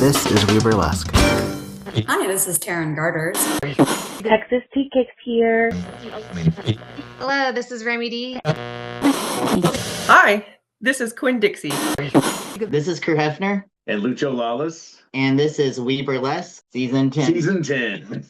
This is WEBurlesque. Hi, this is Taryn Garters. Texas Tea Cakes here. Hello, this is Remy D. Hi, this is Quinn Dixie. This is Kurt Hefner. And Lucho Lawless. And this is WEBurlesque, Season 10. Season 10.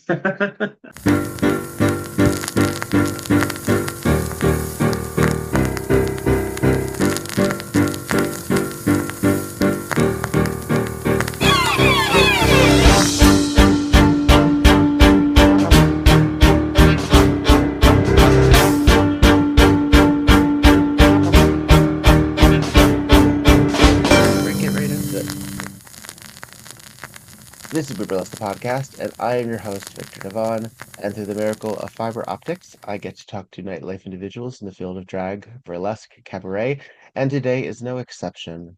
This is WEBurlesque, the podcast, and I am your host, Viktor Devonne. And through the miracle of fiber optics, I get to talk to nightlife individuals in the field of drag, burlesque, cabaret, and today is no exception.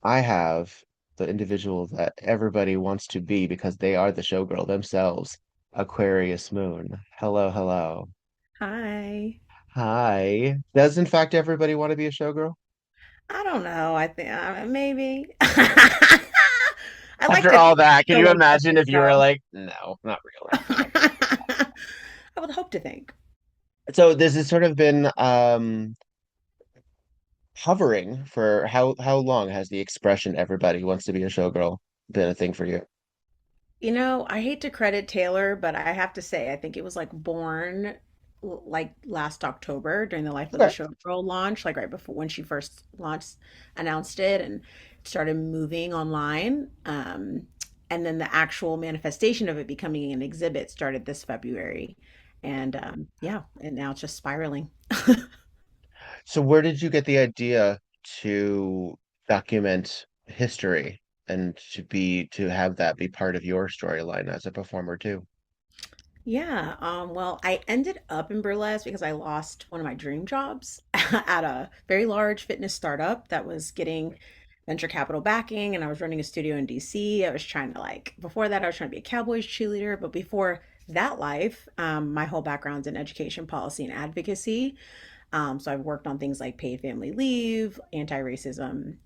I have the individual that everybody wants to be because they are the showgirl themselves, Aquarius Moon. Hello, hello. Hi. Hi. Does, in fact, everybody want to be a showgirl? I don't know. I think maybe. I like After to all that, can you so imagine if you were so. like, no, not really? I would hope to think. So this has sort of been hovering for how long has the expression everybody wants to be a showgirl been a thing for you? You know, I hate to credit Taylor, but I have to say, I think it was like born like last October during the Life of the Okay. Showgirl launch, like right before when she first launched, announced it and started moving online. And then the actual manifestation of it becoming an exhibit started this February. And yeah, and now it's just spiraling. So where did you get the idea to document history and to have that be part of your storyline as a performer too? Yeah, well, I ended up in burlesque because I lost one of my dream jobs at a very large fitness startup that was getting venture capital backing, and I was running a studio in DC. I was trying to before that, I was trying to be a Cowboys cheerleader, but before that life, my whole background's in education policy and advocacy. So I've worked on things like paid family leave, anti-racism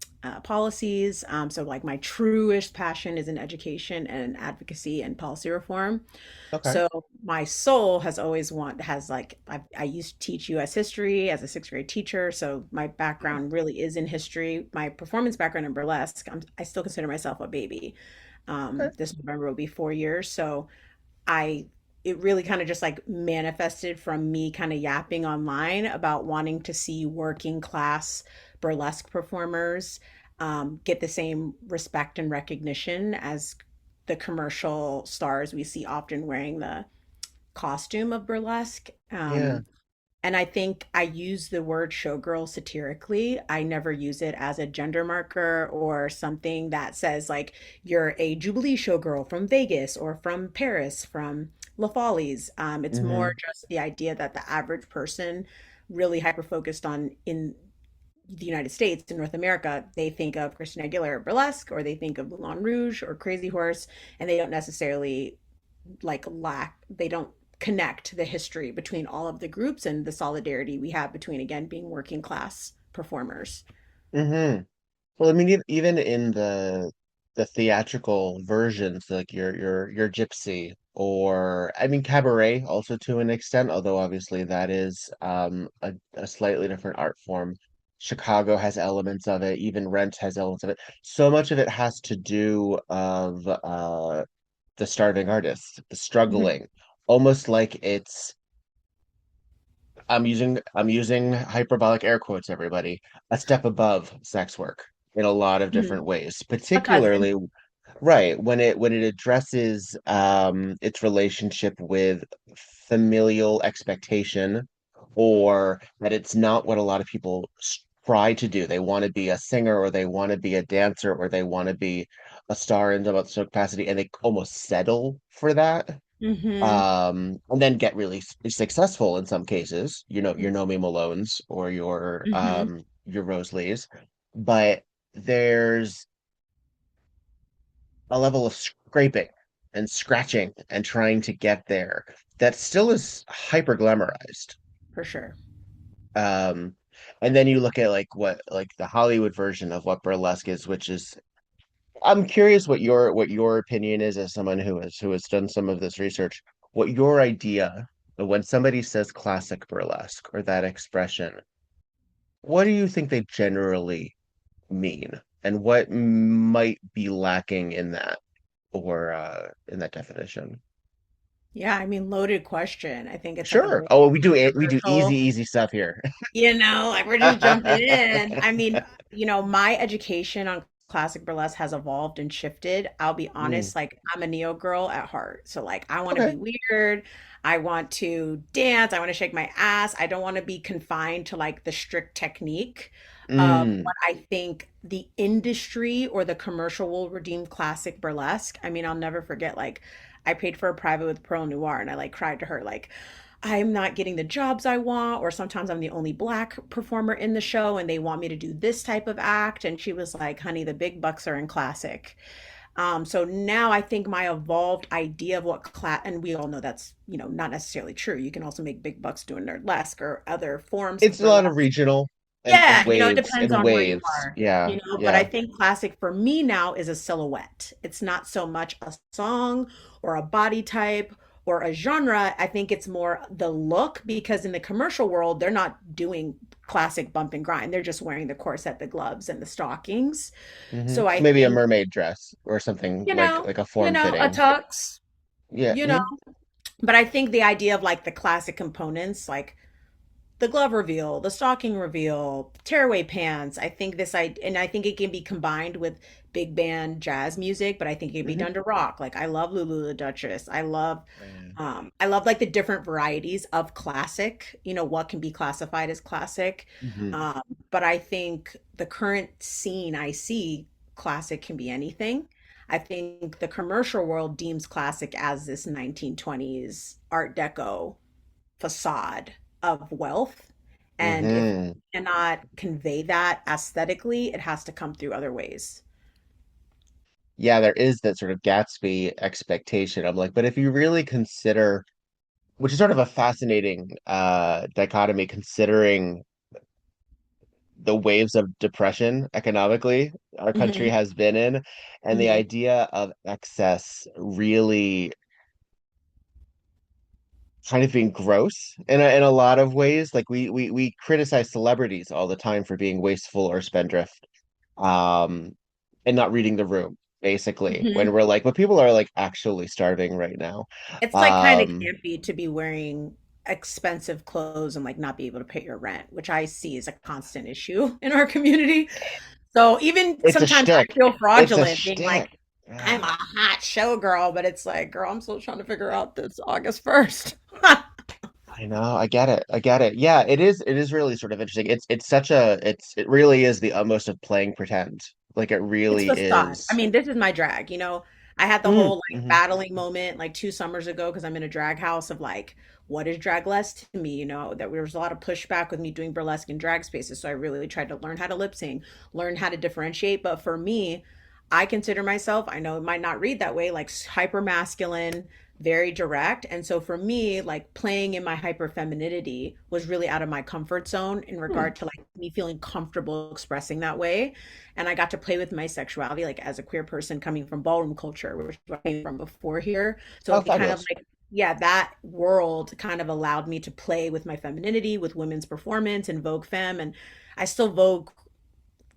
policies. So like my truest passion is in education and advocacy and policy reform. Okay. So my soul has always I used to teach U.S. history as a sixth grade teacher. So my background really is in history. My performance background in burlesque, I still consider myself a baby. Okay. This November will be 4 years. So I it really kind of just like manifested from me kind of yapping online about wanting to see working class burlesque performers get the same respect and recognition as the commercial stars we see often wearing the costume of burlesque. Yeah. And I think I use the word showgirl satirically. I never use it as a gender marker or something that says like you're a Jubilee showgirl from Vegas or from Paris, from La Follies. It's more Hmm. just the idea that the average person really hyper focused on in the United States, in North America, they think of Christina Aguilera burlesque or they think of Moulin Rouge or Crazy Horse, and they don't necessarily they don't connect the history between all of the groups and the solidarity we have between, again, being working class performers. Hmm. Well, I mean, even in the theatrical versions, like your Gypsy, or I mean cabaret also to an extent, although obviously that is a slightly different art form. Chicago has elements of it, even Rent has elements of it. So much of it has to do of the starving artist, the Mhm. struggling, almost like it's I'm using hyperbolic air quotes, everybody, a step above sex work in a lot of Mhm. different ways, A cousin. particularly right when it addresses its relationship with familial expectation, or that it's not what a lot of people try to do. They want to be a singer, or they want to be a dancer, or they want to be a star in some capacity, and they almost settle for that, Hmm. and then get really successful in some cases, your Nomi Malones or Hmm. your Rose Lees. But there's a level of scraping and scratching and trying to get there that still is hyper glamorized. For sure. Um, and then you look at like what like the Hollywood version of what burlesque is, which is I'm curious what your opinion is as someone who has done some of this research. What your idea of when somebody says classic burlesque or that expression, what do you think they generally mean, and what might be lacking in that or in that definition? Yeah, I mean, loaded question. I think it's like a Sure. little Oh, we do easy, controversial. easy stuff here. Like we're just jumping in. I mean, my education on classic burlesque has evolved and shifted. I'll be Mm, honest, like I'm a neo girl at heart. So like I want to okay. be weird. I want to dance. I want to shake my ass. I don't want to be confined to like the strict technique of Mm, what I think the industry or the commercial will redeem classic burlesque. I mean, I'll never forget like I paid for a private with Pearl Noir and I like cried to her like I'm not getting the jobs I want, or sometimes I'm the only black performer in the show and they want me to do this type of act. And she was like, honey, the big bucks are in classic. So now I think my evolved idea of what class, and we all know that's, not necessarily true. You can also make big bucks doing burlesque or other forms of it's a lot of burlesque. regional Yeah, it depends and on where you waves. are, Yeah, but I yeah. think classic for me now is a silhouette. It's not so much a song or a body type or a genre. I think it's more the look because in the commercial world, they're not doing classic bump and grind. They're just wearing the corset, the gloves, and the stockings. So I Maybe a think, mermaid dress or something like a form a fitting. tux, Yeah. you know, but I think the idea of like the classic components, like the glove reveal, the stocking reveal, tearaway pants. And I think it can be combined with big band jazz music, but I think it can be Hmm. done to rock. Like I love Lulu the Duchess. I love like the different varieties of classic, what can be classified as classic. Hmm. Um, but I think the current scene I see, classic can be anything. I think the commercial world deems classic as this 1920s Art Deco facade of wealth. And if Hmm. you cannot convey that aesthetically, it has to come through other ways. Yeah, there is that sort of Gatsby expectation. I'm like, but if you really consider, which is sort of a fascinating dichotomy, considering the waves of depression economically our country Hmm. has been in, and the Hmm. idea of excess really kind of being gross in a lot of ways. Like we criticize celebrities all the time for being wasteful or spendthrift, um, and not reading the room, basically, when Hmm. we're like, but people are like actually starving right now. It's like kind of Um, campy to be wearing expensive clothes and like not be able to pay your rent, which I see is a constant issue in our community. So even it's a sometimes I shtick. feel It's a fraudulent being shtick. like, I'm a Yeah. hot showgirl, but it's like, girl, I'm still trying to figure out this August 1st. I know, I get it. I get it. Yeah, it is really sort of interesting. It's such a it really is the utmost of playing pretend. Like it It's really facade. I is. mean, this is my drag. I had the Mm, whole like hmm. battling moment like 2 summers ago because I'm in a drag house of like, what is drag less to me? That there was a lot of pushback with me doing burlesque in drag spaces. So I really tried to learn how to lip sync, learn how to differentiate. But for me, I consider myself, I know it might not read that way, like hyper masculine, very direct. And so for me, like playing in my hyper femininity was really out of my comfort zone in Hmm. regard to like me feeling comfortable expressing that way. And I got to play with my sexuality like as a queer person coming from ballroom culture, which I came from before here. So Oh, it kind of fabulous. like, yeah, that world kind of allowed me to play with my femininity, with women's performance and Vogue Femme. And I still Vogue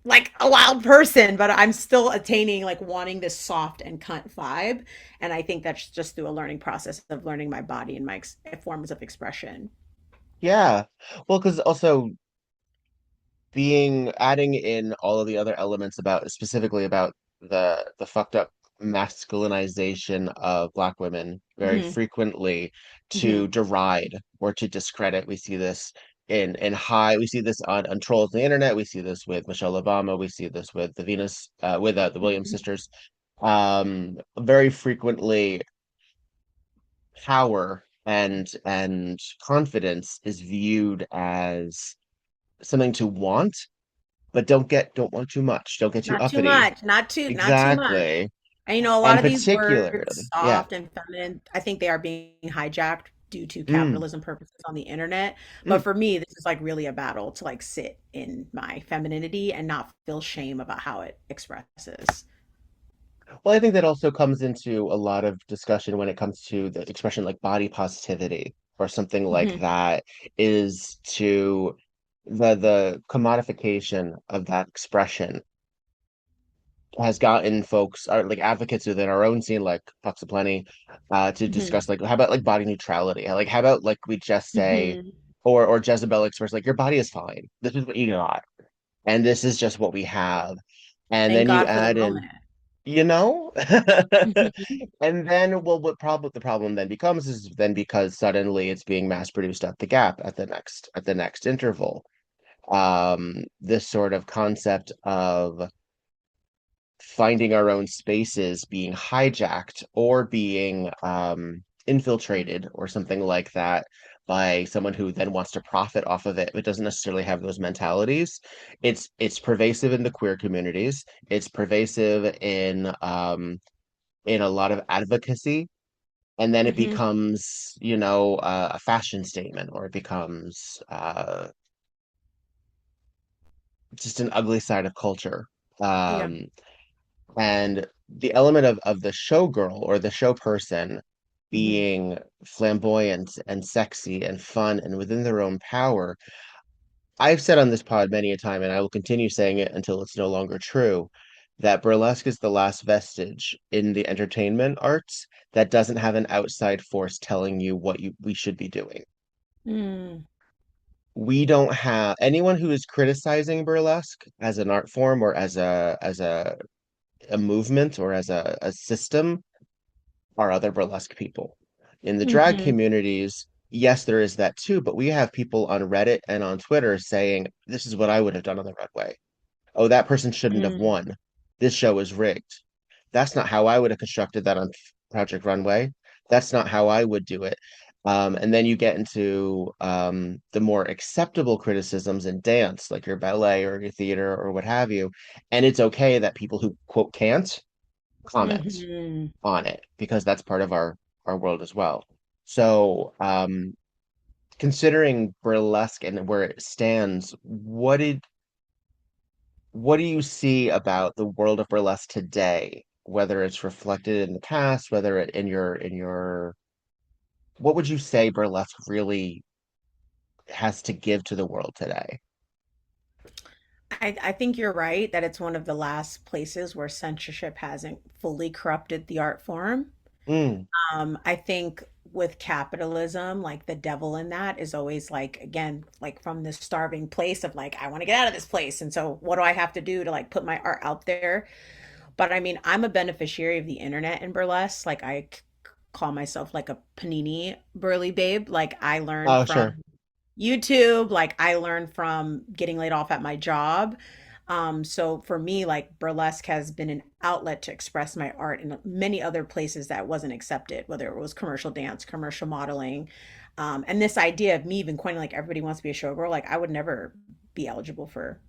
like a wild person, but I'm still attaining like wanting this soft and cunt vibe. And I think that's just through a learning process of learning my body and my forms of expression. Yeah. Well, because also being adding in all of the other elements about specifically about the fucked up masculinization of Black women very Hmm. frequently Hmm. to deride or to discredit. We see this we see this on trolls on the internet. We see this with Michelle Obama. We see this with the Williams Hmm. sisters. Very frequently power and confidence is viewed as something to want, but don't want too much. Don't get too Not too uppity. much, not too much. Exactly. And a lot And of these words, particularly, yeah. soft and feminine, I think they are being hijacked due to Mm, capitalism purposes on the internet. But mm. for me, this is like really a battle to like sit in my femininity and not feel shame about how it expresses. Well, I think that also comes into a lot of discussion when it comes to the expression like body positivity or something like Hmm. that is to the commodification of that expression has gotten folks are like advocates within our own scene, like Pucks Plenty, to Hmm. discuss like how about like body neutrality? Like how about like we just say Hmm. or Jezebel express like your body is fine. This is what you got, and this is just what we have. And Thank then you God for the add in, moment. you know? Hmm. And then, well, the problem then becomes is then because suddenly it's being mass produced at the gap at the next interval. This sort of concept of finding our own spaces being hijacked or being infiltrated or something like that by someone who then wants to profit off of it, but doesn't necessarily have those mentalities. It's pervasive in the queer communities. It's pervasive in a lot of advocacy, and then it Hmm. becomes, a fashion statement, or it becomes just an ugly side of culture. Yeah. Um, and the element of the showgirl or the show person Hmm. being flamboyant and sexy and fun and within their own power. I've said on this pod many a time, and I will continue saying it until it's no longer true, that burlesque is the last vestige in the entertainment arts that doesn't have an outside force telling you what we should be doing. Mm. We don't have anyone who is criticizing burlesque as an art form or as a movement or as a system are other burlesque people. In the drag Hmm. communities, yes, there is that too, but we have people on Reddit and on Twitter saying, this is what I would have done on the runway. Oh, that person shouldn't have Mm. won. This show is rigged. That's not how I would have constructed that on Project Runway. That's not how I would do it. And then you get into the more acceptable criticisms in dance, like your ballet or your theater or what have you. And it's okay that people who quote can't comment Hmm. on it because that's part of our world as well. So, considering burlesque and where it stands, what do you see about the world of burlesque today? Whether it's reflected in the past, whether it in your what would you say burlesque really has to give to the world today? I think you're right that it's one of the last places where censorship hasn't fully corrupted the art form. Mm, I think with capitalism, like the devil in that is always like, again, like from this starving place of like, I want to get out of this place. And so what do I have to do to like put my art out there? But I mean, I'm a beneficiary of the internet in burlesque. Like call myself like a panini burly babe. Like I learned oh, from sure. YouTube, like I learned from getting laid off at my job. So for me, like burlesque has been an outlet to express my art in many other places that wasn't accepted, whether it was commercial dance, commercial modeling. And this idea of me even coining like everybody wants to be a showgirl, like I would never be eligible for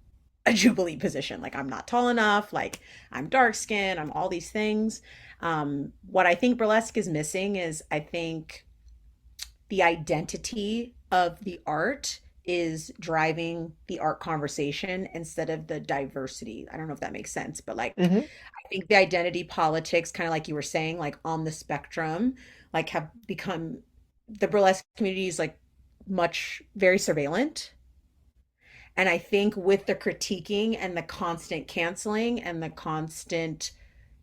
a Jubilee position. Like I'm not tall enough, like I'm dark skinned, I'm all these things. What I think burlesque is missing is I think the identity of the art is driving the art conversation instead of the diversity. I don't know if that makes sense, but like Hmm. I think the identity politics, kind of like you were saying, like on the spectrum, like have become the burlesque community is like much very surveillant. And I think with the critiquing and the constant canceling and the constant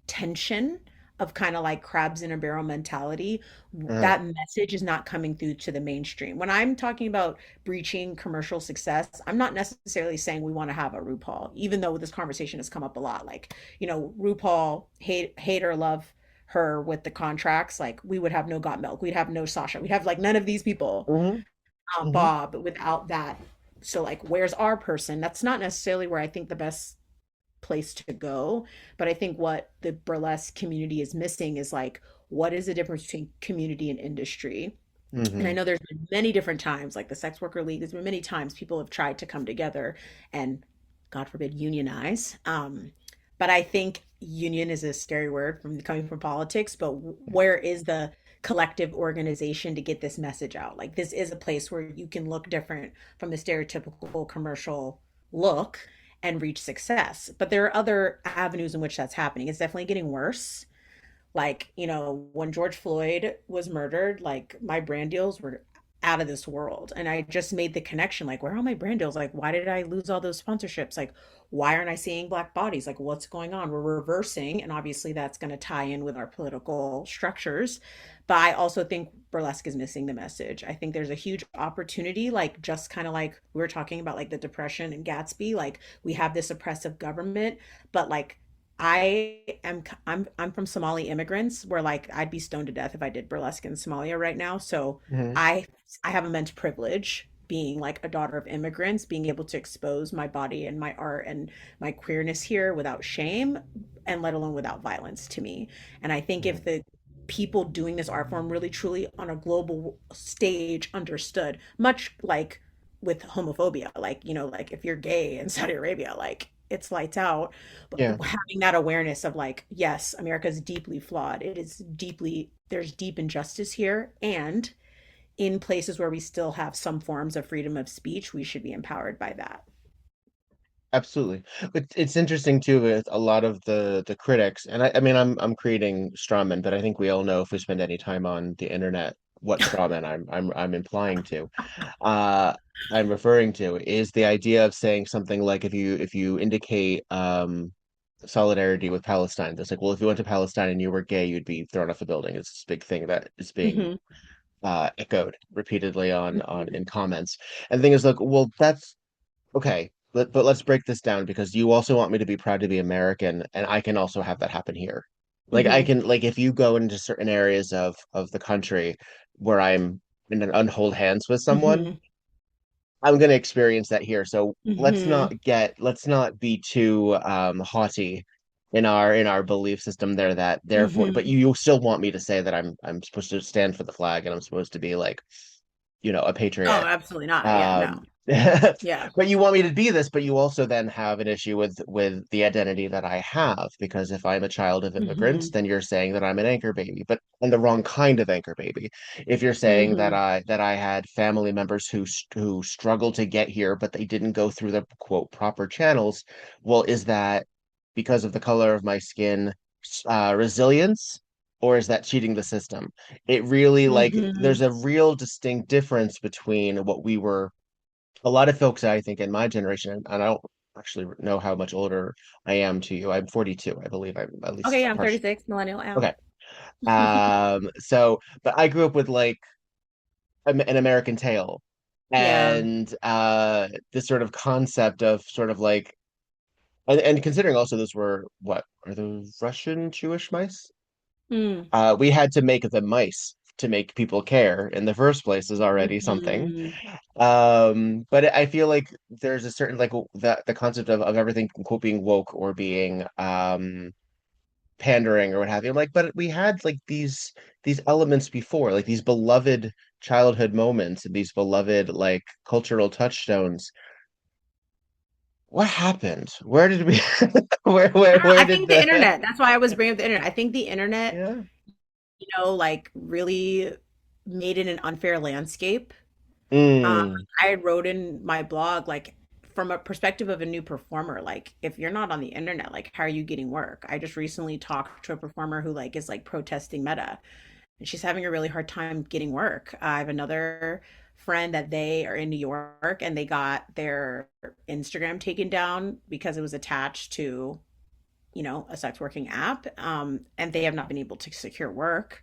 tension of kind of like crabs in a barrel mentality, Uh, that message is not coming through to the mainstream. When I'm talking about breaching commercial success, I'm not necessarily saying we want to have a RuPaul, even though this conversation has come up a lot. Like, RuPaul, hate or love her with the contracts, like we would have no Got Milk, we'd have no Sasha, we'd have like none of these people, hmm hmm Bob, without that. So like, where's our person? That's not necessarily where I think the best place to go. But I think what the burlesque community is missing is like, what is the difference between community and industry? And I hmm know there's been many different times, like the Sex Worker League, there's been many times people have tried to come together and, God forbid, unionize. But I think union is a scary word from coming from politics, but where is the collective organization to get this message out? Like this is a place where you can look different from the stereotypical commercial look and reach success. But there are other avenues in which that's happening. It's definitely getting worse. Like, when George Floyd was murdered, like my brand deals were out of this world. And I just made the connection, like, where are my brand deals? Like, why did I lose all those sponsorships? Like, why aren't I seeing Black bodies? Like, what's going on? We're reversing. And obviously that's going to tie in with our political structures. But I also think burlesque is missing the message. I think there's a huge opportunity, like just kind of like we were talking about, like the Depression and Gatsby, like we have this oppressive government, but like I'm from Somali immigrants where like I'd be stoned to death if I did burlesque in Somalia right now. So Mhm. I I have immense privilege being like a daughter of immigrants, being able to expose my body and my art and my queerness here without shame and let alone without violence to me. And I think if the people doing this art form really truly on a global stage understood, much like with homophobia, like, like if you're gay in Saudi Arabia, like it's lights out. But Yeah. having that awareness of like, yes, America is deeply flawed. There's deep injustice here. And in places where we still have some forms of freedom of speech, we should be empowered by that. Absolutely. But it's interesting too with a lot of the critics, and I mean I'm creating straw men, but I think we all know if we spend any time on the internet what straw man I'm implying to. Uh I'm referring to is the idea of saying something like if you indicate solidarity with Palestine, that's like, well, if you went to Palestine and you were gay, you'd be thrown off a building. It's this big thing that is being Hmm. echoed repeatedly on Hmm. in comments. And the thing is, like, well, that's okay, but let's break this down because you also want me to be proud to be American, and I can also have that happen here. Like I Hmm. can, like if you go into certain areas of the country where I'm in an unhold hands with someone, Hmm. I'm going to experience that here. So Hmm. let's not be too haughty in our belief system there that therefore, but Hmm. you still want me to say that I'm supposed to stand for the flag and I'm supposed to be like, a Oh, patriot. absolutely not. Yeah, no. Um, Yeah. but you want me to be this, but you also then have an issue with the identity that I have, because if I'm a child of immigrants, Hmm. then you're saying that I'm an anchor baby, but I'm the wrong kind of anchor baby. If you're saying that Hmm. I had family members who struggled to get here, but they didn't go through the quote proper channels, well, is that because of the color of my skin, resilience, or is that cheating the system? It really, like, there's Hmm. a real distinct difference between what we were, a lot of folks, I think, in my generation, and I don't actually know how much older I am to you. I'm 42, I believe. I'm at Okay, least yeah, I'm partial. 36, millennial out. Okay. So, but I grew up with like an American Tale Yeah. and this sort of concept of sort of like, and considering also those were what are those Russian Jewish mice? Mm. We had to make the mice to make people care in the first place is already something. Hmm. But I feel like there's a certain like the concept of everything quote being woke or being pandering or what have you. I'm like, but we had like these elements before, like these beloved childhood moments, these beloved like cultural touchstones. What happened? Where did we where I did think the the internet, that's why I was bringing up the internet. I think the internet, yeah. like really made it an unfair landscape. Um, Mm, I wrote in my blog, like, from a perspective of a new performer, like, if you're not on the internet, like, how are you getting work? I just recently talked to a performer who, like, is like protesting Meta, and she's having a really hard time getting work. I have another friend that they are in New York and they got their Instagram taken down because it was attached to, a sex working app. And they have not been able to secure work.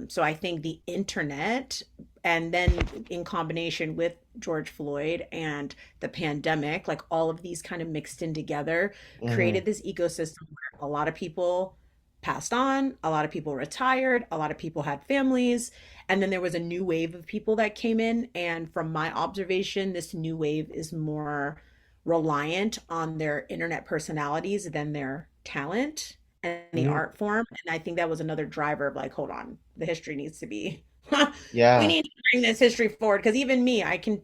So I think the internet, and then in combination with George Floyd and the pandemic, like all of these kind of mixed in together, mhm. created this ecosystem where a lot of people passed on, a lot of people retired, a lot of people had families, and then there was a new wave of people that came in. And from my observation, this new wave is more reliant on their internet personalities than their talent and the Mhm. art form. And I think that was another driver of like, hold on, the history needs to be, we Yeah. need to bring this history forward. Because even me, I can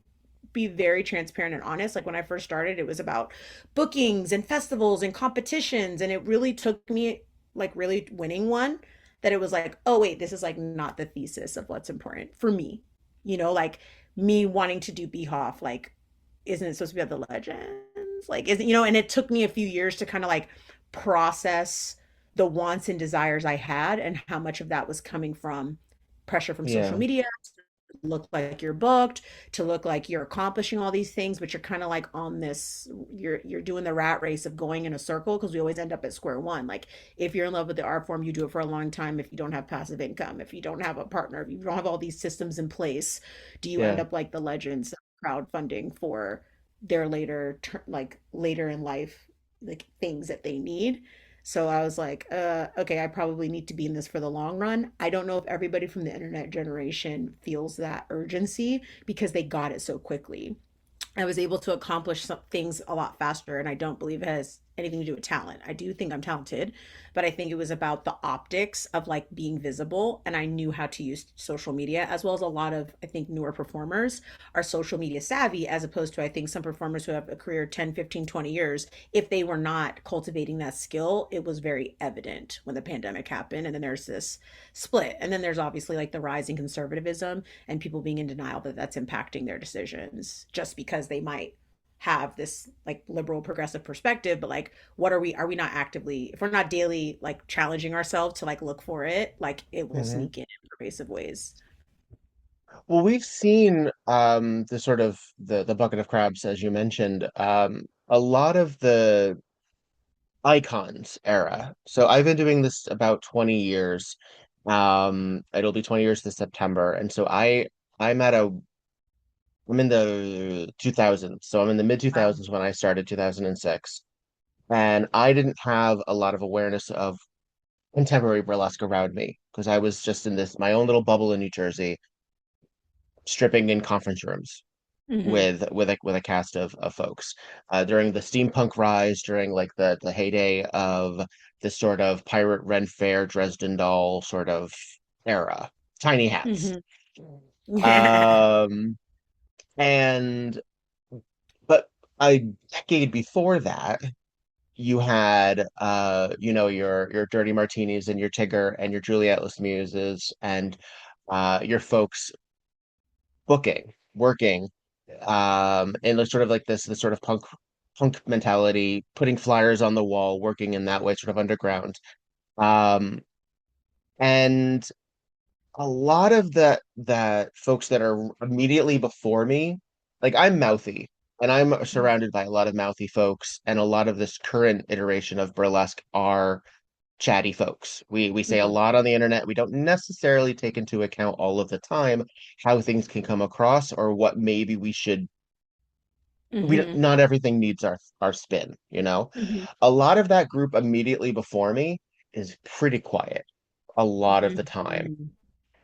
be very transparent and honest. Like when I first started, it was about bookings and festivals and competitions. And it really took me like really winning one that it was like, oh, wait, this is like not the thesis of what's important for me. Like me wanting to do Beehoff, like, isn't it supposed to be about the legends? decisions? Like, is it, and it took me a few years to kind of like process the wants and desires I had and how much of that was coming from pressure from social Yeah. media to look like you're booked, to look like you're accomplishing all these things, but you're kind of like on this, you're doing the rat race of going in a circle because we always end up at square one. Like if you're in love with the art form, you do it for a long time. If you don't have passive income, if you don't have a partner, if you don't have all these systems in place, do you end Yeah. up like the legends crowdfunding for their like later in life, like things that they need? So I was like, okay, I probably need to be in this for the long run. I don't know if everybody from the internet generation feels that urgency because they got it so quickly. I was able to accomplish some things a lot faster, and I don't believe it has anything to do with talent. I do think I'm talented, but I think it was about the optics of like being visible, and I knew how to use social media as well as a lot of I think newer performers are social media savvy as opposed to I think some performers who have a career 10, 15, 20 years. If they were not cultivating that skill, it was very evident when the pandemic happened, and then there's this split. And then there's obviously like the rising conservatism and people being in denial that that's impacting their decisions just because they might have this like liberal progressive perspective, but like what are we not actively, if we're not daily like challenging ourselves to like look for it, like it will Hmm. sneak in pervasive ways. Well, we've seen the sort of the bucket of crabs, as you mentioned, a lot of the icons era. So I've been doing this about 20 years. It'll be 20 years this September. And so I'm at a I'm in the 2000s. So I'm in the mid Wow. 2000s when I started 2006. And I didn't have a lot of awareness of contemporary burlesque around me because I was just in this my own little bubble in New Jersey, stripping in conference rooms Mm-hmm. with a cast of folks during the steampunk rise, during like the heyday of this sort of Pirate Ren Fair Dresden Doll sort of era, tiny hats. Mm-hmm. Yeah. Um, and but a decade before that, you had your Dirty Martinis and your Tigger and your Juliet Muses and your folks booking, working, and like sort of like this sort of punk mentality, putting flyers on the wall, working in that way, sort of underground. Um, and a lot of the folks that are immediately before me, like I'm mouthy, and I'm surrounded by a lot of mouthy folks, and a lot of this current iteration of burlesque are chatty folks. We say a Mm-hmm. lot on the internet. We don't necessarily take into account all of the time how things can come across or what maybe we should Mm-hmm. not everything needs our spin, you know? Mm-hmm. A lot of that group immediately before me is pretty quiet a lot of the time. Mm-hmm.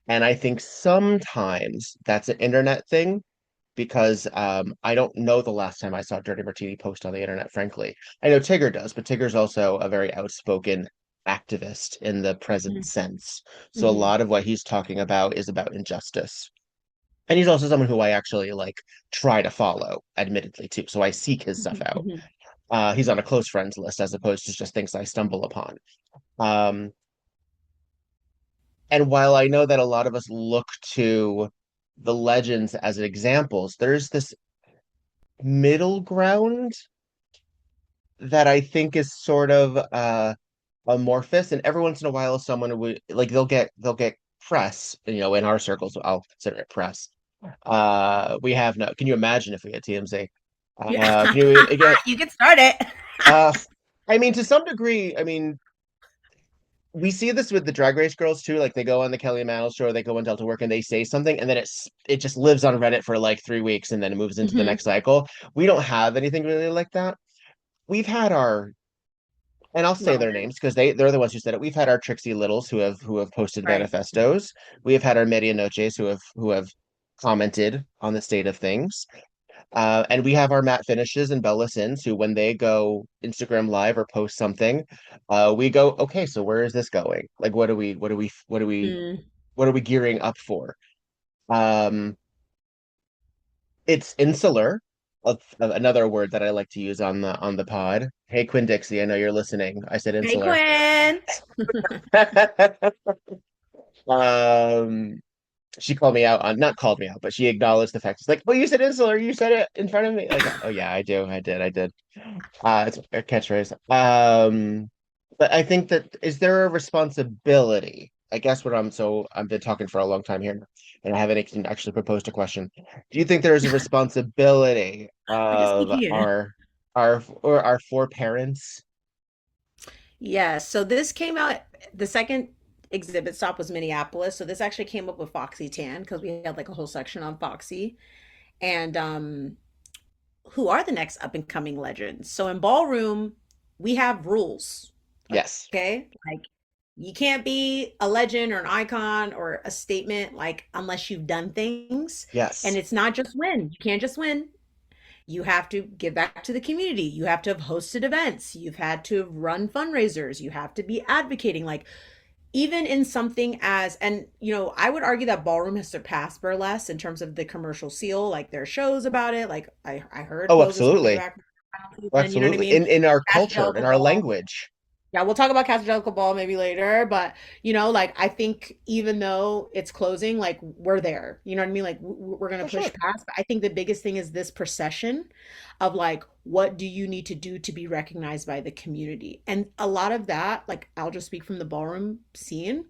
And I think sometimes that's an internet thing because I don't know the last time I saw Dirty Martini post on the internet, frankly. I know Tigger does, but Tigger's also a very outspoken activist in the present sense. So a Mm-hmm. lot of what he's talking about is about injustice. And he's also someone who I actually like try to follow, admittedly, too. So I seek his stuff out. Mm-hmm. He's on a close friends list as opposed to just things I stumble upon. Um, and while I know that a lot of us look to the legends as examples, there's this middle ground that I think is sort of amorphous. And every once in a while, someone would like they'll get press, in our circles, I'll consider it press. We have no. Can you imagine if we had TMZ? Yeah. Can you again? You can start it. Uh, I mean, to some degree, I mean, we see this with the Drag Race girls too. Like they go on the Kelly Manos show, or they go on Delta Work, and they say something, and then it just lives on Reddit for like 3 weeks, and then it moves into the Mm-hmm. next cycle. We don't have anything really like that. We've had our, and I'll say their names Moments. because they're the ones who said it. We've had our Trixie Littles who have posted Right. manifestos. We have had our Medianoches who have commented on the state of things. And we have our matte finishes and Bella Sins who, when they go Instagram live or post something, we go, okay, so where is this going? Like, Mm. what are we gearing up for? Um, it's insular, another word that I like to use on the pod. Hey, Quinn Dixie, I know you're listening. I said Hey, insular. Quinn. Um, she called me out on, not called me out, but she acknowledged the fact. It's like, oh, you said insular, you said it in front of me. Like, oh yeah, I did. It's a catchphrase. But I think that is there a responsibility? I guess what I've been talking for a long time here, and I haven't actually proposed a question. Do you think there is a responsibility I just of speak here. our four parents? Yeah, so this came out, the second exhibit stop was Minneapolis. So this actually came up with Foxy Tan because we had like a whole section on Foxy. And who are the next up and coming legends? So in ballroom, we have rules. Yes. Okay? Like you can't be a legend or an icon or a statement like unless you've done things. And Yes. it's not just win. You can't just win. You have to give back to the community. You have to have hosted events. You've had to run fundraisers. You have to be advocating. Like even in something as, and I would argue that ballroom has surpassed burlesque in terms of the commercial seal. Like there are shows about it. Like I heard Oh, Pose is coming absolutely. back for the final season. You know what I Absolutely. mean? In our Cast culture, in Angelical our Ball. language. Yeah, we'll talk about Cathedral Ball maybe later, but like I think even though it's closing, like we're there. You know what I mean? Like we're gonna For push sure. past. But I think the biggest thing is this procession of like, what do you need to do to be recognized by the community? And a lot of that, like I'll just speak from the ballroom scene.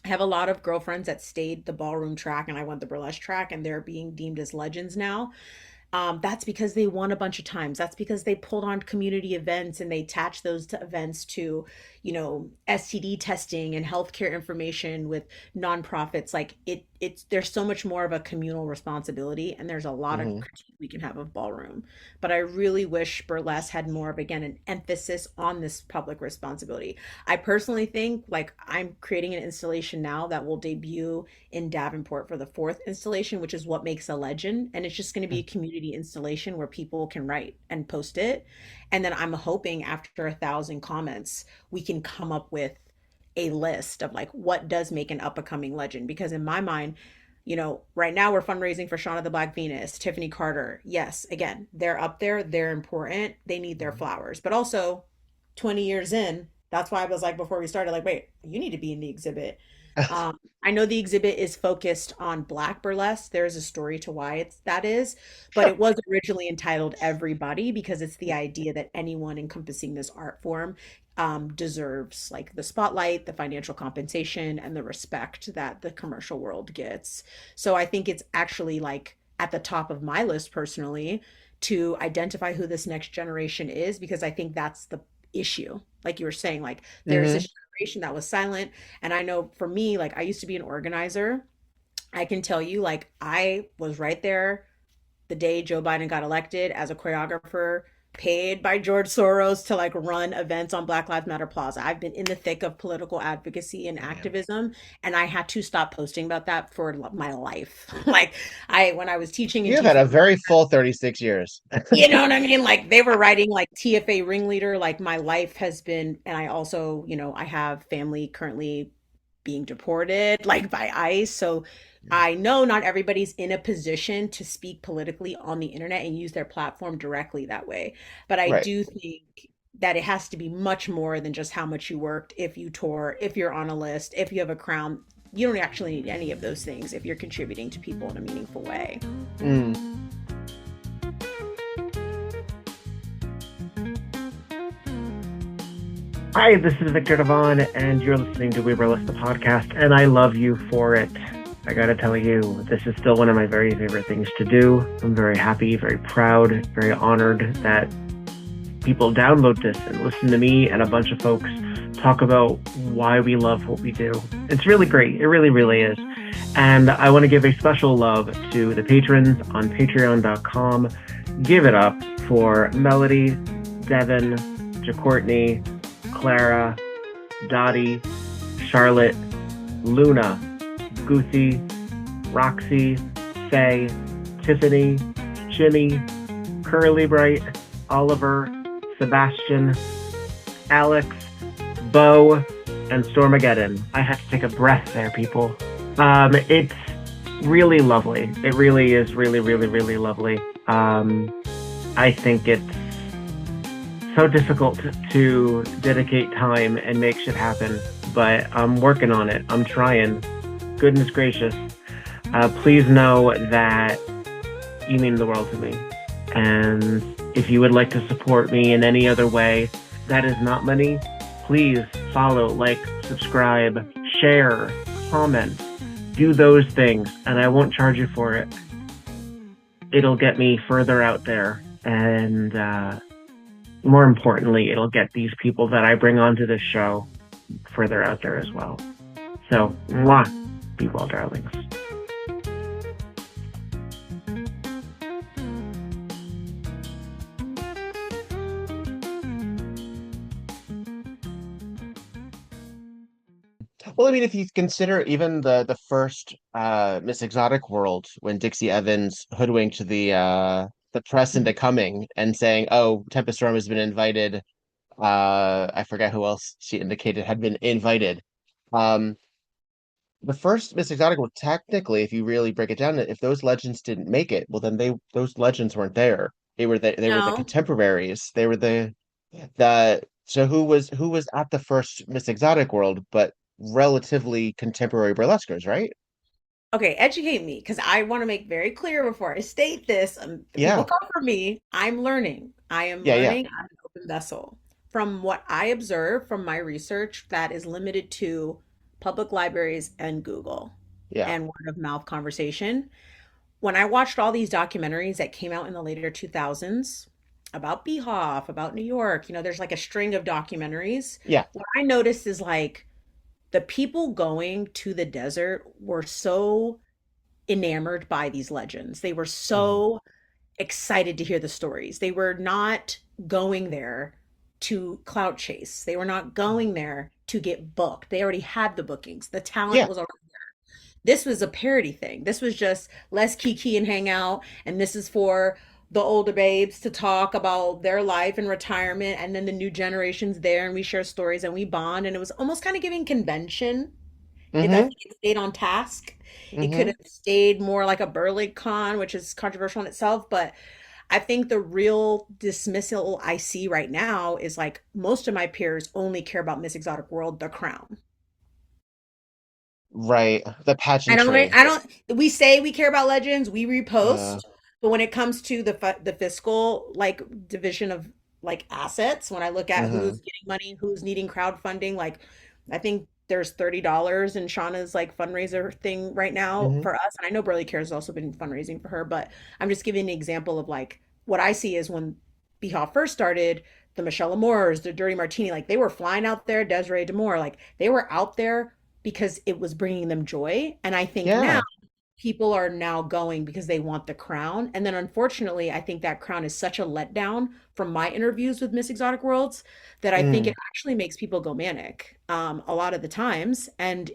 I have a lot of girlfriends that stayed the ballroom track and I went the burlesque track, and they're being deemed as legends now. That's because they won a bunch of times. That's because they pulled on community events and they attached those to events to, STD testing and healthcare information with nonprofits. Like it's there's so much more of a communal responsibility, and there's a lot of Hmm. critique we can have of ballroom. But I really wish burlesque had more of again an emphasis on this public responsibility. I personally think like I'm creating an installation now that will debut in Davenport for the fourth installation, which is what makes a legend. And it's just going to be a community installation where people can write and post it. And then I'm hoping after 1,000 comments, we can come up with a list of like what does make an up and coming legend. Because in my mind, right now we're fundraising for Shauna the Black Venus, Tiffany Carter. Yes, again, they're up there, they're important, they need their flowers. But also 20 years in, that's why I was like before we started, like, wait, you need to be in the exhibit. I know the exhibit is focused on Black burlesque. There is a story to why that is, but Sure. it was originally entitled Everybody because it's the idea that anyone encompassing this art form deserves like the spotlight, the financial compensation, and the respect that the commercial world gets. So I think it's actually like at the top of my list personally to identify who this next generation is because I think that's the issue. Like you were saying, like there's Hmm. this generation that was silent. And I know for me, like I used to be an organizer. I can tell you, like, I was right there the day Joe Biden got elected as a choreographer, paid by George Soros to like run events on Black Lives Matter Plaza. I've been in the thick of political advocacy and Man. activism, and I had to stop posting about that for my life. Like, when I was teaching in You've had a T4, very full 36 years. you know what I mean? Like they were writing like TFA ringleader, like my life has been, and I also, I have family currently being deported like by ICE. So I know not everybody's in a position to speak politically on the internet and use their platform directly that way. But I Right. do think that it has to be much more than just how much you worked, if you tour, if you're on a list, if you have a crown. You don't actually need any of those things if you're contributing to people in a meaningful way. Mm. Hi, this is Viktor Devonne, and you're listening to WEBurlesque, the podcast, and I love you for it. I gotta tell you, this is still one of my very favorite things to do. I'm very happy, very proud, very honored that people download this and listen to me and a bunch of folks talk about why we love what we do. It's really great. It really, really is. And I want to give a special love to the patrons on patreon.com. Give it up for Melody, Devin, JaCourtney, Clara, Dottie, Charlotte, Luna, Goosey, Roxy, Faye, Tiffany, Jimmy, Curly Bright, Oliver, Sebastian, Alex, Bo, and Stormageddon. I had to take a breath there, people. It's really lovely. It really is really, really, really lovely. I think it's so difficult to dedicate time and make shit happen, but I'm working on it. I'm trying. Goodness gracious. Please know that you mean the world to me. And if you would like to support me in any other way that is not money, please follow, like, subscribe, share, comment, do those things, and I won't charge you for it. It'll get me further out there, and more importantly, it'll get these people that I bring onto this show further out there as well. So, mwah, be well, darlings. Well, I mean, if you consider even the first Miss Exotic World, when Dixie Evans hoodwinked the press into coming and saying, "Oh, Tempest Storm has been invited." I forget who else she indicated had been invited. Um, the first Miss Exotic World, technically, if you really break it down, if those legends didn't make it, well, then those legends weren't there. They were the No. contemporaries. They were the so who was at the first Miss Exotic World, but relatively contemporary burlesquers, right? Okay, educate me because I want to make very clear before I state this. The people Yeah, come for me. I'm learning. I am yeah, yeah, learning. I'm an open vessel. From what I observe from my research, that is limited to public libraries and Google yeah. and word of mouth conversation. When I watched all these documentaries that came out in the later 2000s about Beehoff, about New York, there's like a string of documentaries. Yeah. What I noticed is like the people going to the desert were so enamored by these legends. They were Mhm. so excited to hear the stories. They were not going there to clout chase. They were not going there to get booked. They already had the bookings. The talent Yeah. was already. This was a parody thing. This was just let's kiki and hang out. And this is for the older babes to talk about their life and retirement. And then the new generation's there and we share stories and we bond. And it was almost kind of giving convention. If I Mm-hmm. think it stayed on task, it could Mm-hmm. have stayed more like a Burley Con, which is controversial in itself. But I think the real dismissal I see right now is like most of my peers only care about Miss Exotic World, the crown. Right. The I pageantry. don't, we say we care about legends, we Uh, repost, but when it comes to the fiscal like division of like assets, when I look at mhm. who's getting money, who's needing crowdfunding, like I think there's $30 in Shauna's like fundraiser thing right now Mhm. for us. And I know Burley Cares has also been fundraising for her, but I'm just giving an example of like what I see is when Beehaw first started, the Michelle Amours, the Dirty Martini, like they were flying out there, Desiree Demore, like they were out there because it was bringing them joy. And I think now Yeah. people are now going because they want the crown. And then unfortunately, I think that crown is such a letdown from my interviews with Miss Exotic Worlds that I think Mm. it actually makes people go manic a lot of the times. And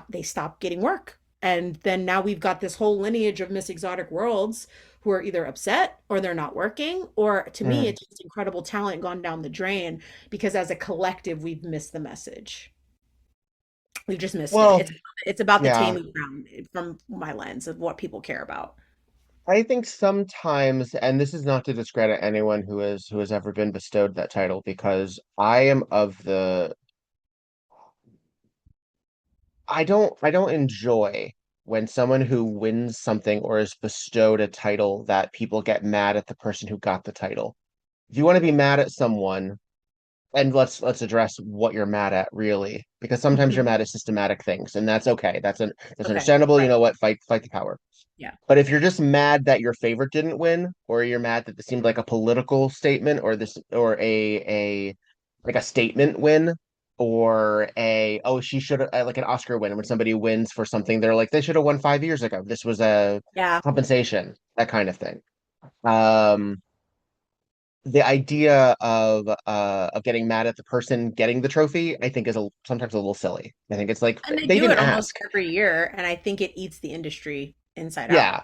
they stop getting work. And then now we've got this whole lineage of Miss Exotic Worlds who are either upset or they're not working, or to me, Mm. it's just incredible talent gone down the drain because as a collective, we've missed the message. We've just missed it. Well, It's about the yeah. taming ground from my lens of what people care about. I think sometimes, and this is not to discredit anyone who has ever been bestowed that title, because I am of the I don't enjoy when someone who wins something or is bestowed a title that people get mad at the person who got the title. If you want to be mad at someone, and let's address what you're mad at really, because sometimes you're Mhm. mad at systematic things, and that's okay. That's Okay. understandable. You Right. know what? Fight the power. Yeah. But if you're just mad that your favorite didn't win, or you're mad that this seemed like a political statement, or this or a like a statement win, or a oh she should have like an Oscar win when somebody wins for something, they're like they should have won 5 years ago. This was a Yeah. compensation, that kind of thing. Um, the idea of getting mad at the person getting the trophy, I think, is sometimes a little silly. I think it's like And they they do didn't it almost ask. every year, and I think it eats the industry inside out. Yeah.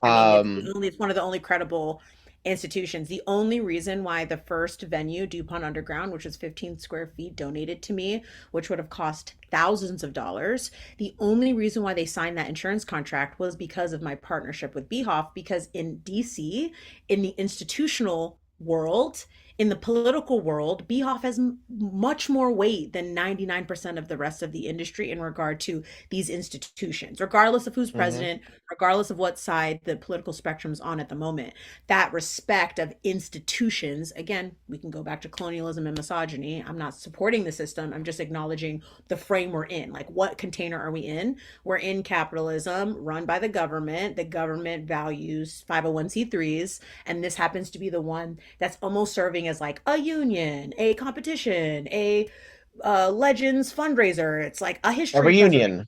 I mean, Um, it's one of the only credible institutions. The only reason why the first venue, DuPont Underground, which was 15 square feet, donated to me, which would have cost thousands of dollars, the only reason why they signed that insurance contract was because of my partnership with Beehoff. Because in DC, in the institutional world, in the political world, BHOF has much more weight than 99% of the rest of the industry in regard to these institutions, regardless of who's Hmm. president, regardless of what side the political spectrum's on at the moment. That respect of institutions, again, we can go back to colonialism and misogyny. I'm not supporting the system. I'm just acknowledging the frame we're in. Like, what container are we in? We're in capitalism run by the government. The government values 501c3s, and this happens to be the one that's almost serving as like a union, a competition, a legends fundraiser. It's like a A history preservation. reunion,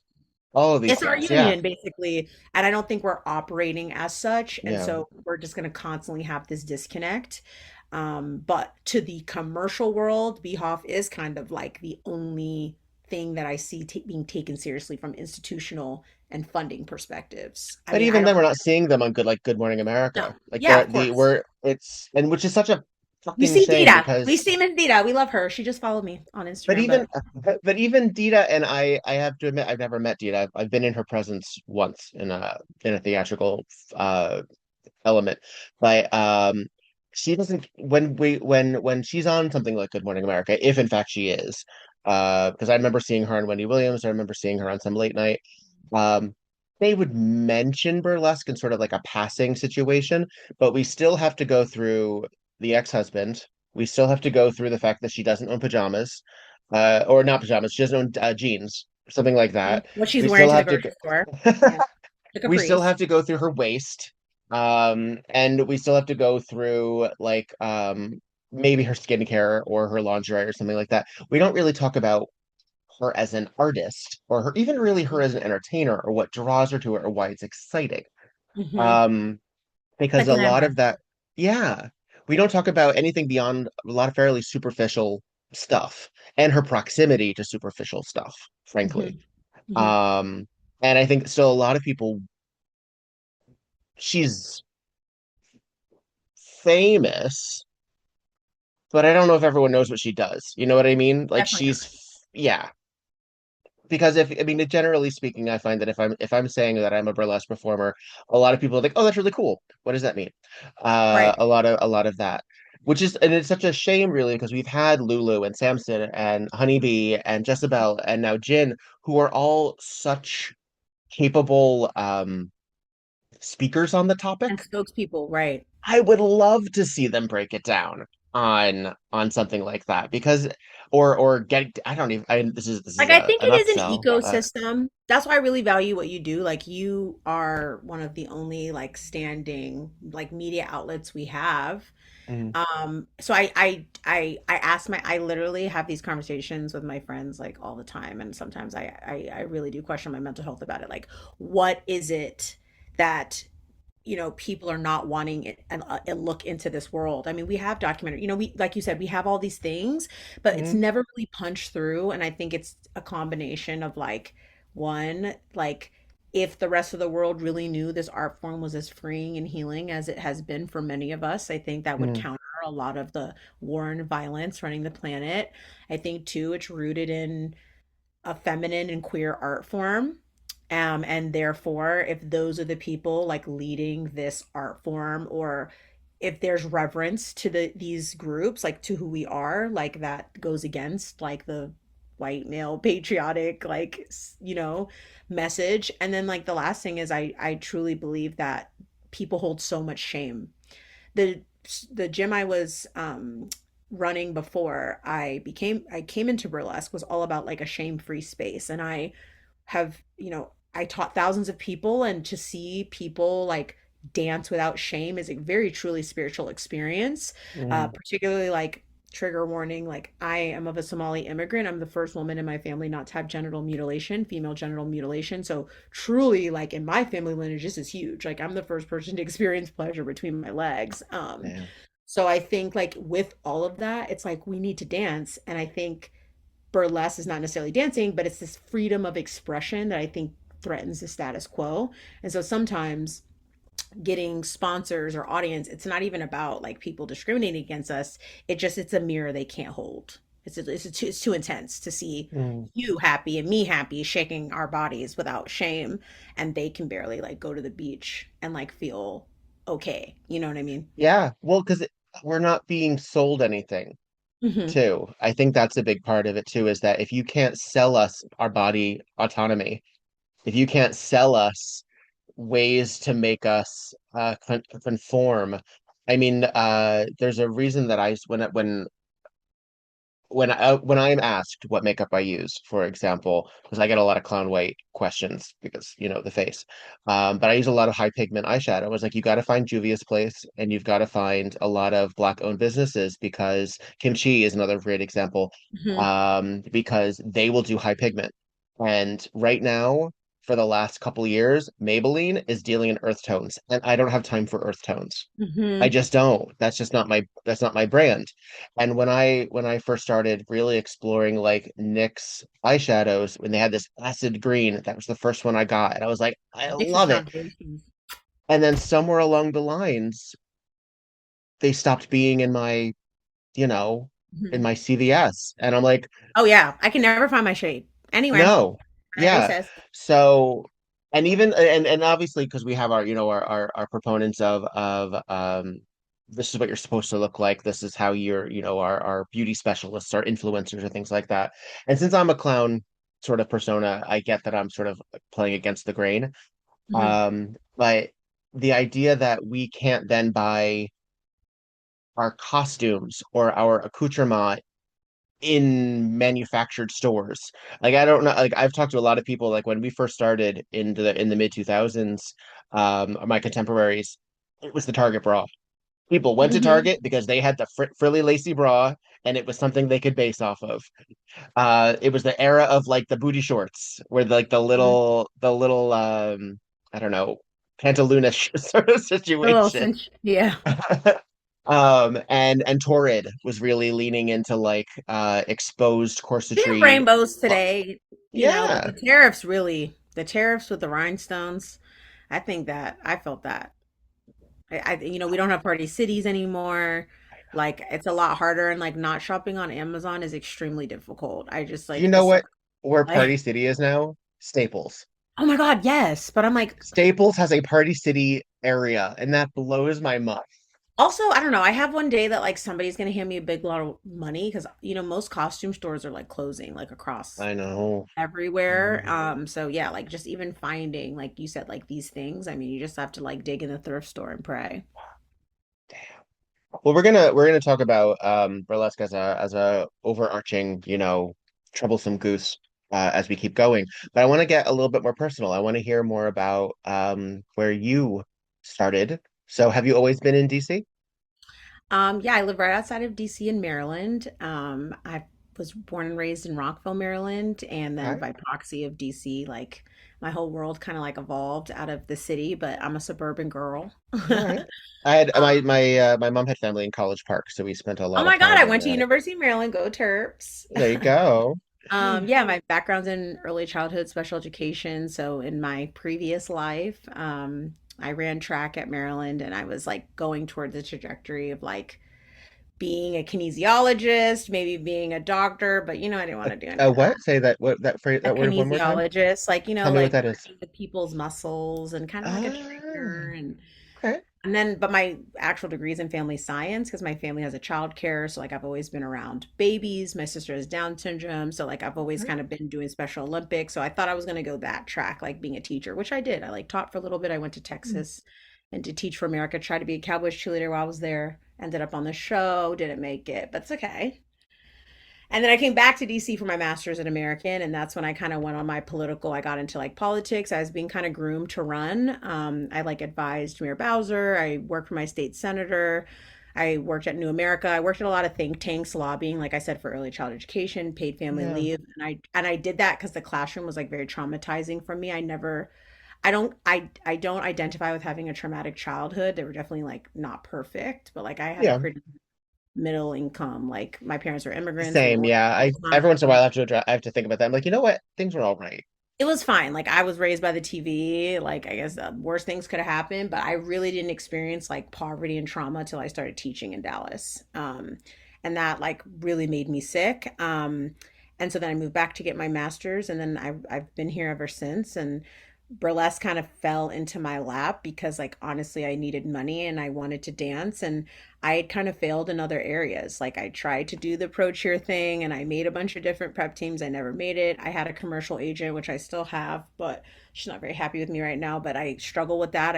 all of these It's our things. Yeah. union, basically. And I don't think we're operating as such. And Yeah. so we're just going to constantly have this disconnect. But to the commercial world, BHOF is kind of like the only thing that I see being taken seriously from institutional and funding perspectives. I But mean, I even then, don't we're not seeing them on Good Morning know. America. Like Yeah, of the course. we're it's and which is such a We fucking see shame Dita. We because see Miss Dita. We love her. She just followed me on but Instagram, even but but even Dita and I have to admit I've never met Dita. I've been in her presence once in a theatrical uh element, but she doesn't when she's on something like Good Morning America, if in fact she is, because I remember seeing her on Wendy Williams. I remember seeing her on some late night. Um, they would mention burlesque in sort of like a passing situation, but we still have to go through the ex-husband. We still have to go through the fact that she doesn't own pajamas, or not pajamas. She doesn't own jeans, something like that. what she's We wearing still to the have to grocery store. go. Yeah. The We still capris. have to go through her waist. And we still have to go through like maybe her skincare or her lingerie or something like that. We don't really talk about her as an artist or her even really her as an entertainer or what draws her to it or why it's exciting. Hmm. Um, The because a lot glamour. of that, yeah, we don't talk about anything beyond a lot of fairly superficial stuff and her proximity to superficial stuff, frankly. Hmm. Hmm. Um, and I think still a lot of people, she's famous, but I don't know if everyone knows what she does. You know what I mean? Like Definitely not. yeah. Because if I mean, generally speaking, I find that if I'm saying that I'm a burlesque performer, a lot of people are like, "Oh, that's really cool. What does that mean?" Right. A lot of that, which is and it's such a shame, really, because we've had Lulu and Samson and Honeybee and Jezebel and now Jin, who are all such capable speakers on the topic. And spokespeople, right. I would love to see them break it down on something like that because or get I don't even this is Like, I a think an it is an upsell, but ecosystem. That's why I really value what you do. Like, you are one of the only like standing like media outlets we have. mm, So I ask I literally have these conversations with my friends like all the time, and sometimes I really do question my mental health about it. Like, what is it that people are not wanting it and a look into this world. I mean, we have documentary, we, like you said, we have all these things, but it's mm, never really punched through. And I think it's a combination of like, one, like, if the rest of the world really knew this art form was as freeing and healing as it has been for many of us, I think that would mm, counter a lot of the war and violence running the planet. I think too, it's rooted in a feminine and queer art form. And therefore, if those are the people like leading this art form, or if there's reverence to these groups, like to who we are, like that goes against like the white male patriotic like message. And then like the last thing is I truly believe that people hold so much shame. The gym I was running before I came into burlesque was all about like a shame-free space. And I taught thousands of people, and to see people like dance without shame is a very truly spiritual experience. mm, Particularly, like, trigger warning, like, I am of a Somali immigrant. I'm the first woman in my family not to have genital mutilation, female genital mutilation. So truly, like, in my family lineage, this is huge. Like, I'm the first person to experience pleasure between my legs. man. So I think like with all of that, it's like we need to dance. And I think burlesque is not necessarily dancing, but it's this freedom of expression that I think threatens the status quo. And so sometimes getting sponsors or audience, it's not even about like people discriminating against us. It's a mirror they can't hold. It's too intense to see Mm. you happy and me happy shaking our bodies without shame, and they can barely like go to the beach and like feel okay. You know what I mean? Yeah, well, because we're not being sold anything Hmm. too. I think that's a big part of it too, is that if you can't sell us our body autonomy, if you can't sell us ways to make us conform, I mean, there's a reason that when I'm asked what makeup I use, for example, because I get a lot of clown white questions because the face, but I use a lot of high pigment eyeshadow. I was like, you got to find Juvia's Place, and you've got to find a lot of black owned businesses because Kimchi is another great example, Hmm. because they will do high pigment, and right now. For the last couple years, Maybelline is dealing in earth tones, and I don't have time for earth tones. I Hmm. just don't. That's not my brand. And when I first started really exploring like NYX eyeshadows, when they had this acid green, that was the first one I got, and I was like, I Dix's love it. foundations. And then somewhere along the lines, they stopped being you know, in Hmm. my CVS, and I'm like, Oh yeah, I can never find my shade anywhere. no, Everybody yeah. says. So, and even and obviously because we have our proponents of this is what you're supposed to look like. This is how our beauty specialists, our influencers, or things like that. And since I'm a clown sort of persona, I get that I'm sort of playing against the grain. Hmm. But the idea that we can't then buy our costumes or our accoutrement in manufactured stores. Like I don't know, like I've talked to a lot of people like when we first started in the mid 2000s, my contemporaries, it was the Target bra. People went to Hmm. Target because they had the frilly lacy bra and it was something they could base off of. It was the era of like the booty shorts where like the little I don't know, pantaloonish sort of A little situation. cinch. Yeah. And Torrid was really leaning into like exposed We have corsetry. rainbows Uh, today, but Yeah. the tariffs with the rhinestones, I felt that. We don't have party cities anymore. Like it's a lot harder and like not shopping on Amazon is extremely difficult. I just Do you like know this what where like Party City is now? Staples. oh my God, yes. But I'm like Staples has a Party City area, and that blows my mind. also, I don't know. I have one day that like somebody's gonna hand me a big lot of money because most costume stores are like closing like across I know. everywhere. So yeah, like just even finding, like you said, like these things. I mean, you just have to like dig in the thrift store and pray. Well, we're gonna talk about burlesque as a overarching, troublesome goose as we keep going. But I want to get a little bit more personal. I want to hear more about where you started. So, have you always been in DC? Yeah, I live right outside of DC in Maryland. I was born and raised in Rockville, Maryland, and then Okay. by proxy of DC, like my whole world kind of like evolved out of the city, but I'm a suburban girl. All right. I had my mom had family in College Park, so we spent a Oh lot of my God, I time went to in. University of Maryland, go Terps. There you go. Yeah, my background's in early childhood special education. So in my previous life, I ran track at Maryland and I was like going toward the trajectory of like being a kinesiologist, maybe being a doctor, but I didn't want to do any of that. What? Say that phrase, A that word one more time. kinesiologist, like, Tell me what like that is. working with people's muscles and kind of like a Ah, trainer okay. but my actual degree is in family science because my family has a child care. So, like, I've always been around babies. My sister has Down syndrome. So, like, I've always kind of been doing Special Olympics. So, I thought I was going to go that track, like being a teacher, which I did. I like taught for a little bit. I went to Texas and to Teach for America, tried to be a Cowboys cheerleader while I was there. Ended up on the show, didn't make it, but it's okay. And then I came back to DC for my master's in American, and that's when I kind of went on my political. I got into like politics. I was being kind of groomed to run. I like advised Mayor Bowser. I worked for my state senator. I worked at New America. I worked at a lot of think tanks, lobbying, like I said, for early child education, paid family Yeah. leave, and I did that because the classroom was like very traumatizing for me. I don't identify with having a traumatic childhood. They were definitely like not perfect, but like I had a Yeah. pretty middle income. Like my parents were immigrants. They Same. worked Yeah. full I every once in a while time. I have to think about that. I'm like, you know what? Things were all right. It was fine. Like I was raised by the TV. Like I guess worse things could have happened, but I really didn't experience like poverty and trauma till I started teaching in Dallas. And that like really made me sick. And so then I moved back to get my master's, and then I've been here ever since. And burlesque kind of fell into my lap because like honestly I needed money and I wanted to dance, and I had kind of failed in other areas. Like I tried to do the pro cheer thing and I made a bunch of different prep teams. I never made it. I had a commercial agent, which I still have, but she's not very happy with me right now, but I struggle with that.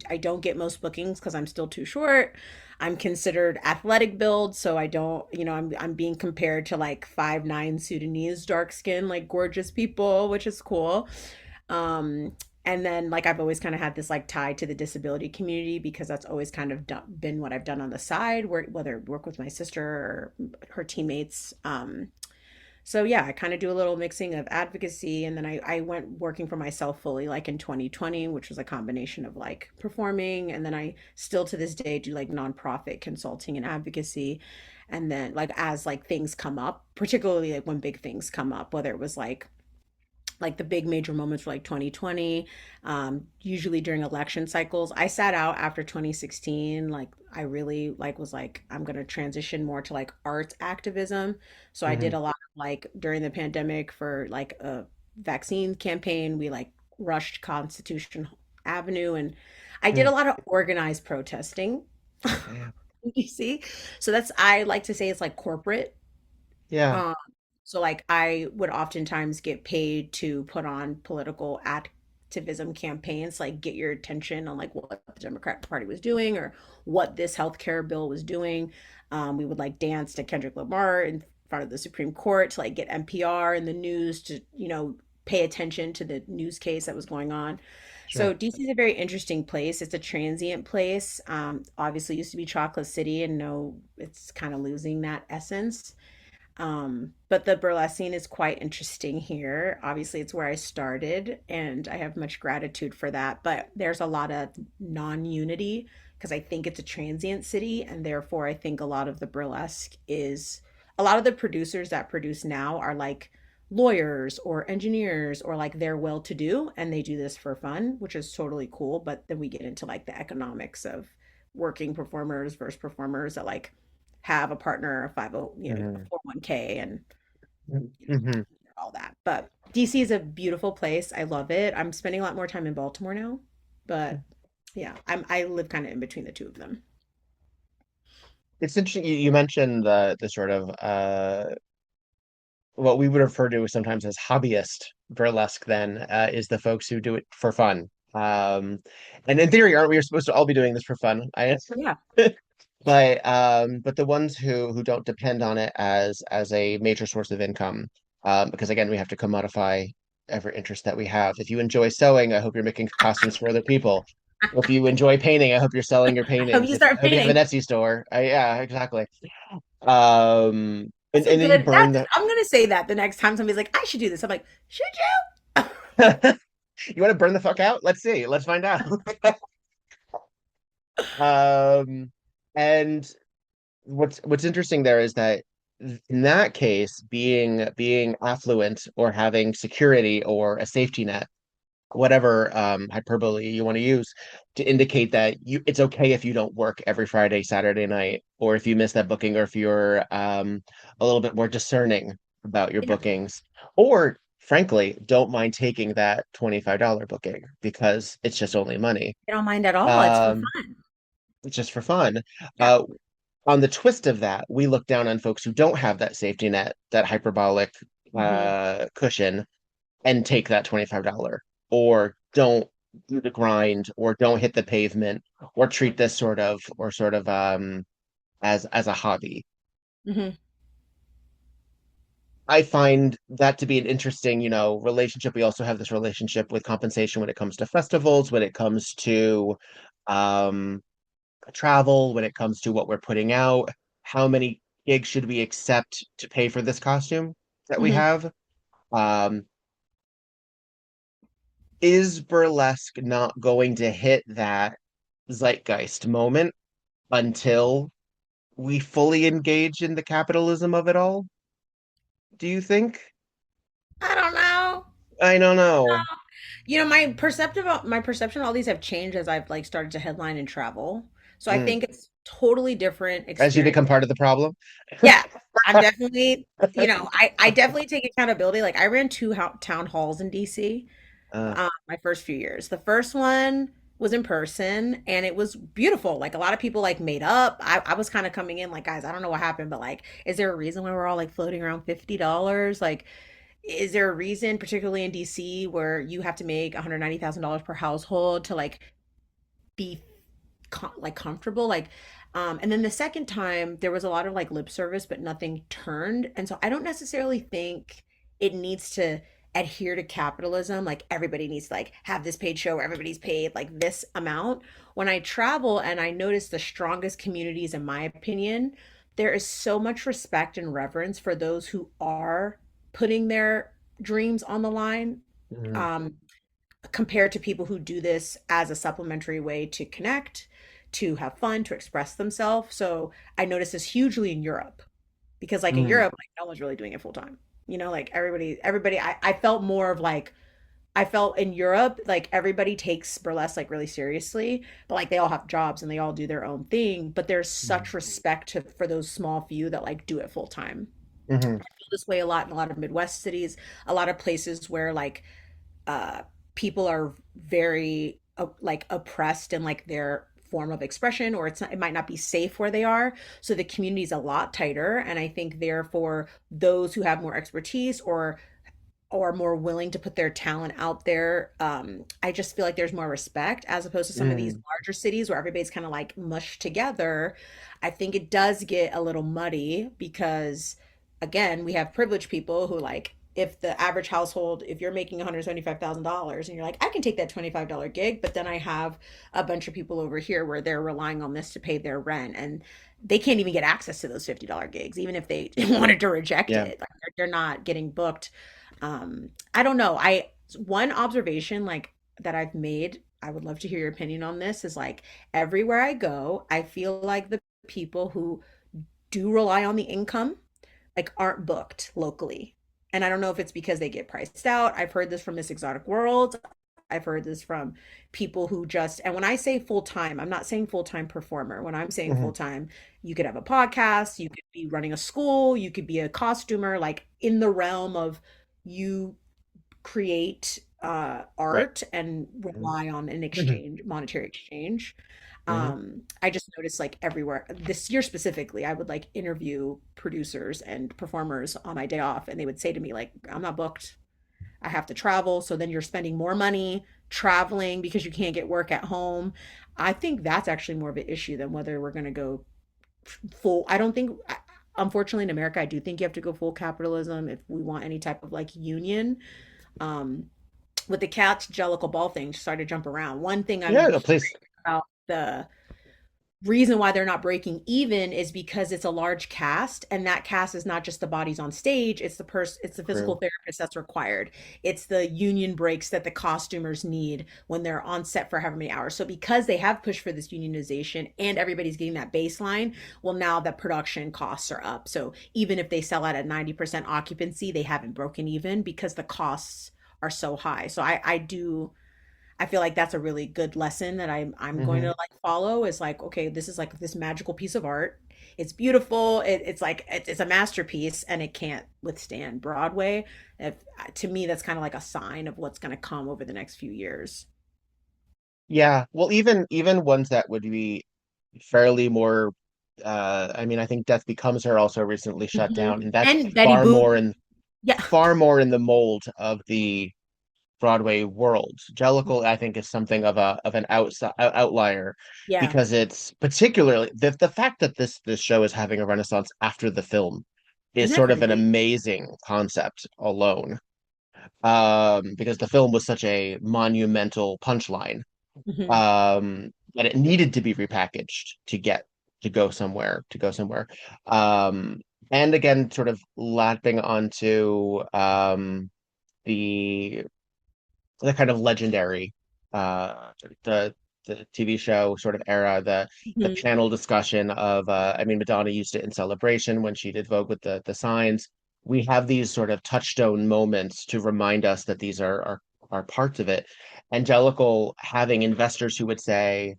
I don't get most bookings because I'm still too short. I'm considered athletic build, so I don't, I'm being compared to like 5'9" Sudanese dark skin, like gorgeous people, which is cool. Um, and then like I've always kind of had this like tie to the disability community because that's always kind of been what I've done on the side, whether work with my sister or her teammates. So yeah, I kind of do a little mixing of advocacy, and then I went working for myself fully like in 2020, which was a combination of like performing, and then I still to this day do like nonprofit consulting and advocacy. And then like as like things come up, particularly like when big things come up, whether it was like the big major moments were like 2020, usually during election cycles. I sat out after 2016. Like I really like was like I'm going to transition more to like arts activism. So I did Hmm. a lot of like during the pandemic for like a vaccine campaign, we like rushed Constitution Avenue, and I did a lot of organized protesting. Yeah. You see, so that's I like to say it's like corporate. Yeah. um, so like I would oftentimes get paid to put on political activism campaigns, like get your attention on like what the Democratic Party was doing or what this healthcare bill was doing. We would like dance to Kendrick Lamar in front of the Supreme Court to like get NPR and the news to, pay attention to the news case that was going on. So Sure. DC is a very interesting place. It's a transient place. Obviously used to be Chocolate City, and no, it's kind of losing that essence. But the burlesque scene is quite interesting here. Obviously, it's where I started, and I have much gratitude for that. But there's a lot of non-unity because I think it's a transient city, and therefore I think a lot of the burlesque is a lot of the producers that produce now are like lawyers or engineers or like they're well-to-do and they do this for fun, which is totally cool. But then we get into like the economics of working performers versus performers that like have a partner, a 50, a Hmm. 401k, and Hmm. all that. But DC is a beautiful place. I love it. I'm spending a lot more time in Baltimore now, but yeah, I live kind of in between the two of them. It's interesting. You mentioned the sort of what we would refer to sometimes as hobbyist burlesque. Then is the folks who do it for fun. And in theory, aren't we supposed to all be doing this for fun? Yeah. But the ones who don't depend on it as a major source of income, because again, we have to commodify every interest that we have. If you enjoy sewing, I hope you're making costumes for other people. If you enjoy painting, I hope you're selling your I hope paintings. you If you, start I hope you have an painting. Etsy store. Yeah, exactly. That's a And then you good, burn that's, the. I'm gonna say that the next time somebody's like, I should do this. I'm like, should you? You want to burn the fuck out? Let's see. Let's find out. Um, and what's interesting there is that in that case, being affluent or having security or a safety net, whatever hyperbole you want to use, to indicate that it's okay if you don't work every Friday, Saturday night, or if you miss that booking, or if you're a little bit more discerning about your Yeah, bookings, or frankly, don't mind taking that $25 booking because it's just only money. I don't mind at all. It's for Um, fun. it's just for fun. Yeah. Uh, on the twist of that, we look down on folks who don't have that safety net, that hyperbolic Hmm. cushion, and take that $25, or don't do the grind, or don't hit the pavement, or treat this sort of as a hobby. Hmm. I find that to be an interesting, relationship. We also have this relationship with compensation when it comes to festivals, when it comes to um travel, when it comes to what we're putting out. How many gigs should we accept to pay for this costume that we Hmm. have? Um, is burlesque not going to hit that zeitgeist moment until we fully engage in the capitalism of it all? Do you think? I don't know. I don't know. My perception of all these have changed as I've like started to headline and travel. So I Mm. think it's totally different As you experience. become part of the problem? Yeah, I'm definitely, I definitely take accountability. Like I ran two town halls in DC. My first few years. The first one was in person and it was beautiful. Like a lot of people like made up. I was kind of coming in like, guys, I don't know what happened, but like, is there a reason why we're all like floating around $50? Like, is there a reason, particularly in DC, where you have to make $190,000 per household to like be like comfortable? Like, and then the second time there was a lot of like lip service, but nothing turned. And so I don't necessarily think it needs to adhere to capitalism. Like everybody needs to like have this paid show where everybody's paid like this amount. When I travel and I notice the strongest communities, in my opinion, there is so much respect and reverence for those who are putting their dreams on the line. Mhm. Um, Compared to people who do this as a supplementary way to connect, to have fun, to express themselves. So I noticed this hugely in Europe because like in Mm. Europe, like no one's really doing it full time. Like everybody, I felt more of like, I felt in Europe, like everybody takes burlesque like really seriously, but like they all have jobs and they all do their own thing. But there's such respect for those small few that like do it full time. Mhm. This way a lot in a lot of Midwest cities, a lot of places where like uh people are very like oppressed in like their form of expression, or it might not be safe where they are, so the community is a lot tighter. And I think therefore those who have more expertise or more willing to put their talent out there, I just feel like there's more respect as opposed to some of these Mm. larger cities where everybody's kind of like mushed together. I think it does get a little muddy because again, we have privileged people who like, if the average household, if you're making $175,000 and you're like, I can take that $25 gig, but then I have a bunch of people over here where they're relying on this to pay their rent and they can't even get access to those $50 gigs, even if they wanted to reject Yeah. it. Like they're not getting booked. I don't know. One observation like that I've made, I would love to hear your opinion on this, is like everywhere I go, I feel like the people who do rely on the income like aren't booked locally. And I don't know if it's because they get priced out. I've heard this from Miss Exotic World. I've heard this from people who just, and when I say full time, I'm not saying full time performer. When I'm saying full Mhm. time, you could have a podcast, you could be running a school, you could be a costumer, like in the realm of you create Right. art and Mhm. rely on an Mhm. exchange, monetary exchange. Mhm. I just noticed like everywhere this year specifically, I would like interview producers and performers on my day off, and they would say to me like, I'm not booked. I have to travel. So then you're spending more money traveling because you can't get work at home. I think that's actually more of an issue than whether we're going to go full. I don't think, unfortunately, in America, I do think you have to go full capitalism if we want any type of like union. Um, with the Cat's Jellicle Ball thing, started to jump around. One thing I'm Yeah, no, hearing please. about the reason why they're not breaking even is because it's a large cast, and that cast is not just the bodies on stage, it's the physical True. therapist that's required, it's the union breaks that the costumers need when they're on set for however many hours. So because they have pushed for this unionization and everybody's getting that baseline, well, now the production costs are up. So even if they sell out at 90% occupancy, they haven't broken even because the costs are so high. So I feel like that's a really good lesson that I'm going to Mhm. like follow, is like, okay, this is like this magical piece of art. It's beautiful. It's like it's a masterpiece and it can't withstand Broadway. If To me, that's kind of like a sign of what's going to come over the next few years. Yeah. Well, even ones that would be fairly more I mean, I think Death Becomes Her also recently shut Mhm. down, and that's And Betty Boop, yeah. far more in the mold of the Broadway world. Jellicle, I think, is something of a of an outlier Yeah. because it's particularly the fact that this show is having a renaissance after the film is Isn't that sort of an crazy? amazing concept alone. Because the film was such a monumental punchline, Hmm. that it needed to be repackaged to go somewhere. Um, and again, sort of lapping onto the the kind of legendary uh the the TV show sort of era, the Hmm. panel discussion of I mean Madonna used it in Celebration when she did Vogue with the signs. We have these sort of touchstone moments to remind us that these are parts of it. Angelical having investors who would say,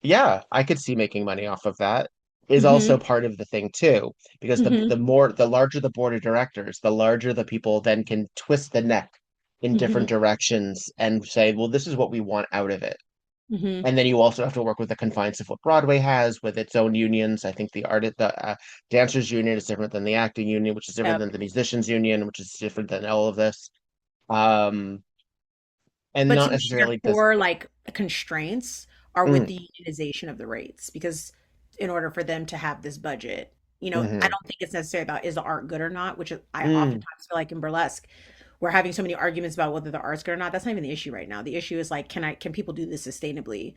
yeah, I could see making money off of that, is also Hmm. part of the thing too, because Hmm. the larger the board of directors, the larger the people then can twist the neck in different Hmm. directions and say, well, this is what we want out of it. Hmm. And then you also have to work with the confines of what Broadway has with its own unions. I think the dancers union is different than the acting union, which is different Yep. than the musicians union, which is different than all of this. Um, and But not to me, their necessarily does. core like constraints are with Mm, the unionization of the rates because in order for them to have this budget, I hmm don't think it's necessarily about is the art good or not, which I mm, oftentimes feel like in burlesque, we're having so many arguments about whether the art's good or not. That's not even the issue right now. The issue is like, can people do this sustainably?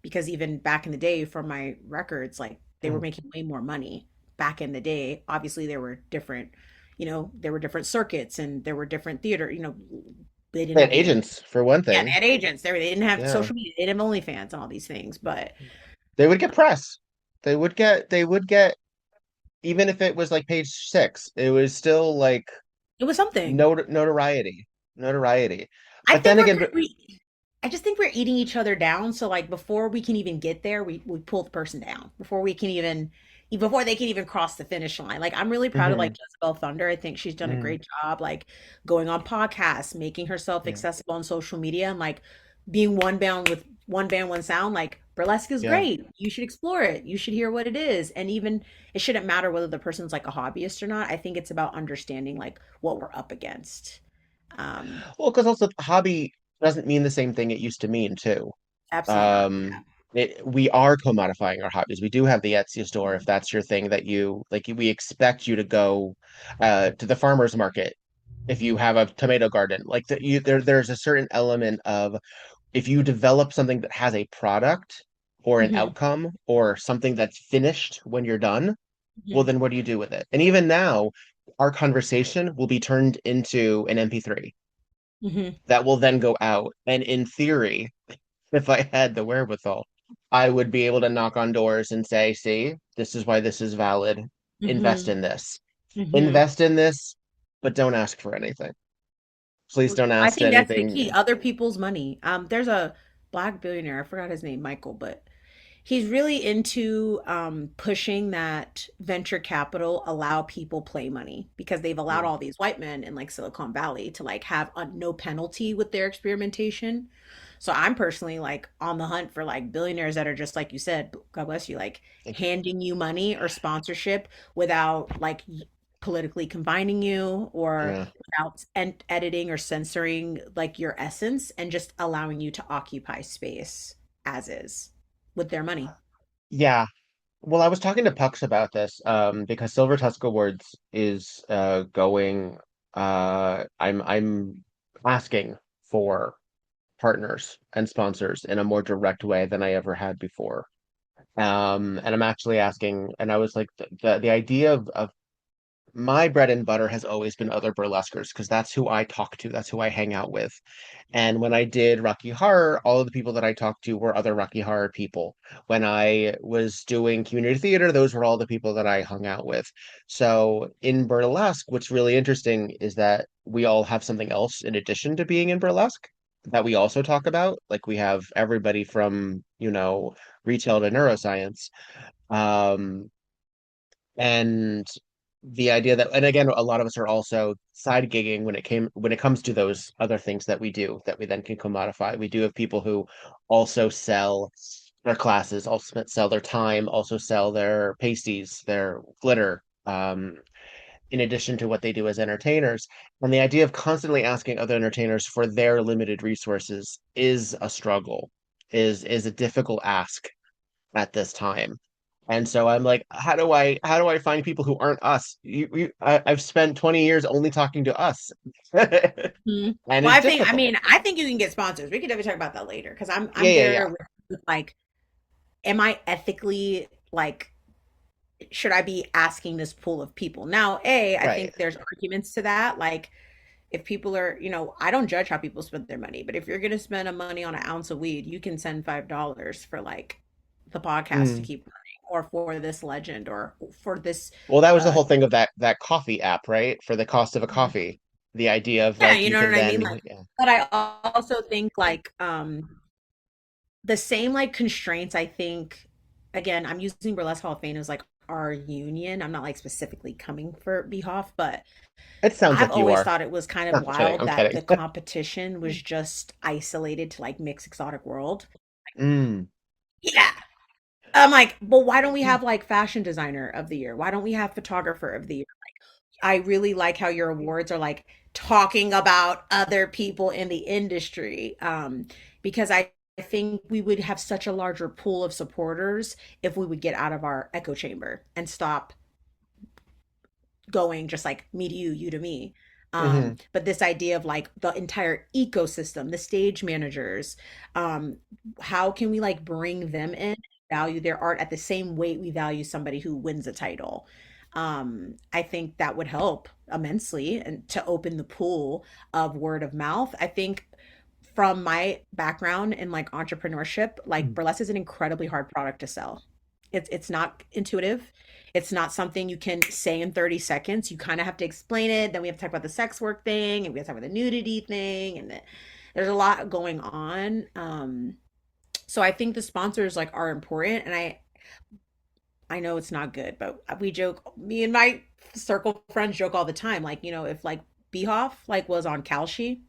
Because even back in the day for my records, like they were mm. making way more money back in the day. Obviously there were different, there were different circuits and there were different theater, they didn't And have the internet. agents, for one Yeah, they thing. had agents. They didn't have Yeah. social media. They didn't have OnlyFans and all these things, but They would get press. They would get, even if it was like page six, it was still like it was something. notoriety. Notoriety. I But think then we're again, I just think we're eating each other down. So like before we can even get there, we pull the person down before we can even before they can even cross the finish line. Like I'm really proud of like mhm, Jezebel Thunder. I think she's done a mm, great job like going on podcasts, making herself yeah, accessible on social media and like being one bound with one band, one sound. Like burlesque is yeah. great. You should explore it. You should hear what it is. And even it shouldn't matter whether the person's like a hobbyist or not. I think it's about understanding like what we're up against. Um, Well, because also hobby doesn't mean the same thing it used to mean too. Absolutely not. Um, we are commodifying our hobbies. We do have the Etsy store if that's your thing that you like. We expect you to go to the farmer's market if you have a tomato garden. Like there's a certain element of if you develop something that has a product or an Hmm. outcome or something that's finished when you're done, well, Hmm. then what do you do with it? And even now, our conversation will be turned into an MP3 Hmm. that will then go out. And in theory, if I had the wherewithal, I would be able to knock on doors and say, see, this is why this is valid. Invest Hmm. in this. Hmm. Invest in this, but don't ask for anything. Please don't I ask think that's the key. anything. Other people's money. There's a black billionaire. I forgot his name, Michael, but he's really into pushing that venture capital allow people play money because they've allowed Mm, all these white men in like Silicon Valley to like have no penalty with their experimentation. So I'm personally like on the hunt for like billionaires that are just like you said, God bless you, like thank you. handing you money or sponsorship without like politically combining you or Yeah. without editing or censoring like your essence and just allowing you to occupy space as is with their money. Yeah. Well, I was talking to Pucks about this, because Silver Tusk Awards is going I'm asking for partners and sponsors in a more direct way than I ever had before. And I'm actually asking, and I was like, the idea of my bread and butter has always been other burlesquers because that's who I talk to, that's who I hang out with. And when I did Rocky Horror, all of the people that I talked to were other Rocky Horror people. When I was doing community theater, those were all the people that I hung out with. So in burlesque, what's really interesting is that we all have something else in addition to being in burlesque that we also talk about. Like we have everybody from, retail to neuroscience. Um, and the idea that, and again, a lot of us are also side gigging when it comes to those other things that we do that we then can commodify. We do have people who also sell their classes, also sell their time, also sell their pasties, their glitter, in addition to what they do as entertainers. And the idea of constantly asking other entertainers for their limited resources is a struggle, is a difficult ask at this time. And so I'm like, how do I find people who aren't us? I've spent 20 years only talking to us. Mhm. And Well, it's I difficult. mean, I think you can get sponsors. We could definitely talk about that later because Yeah, I'm yeah, yeah. there with like, am I ethically like should I be asking this pool of people? Now, I Right. think there's arguments to that. Like, if people are, I don't judge how people spend their money, but if you're going to spend a money on an ounce of weed, you can send $5 for like the podcast to Mm. keep running, or for this legend, or for this. Well, that was the uh whole thing of that coffee app, right? For the cost of a coffee. The idea of yeah, like you you know can what I mean. then, Like, yeah. but I also think like the same like constraints. I think again, I'm using Burlesque Hall of Fame as like our union. I'm not like specifically coming for Behoff, but It sounds I've like you always are. thought it was kind No, of I'm kidding. wild I'm that kidding. the competition was just isolated to like mixed exotic world. Mm. Yeah. I'm like, well, why don't we have like fashion designer of the year? Why don't we have photographer of the year? I really like how your awards are like talking about other people in the industry. Because I think we would have such a larger pool of supporters if we would get out of our echo chamber and stop going just like me to you, you to me. Hmm. But this idea of like the entire ecosystem, the stage managers, um, how can we like bring them in, value their art at the same weight we value somebody who wins a title? I think that would help immensely and to open the pool of word of mouth. I think from my background in like entrepreneurship, like burlesque is an incredibly hard product to sell. It's not intuitive. It's not something you can say in 30 seconds. You kind of have to explain it. Then we have to talk about the sex work thing and we have to talk about the nudity thing there's a lot going on. So I think the sponsors like are important and I know it's not good, but we joke, me and my circle friends joke all the time like, if like Behoff like was on Kalshi,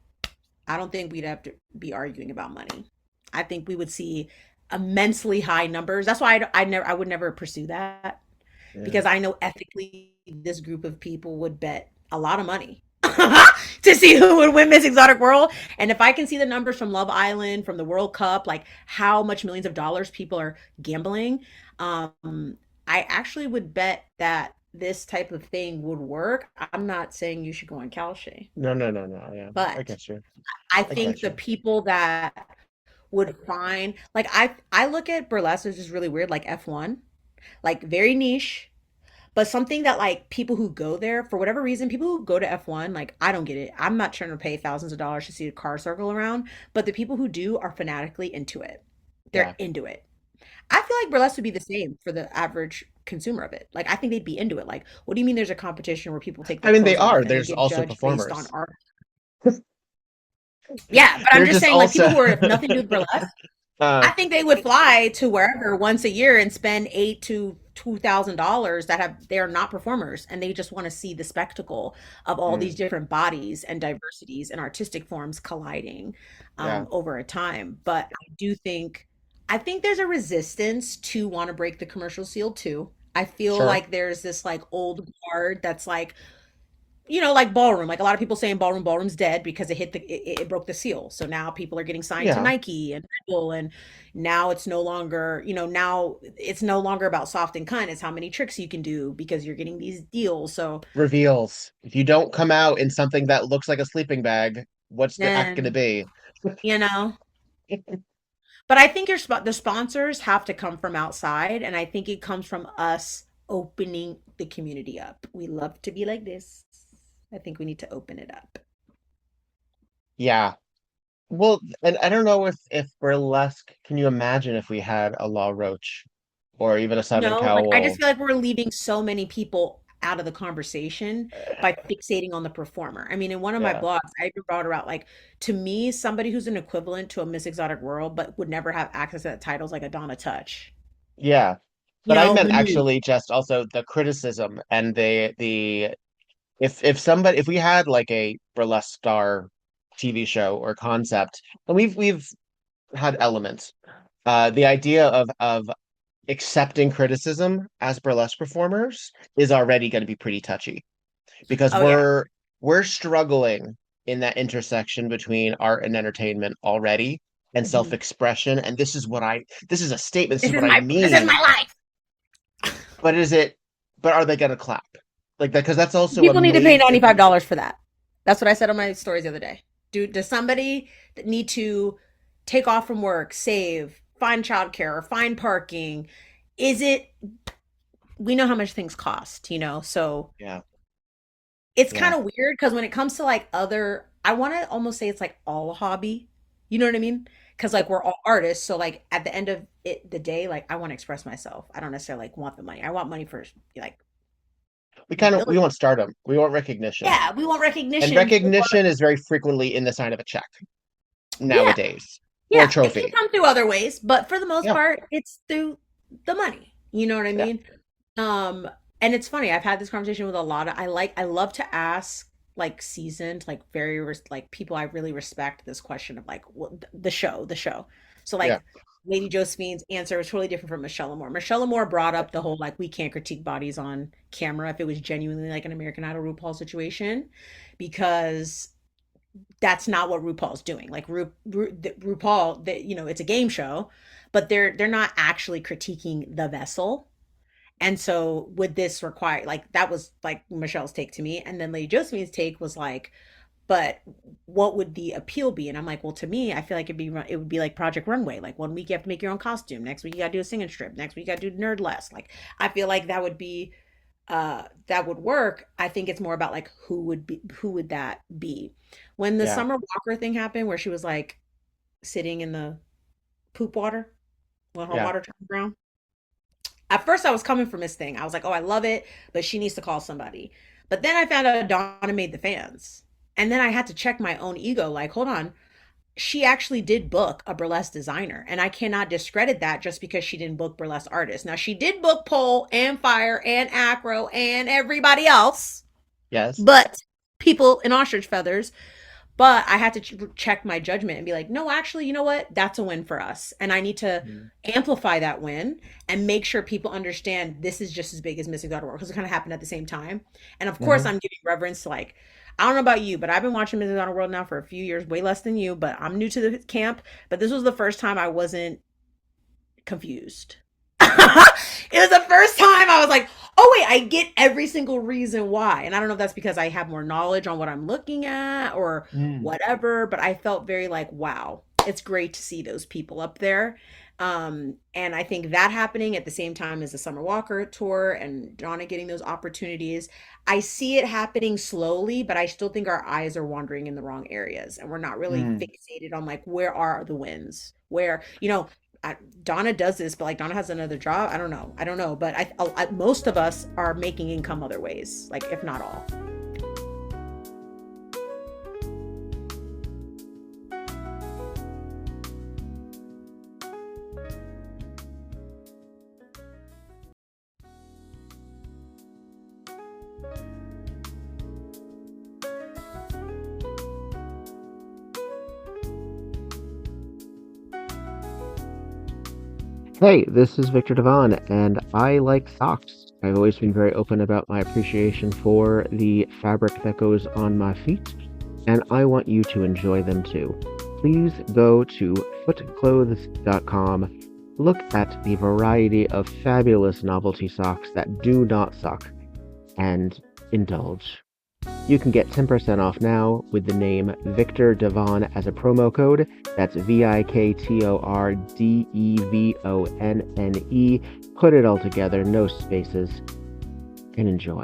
I don't think we'd have to be arguing about money. I think we would see immensely high numbers. That's why I would never pursue that Yeah. because I know ethically this group of people would bet a lot of money to see who would win Miss Exotic World. And if I can see the numbers from Love Island, from the World Cup, like how much millions of dollars people are gambling, I actually would bet that this type of thing would work. I'm not saying you should go on Kalshi, No, no, no, no. Yeah, I but get you. I I think get the you. people that would find like I look at burlesque as just really weird, like F1, like very niche, but something that like people who go there for whatever reason, people who go to F1, like I don't get it. I'm not trying to pay thousands of dollars to see a car circle around, but the people who do are fanatically into it. They're Yeah, into it. I feel like burlesque would be the same for the average consumer of it. Like I think they'd be into it. Like, what do you mean there's a competition where people take I their mean they clothes are. off and they There's get also judged based on performers. art? Yeah, but I'm They're just just saying, like people also. who are nothing to do with burlesque, uh, I think they would fly to wherever once a year and spend $8,000 to $2,000 that have they are not performers and they just want to see the spectacle of all these mm, different bodies and diversities and artistic forms colliding yeah, over a time. But I think there's a resistance to want to break the commercial seal too. I feel sure. like there's this like old guard that's like like ballroom. Like a lot of people saying ballroom's dead because it broke the seal. So now people are getting signed to Yeah, Nike and Red Bull, and now it's no longer, now it's no longer about soft and cunt. It's how many tricks you can do because you're getting these deals. So reveals. If you don't come out in something that looks like a sleeping bag, what's the act going to then, be? you know, but I think the sponsors have to come from outside, and I think it comes from us opening the community up. We love to be like this. I think we need to open it up. Yeah. Well, and I don't know if burlesque. Can you imagine if we had a Law Roach or even a Simon No, like I just Cowell? feel like we're leaving so many people out of the conversation by fixating on the performer. I mean, in one of my Yeah, blogs, I even brought her out like to me, somebody who's an equivalent to a Miss Exotic World, but would never have access to that titles like a Donna Touch. yeah. But I meant Manu. actually just also the criticism and the if we had like a burlesque star TV show or concept, and we've had elements. The idea of accepting criticism as burlesque performers is already going to be pretty touchy because Oh yeah. we're struggling in that intersection between art and entertainment already and Mhm. self-expression. And this is a statement, this is what I This is mean. my life. But but are they going to clap? Like that, because that's also a People need to pay major. $95 for that. That's what I said on my stories the other day. Does somebody that need to take off from work, save, find childcare, or find parking? Is it we know how much things cost, so Yeah, it's kind yeah. of weird because when it comes to like I want to almost say it's like all a hobby. You know what I mean? Because like we're all artists, so like at the end of the day, like I want to express myself. I don't necessarily like want the money. I want money for like We ability. want stardom. We want recognition. Yeah, we want And recognition for recognition is very frequently in the sign of a check yeah, nowadays or a yeah. It can trophy. come through other ways, but for the most Yeah, part, it's through the money. You know what I yeah. mean? Um, and it's funny, I've had this conversation with a lot of I love to ask like seasoned, like like people I really respect this question of like what the show. So Yeah. like Lady Josephine's answer was totally different from Michelle Amore. Michelle Amore brought up the whole like we can't critique bodies on camera if it was genuinely like an American Idol RuPaul situation, because that's not what RuPaul's doing. Like RuPaul, it's a game show, but they're not actually critiquing the vessel. And so would this require like that was like Michelle's take to me, and then Lady Josephine's take was like, but what would the appeal be? And I'm like, well, to me, I feel like it would be like Project Runway. Like 1 week you have to make your own costume, next week you got to do a singing strip, next week you got to do Nerdless. Like I feel like that would be that would work. I think it's more about like who would that be? When the Yeah. Summer Walker thing happened where she was like sitting in the poop water when her Yeah. water turned brown. At first I was coming from this thing. I was like, oh, I love it, but she needs to call somebody. But then I found out Donna made the fans. And then I had to check my own ego, like, hold on. She actually did book a burlesque designer, and I cannot discredit that just because she didn't book burlesque artists. Now she did book Pole and Fire and Acro and everybody else, Yes. but people in ostrich feathers. But I had to check my judgment and be like, no, actually, you know what? That's a win for us. And I need to amplify that win and make sure people understand this is just as big as Missing Daughter World, because it kind of happened at the same time. And of course, I'm giving reverence to like, I don't know about you, but I've been watching Missing Daughter World now for a few years, way less than you, but I'm new to the camp. But this was the first time I wasn't confused. It was the first time I was like, oh wait, I get every single reason why. And I don't know if that's because I have more knowledge on what I'm looking at or whatever, but I felt very like, wow, it's great to see those people up there. And I think that happening at the same time as the Summer Walker tour and Donna getting those opportunities, I see it happening slowly, but I still think our eyes are wandering in the wrong areas and we're not really fixated on like, where are the wins? Where, Donna does this, but like Donna has another job. I don't know, but most of us are making income other ways, like if not all. Hey, this is Viktor Devonne, and I like socks. I've always been very open about my appreciation for the fabric that goes on my feet, and I want you to enjoy them too. Please go to footclothes.com, look at the variety of fabulous novelty socks that do not suck, and indulge. You can get 10% off now with the name Viktor Devonne as a promo code. That's VIKTORDEVONNE. Put it all together, no spaces, and enjoy.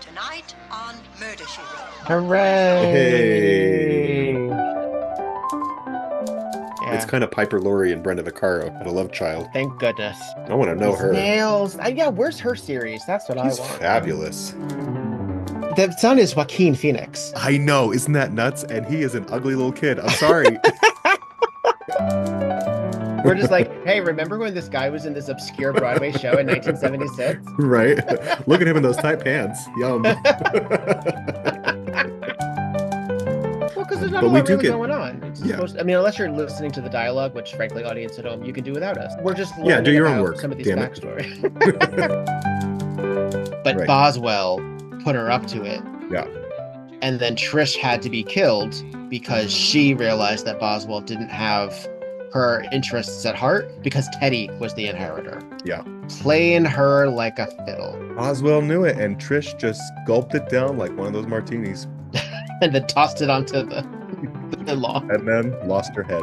Tonight on Murder, She Wrote. Hooray! Hey. Yeah. It's kind of Piper Laurie and Brenda Vaccaro at A Love Child. Thank goodness. I want to know These her. nails. Yeah, where's her series? That's what She's I want. fabulous. The son is Joaquin Phoenix. I know, isn't that nuts? And he is an ugly little kid. I'm sorry. We're just like, hey, remember when this guy was in this obscure Broadway show in 1976? Right? Look at him in those tight pants. Yum. Because there's not But a we lot do really get- going on. It's Yeah. supposed, I mean, unless you're listening to the dialogue, which frankly, audience at home, you can do without us. We're just Yeah, do learning your own about work, some of these damn it. backstory. But Right. Boswell put her up to it. Yeah. And then Trish had to be killed because she realized that Boswell didn't have her interests at heart because Teddy was the inheritor. Yeah. Playing her like a fiddle. Oswell knew it, and Trish just gulped it down like one of those martinis. And then tossed it onto the lawn. And then lost her head.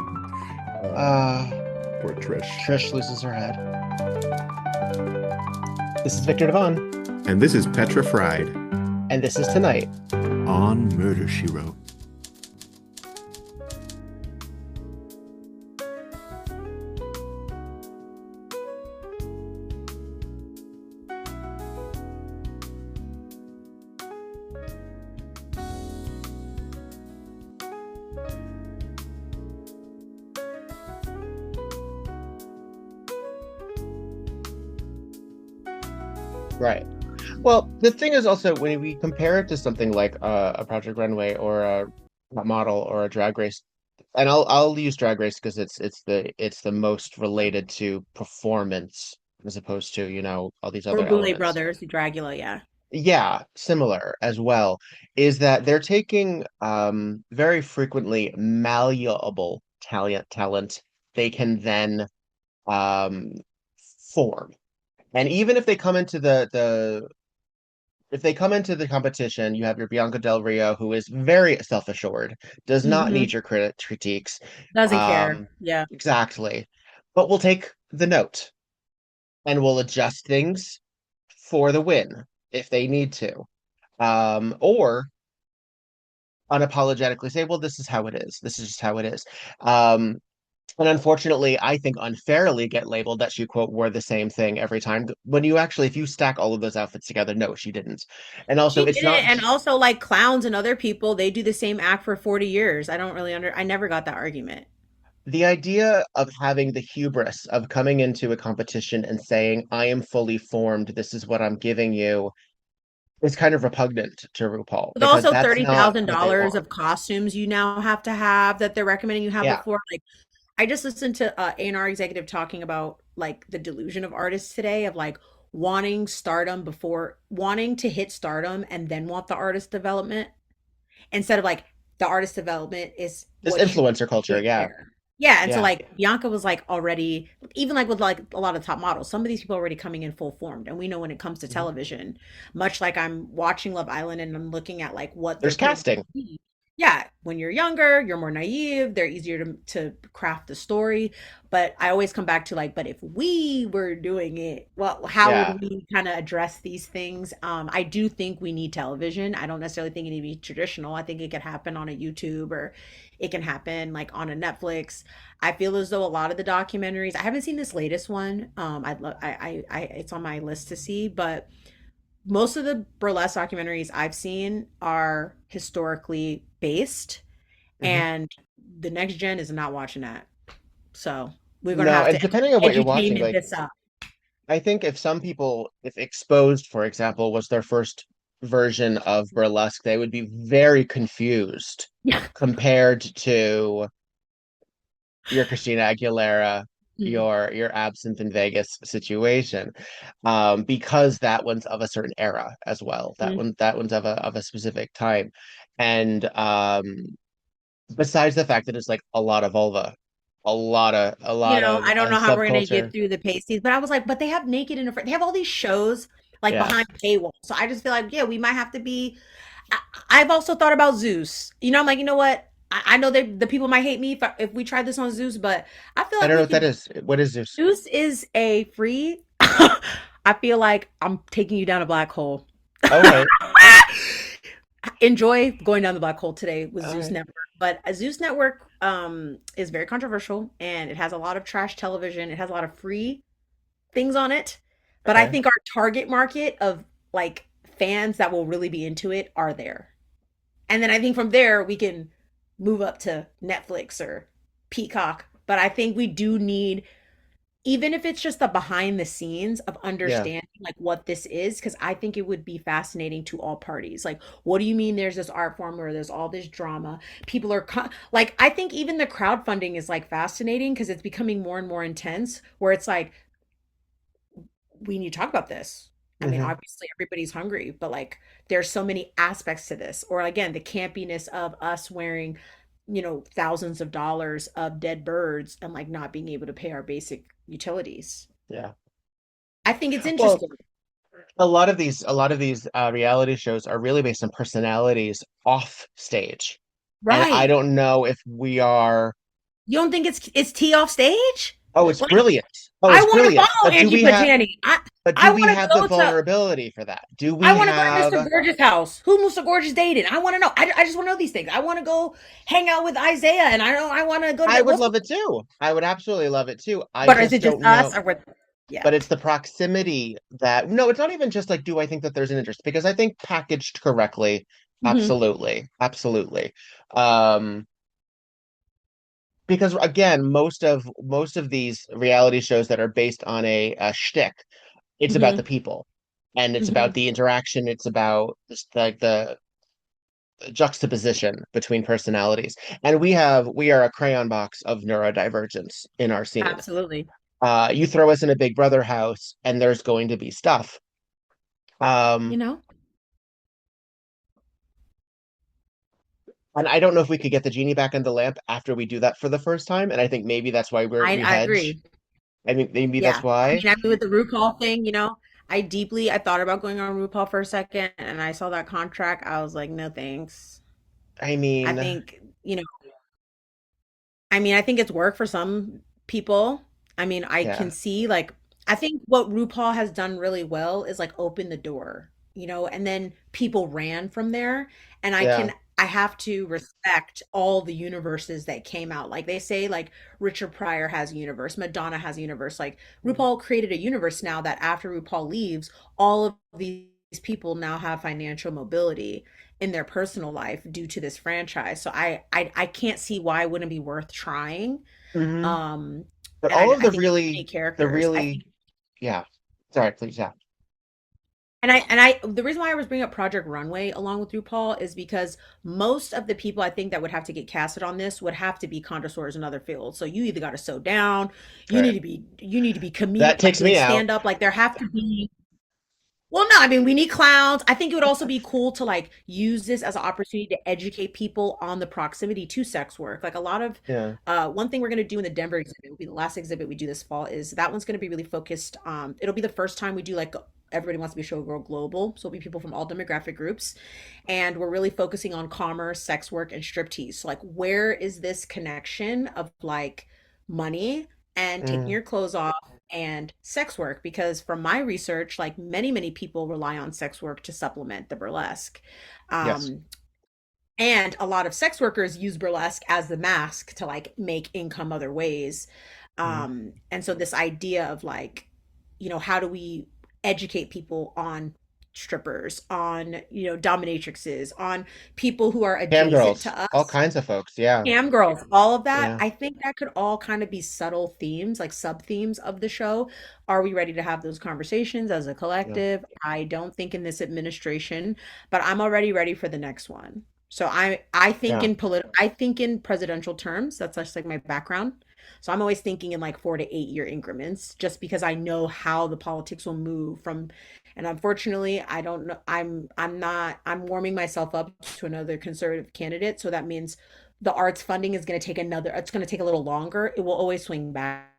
Poor Trish. Trish loses her head. This is Viktor Devonne. And this is Petra Fried And this is Tonight. on Murder, She Wrote. Right. Well, the thing is also when we compare it to something like a Project Runway or a Top Model or a Drag Race, and I'll use Drag Race because it's the most related to performance as opposed to, all these Or other Boulet elements. Brothers, Dragula, yeah. Yeah, similar as well, is that they're taking very frequently malleable talent they can then um form. And even if they come into the if they come into the competition, you have your Bianca Del Rio, who is very self-assured, does not Hmm. need your critiques. Doesn't care. Um, Yeah. exactly. But we'll take the note and we'll adjust things for the win if they need to. Or unapologetically say, well, this is how it is. This is just how it is. Um, and unfortunately, I think unfairly get labeled that she, quote, wore the same thing every time. When you actually, if you stack all of those outfits together, no, she didn't. And also, She it's didn't. not And also, like clowns and other people, they do the same act for 40 years. I don't really I never got that argument. the idea of having the hubris of coming into a competition and saying, I am fully formed, this is what I'm giving you, is kind of repugnant to RuPaul With because also that's not what they $30,000 want. of costumes you now have to have that they're recommending you have Yeah. before. Like, I just listened to A&R executive talking about like the delusion of artists today of like wanting stardom before wanting to hit stardom and then want the artist development instead of like the artist development is This what you influencer culture, get yeah. there. Yeah, and so Yeah. like Bianca was like already even like with like a lot of top models, some of these people are already coming in full formed. And we know when it comes to Mhm. television, much like I'm watching Love Island and I'm looking at like what they're There's putting on casting. TV. Yeah, when you're younger, you're more naive, they're easier to craft the story. But I always come back to like, but if we were doing it, well, how Yeah. would we kind of address these things? I do think we need television. I don't necessarily think it need to be traditional. I think it could happen on a YouTube or it can happen like on a Netflix. I feel as though a lot of the documentaries, I haven't seen this latest one. It's on my list to see, but most of the burlesque documentaries I've seen are historically based, Mhm. and the next gen is not watching that. So we're gonna No, have to and depending on what you're watching, edutainment like this up. I think if some people, if Exposed, for example, was their first version of burlesque, they would be very confused Yeah. compared to your Christina Aguilera, Mhm. your Absinthe in Vegas situation, because that one's of a certain era as well. That one's of a specific time, and besides the fact that it's like a lot of vulva, a You lot know, of I don't know how we're gonna subculture. get through the pasties, but I was like, but they have naked and afraid. They have all these shows like Yeah, behind paywall. So I just feel like, yeah, we might have to be. I, I've also thought about Zeus. You know, I'm like, you know what? I know that the people might hate me if we try this on Zeus, but I feel I like don't know we what that could. is. What is this? Zeus is a free. I feel like I'm taking you down a black hole. All right, Enjoy going down the black hole today with all Zeus right. Network. But a Zeus Network is very controversial and it has a lot of trash television. It has a lot of free things on it. But I Okay. think our target market of like fans that will really be into it are there. And then I think from there we can move up to Netflix or Peacock. But I think we do need, even if it's just the behind the scenes of Yeah. understanding like what this is, because I think it would be fascinating to all parties. Like, what do you mean there's this art form where there's all this drama? People are like, I think even the crowdfunding is like fascinating because it's becoming more and more intense, where it's like, we need to talk about this. I mean, Hmm. obviously everybody's hungry, but like there's so many aspects to this. Or again, the campiness of us wearing, thousands of dollars of dead birds and like not being able to pay our basic utilities. Yeah. I think it's Well, interesting. a lot of these reality shows are really based on personalities off stage, and I Right. don't know if we are. You don't think it's tea off stage? Oh, it's Like brilliant. Oh, I it's want to brilliant. follow But do Angie we have? Patani. But I do we want have to the go to vulnerability for that? Do I we want to go to have? Mr. Gorgeous house. Who Mr. Gorgeous dated? I want to know. I just want to know these things. I want to go hang out with Isaiah, and I want to go to I bed. would What's love it too. I would absolutely love it too. I but is just it just don't us know. or what? Yeah. But it's the proximity that no, it's not even just like, do I think that there's an interest? Because I think packaged correctly, Hmm. absolutely, absolutely. Um, because again, most of these reality shows that are based on a shtick, it's about Hmm. the people. and it's about Hmm. the interaction. It's about just like the juxtaposition between personalities. And we are a crayon box of neurodivergence in our scene. Absolutely. You throw us in a Big Brother house, and there's going to be stuff. You Um, know, and I don't know if we could get the genie back in the lamp after we do that for the first time. And I think maybe that's why we I hedge. agree. I mean, maybe that's Yeah. I why. mean, I mean, with the RuPaul thing, I thought about going on RuPaul for a second and I saw that contract. I was like, no thanks. I I mean, think, I think it's work for some people. I mean, I yeah, can see like I think what RuPaul has done really well is like open the door, and then people ran from there. And yeah, I have to respect all the universes that came out. Like they say, like Richard Pryor has a universe, Madonna has a universe. Like RuPaul created a universe now that after RuPaul leaves, all of these people now have financial mobility in their personal life due to this franchise. So I can't see why it wouldn't be worth trying. hmm Um, but and all of I think it's unique the characters. I really, think, yeah. Sorry, please, yeah, the reason why I was bringing up Project Runway along with RuPaul is because most of the people I think that would have to get casted on this would have to be connoisseurs in other fields. So you either got to sew down, right. you need to be That comedic, like takes doing me out. stand up. Like there have to be. Well, no, I mean, we need clowns. I think it would also be cool to like use this as an opportunity to educate people on the proximity to sex work. Like a lot of Yeah. one thing we're going to do in the Denver exhibit will be the last exhibit we do this fall is that one's going to be really focused. It'll be the first time we do like everybody wants to be a showgirl global. So it'll be people from all demographic groups. And we're really focusing on commerce, sex work, and striptease. So like where is this connection of like money and taking Mm, your clothes off and sex work, because from my research like many people rely on sex work to supplement the burlesque, yes. um, and a lot of sex workers use burlesque as the mask to like make income other ways. Mm. And so this idea of like, how do we educate people on strippers, on dominatrixes, on people who are Cam adjacent girls, to all us, kinds of folks. Yeah, cam girls, all of that. yeah, I think that could all kind of be subtle themes, like sub themes of the show. Are we ready to have those conversations as a yeah, collective? I don't think in this administration, but I'm already ready for the next one. So I think yeah. I think in presidential terms. That's just like my background. So I'm always thinking in like 4 to 8 year increments, just because I know how the politics will move from. And unfortunately, I don't know. I'm not. I'm warming myself up to another conservative candidate. So that means the arts funding is going to take it's going to take a little longer. It will always swing back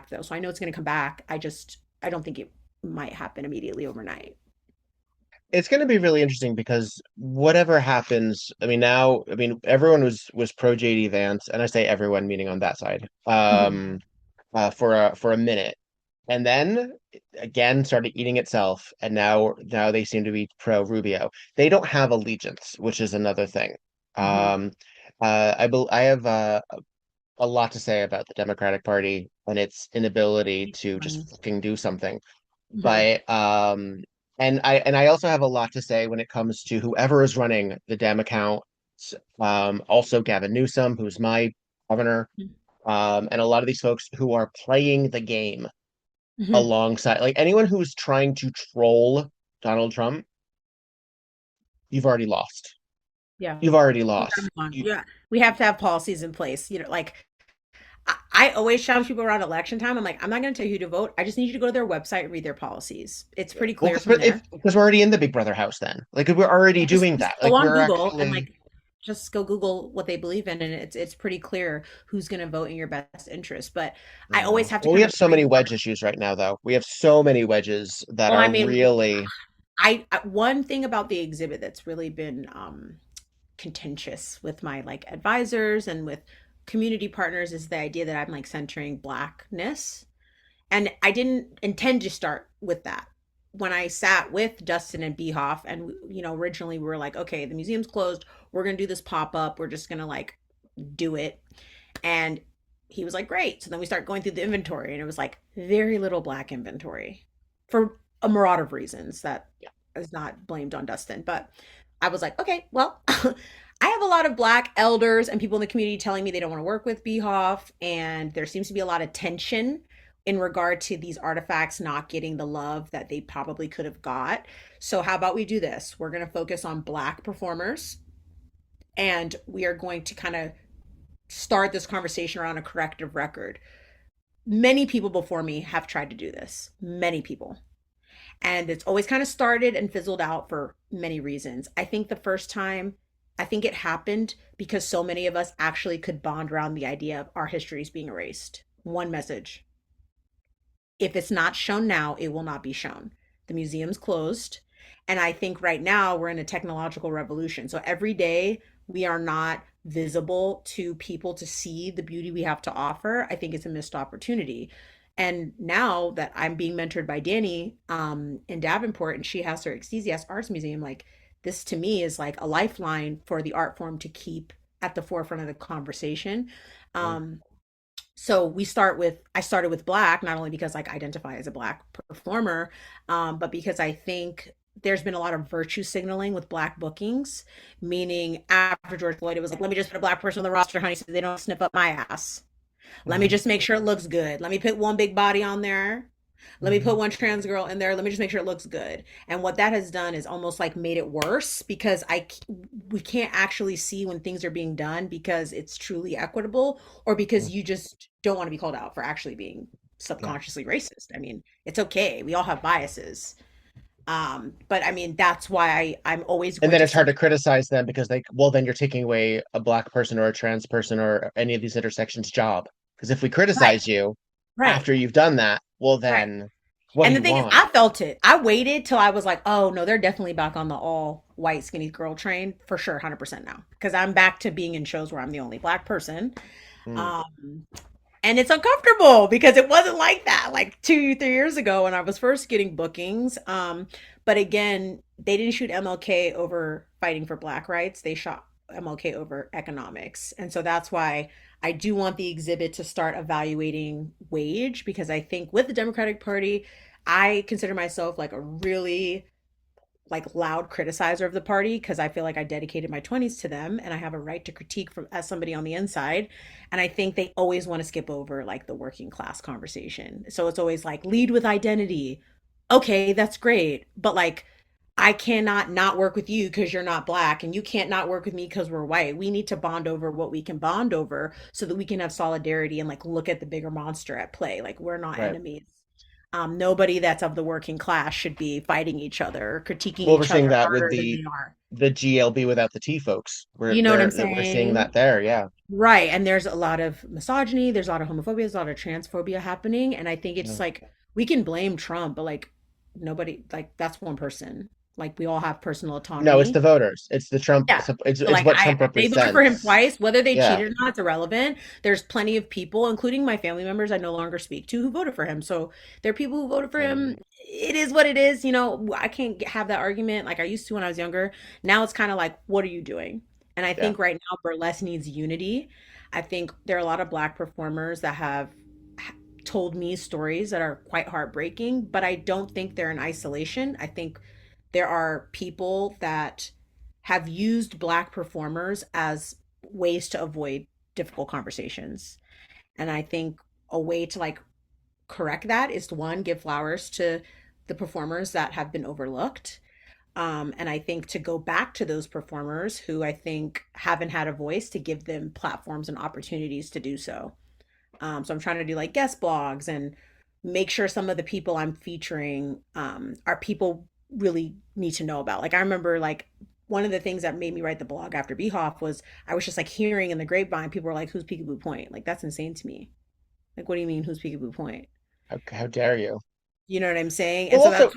though. So I know it's going to come back. I don't think it might happen immediately overnight. It's going to be really interesting because whatever happens, I mean, now, I mean, everyone was pro JD Vance, and I say everyone, meaning on that side, Mhm. for a minute, and then again started eating itself, and now they seem to be pro Rubio. They don't have allegiance, which is another thing. Mhm. Um, I have a lot to say about the Democratic Party and its inability to just fucking do something. Mhm. But and I also have a lot to say when it comes to whoever is running the Dem account. Also Gavin Newsom, who's my governor, and a lot of these folks who are playing the game Mhm. alongside, like anyone who's trying to troll Donald Trump, you've already lost. Yeah. You've already We gotta lost. move on. Yeah. We have to have policies in place. Like I always challenge people around election time. I'm like, I'm not going to tell you who to vote. I just need you to go to their website and read their policies. It's pretty Well, clear from there. because we're already in the Big Brother house, then like we're already Yeah, just doing that. go Like on we're Google and actually. like just go Google what they believe in, and it's pretty clear who's going to vote in your best interest. But I Yeah. always have to Well, we kind have of so many framework. wedge issues right now, though. We have so many wedges that Well, I are mean, really. one thing about the exhibit that's really been contentious with my like advisors and with community partners is the idea that I'm like centering blackness. And I didn't intend to start with that. When I sat with Dustin and Behoff, and originally we were like, okay, the museum's closed. We're gonna do this pop up. We're just gonna like do it. And he was like, great. So then we start going through the inventory, and it was like very little black inventory for a myriad of reasons that is not blamed on Dustin. But I was like, okay, well, I have a lot of black elders and people in the community telling me they don't want to work with Behoff, and there seems to be a lot of tension in regard to these artifacts not getting the love that they probably could have got. So how about we do this? We're going to focus on Black performers, and we are going to kind of start this conversation around a corrective record. Many people before me have tried to do this. Many people. And it's always kind of started and fizzled out for many reasons. I think the first time, I think it happened because so many of us actually could bond around the idea of our histories being erased. One message: if it's not shown now, it will not be shown. The museum's closed. And I think right now we're in a technological revolution. So every day we are not visible to people to see the beauty we have to offer. I think it's a missed opportunity. And now that I'm being mentored by Danny in Davenport, and she has her Ecclesias Arts Museum, like this to me is like a lifeline for the art form to keep at the forefront of the conversation. So I started with Black, not only because like I identify as a Black performer, but because I think there's been a lot of virtue signaling with Black bookings, meaning after George Floyd, it was like, let me just put a Black person on the roster, honey, so they don't sniff up my ass. Let me just make sure it looks good. Let me put one big body on there. Let me put one trans girl in there. Let me just make sure it looks good. And what that has done is almost like made it worse because we can't actually see when things are being done because it's truly equitable or because you just don't want to be called out for actually being subconsciously racist. I mean, it's okay. We all have biases. But I mean, that's why I'm always And going then to it's hard to criticize them because then you're taking away a Black person or a trans person or any of these intersections job. Because if we right, criticize you right, after you've done that, well right. then what do And the you thing is, want? I felt it. I waited till I was like, oh no, they're definitely back on the all white skinny girl train for sure, 100% now. Because I'm back to being in shows where I'm the only Black person. Mm, Um, and it's uncomfortable because it wasn't like that like 2 3 years ago when I was first getting bookings. But again, they didn't shoot MLK over fighting for Black rights. They shot MLK over economics. And so that's why I do want the exhibit to start evaluating wage because I think with the Democratic Party, I consider myself like a really like loud criticizer of the party because I feel like I dedicated my 20s to them and I have a right to critique from as somebody on the inside. And I think they always want to skip over like the working class conversation. So it's always like lead with identity. Okay, that's great. But like I cannot not work with you because you're not Black and you can't not work with me because we're white. We need to bond over what we can bond over so that we can have solidarity and like look at the bigger monster at play. Like we're not right. enemies. Nobody that's of the working class should be fighting each other or critiquing Well, we're each seeing other that with harder than they are. the GLB without the T folks. You know what I'm We're seeing that saying? there, yeah. Right. And there's a lot of misogyny, there's a lot of homophobia, there's a lot of transphobia happening. And I think it's Yeah. like we can blame Trump, but like nobody, like that's one person. Like we all have personal No, it's autonomy. the voters. It's the Trump. Yeah. So It's like what Trump they voted for him represents. twice, whether they Yeah. cheated or not, it's irrelevant. There's plenty of people, including my family members I no longer speak to, who voted for him. So there are people who voted for him. It is what it is. You know, I can't have that argument like I used to when I was younger. Now it's kind of like, what are you doing? And I Yeah. think right now burlesque needs unity. I think there are a lot of Black performers that have told me stories that are quite heartbreaking, but I don't think they're in isolation. I think there are people that have used Black performers as ways to avoid difficult conversations. And I think a way to like correct that is to one, give flowers to the performers that have been overlooked. And I think to go back to those performers who I think haven't had a voice to give them platforms and opportunities to do so. So I'm trying to do like guest blogs and make sure some of the people I'm featuring are people really need to know about. Like I remember like one of the things that made me write the blog after Behoff was I was just like hearing in the grapevine, people were like, who's Peekaboo Point? Like that's insane to me. Like, what do you mean who's Peekaboo Point? How dare you? You know what I'm saying? And Well, so also, that's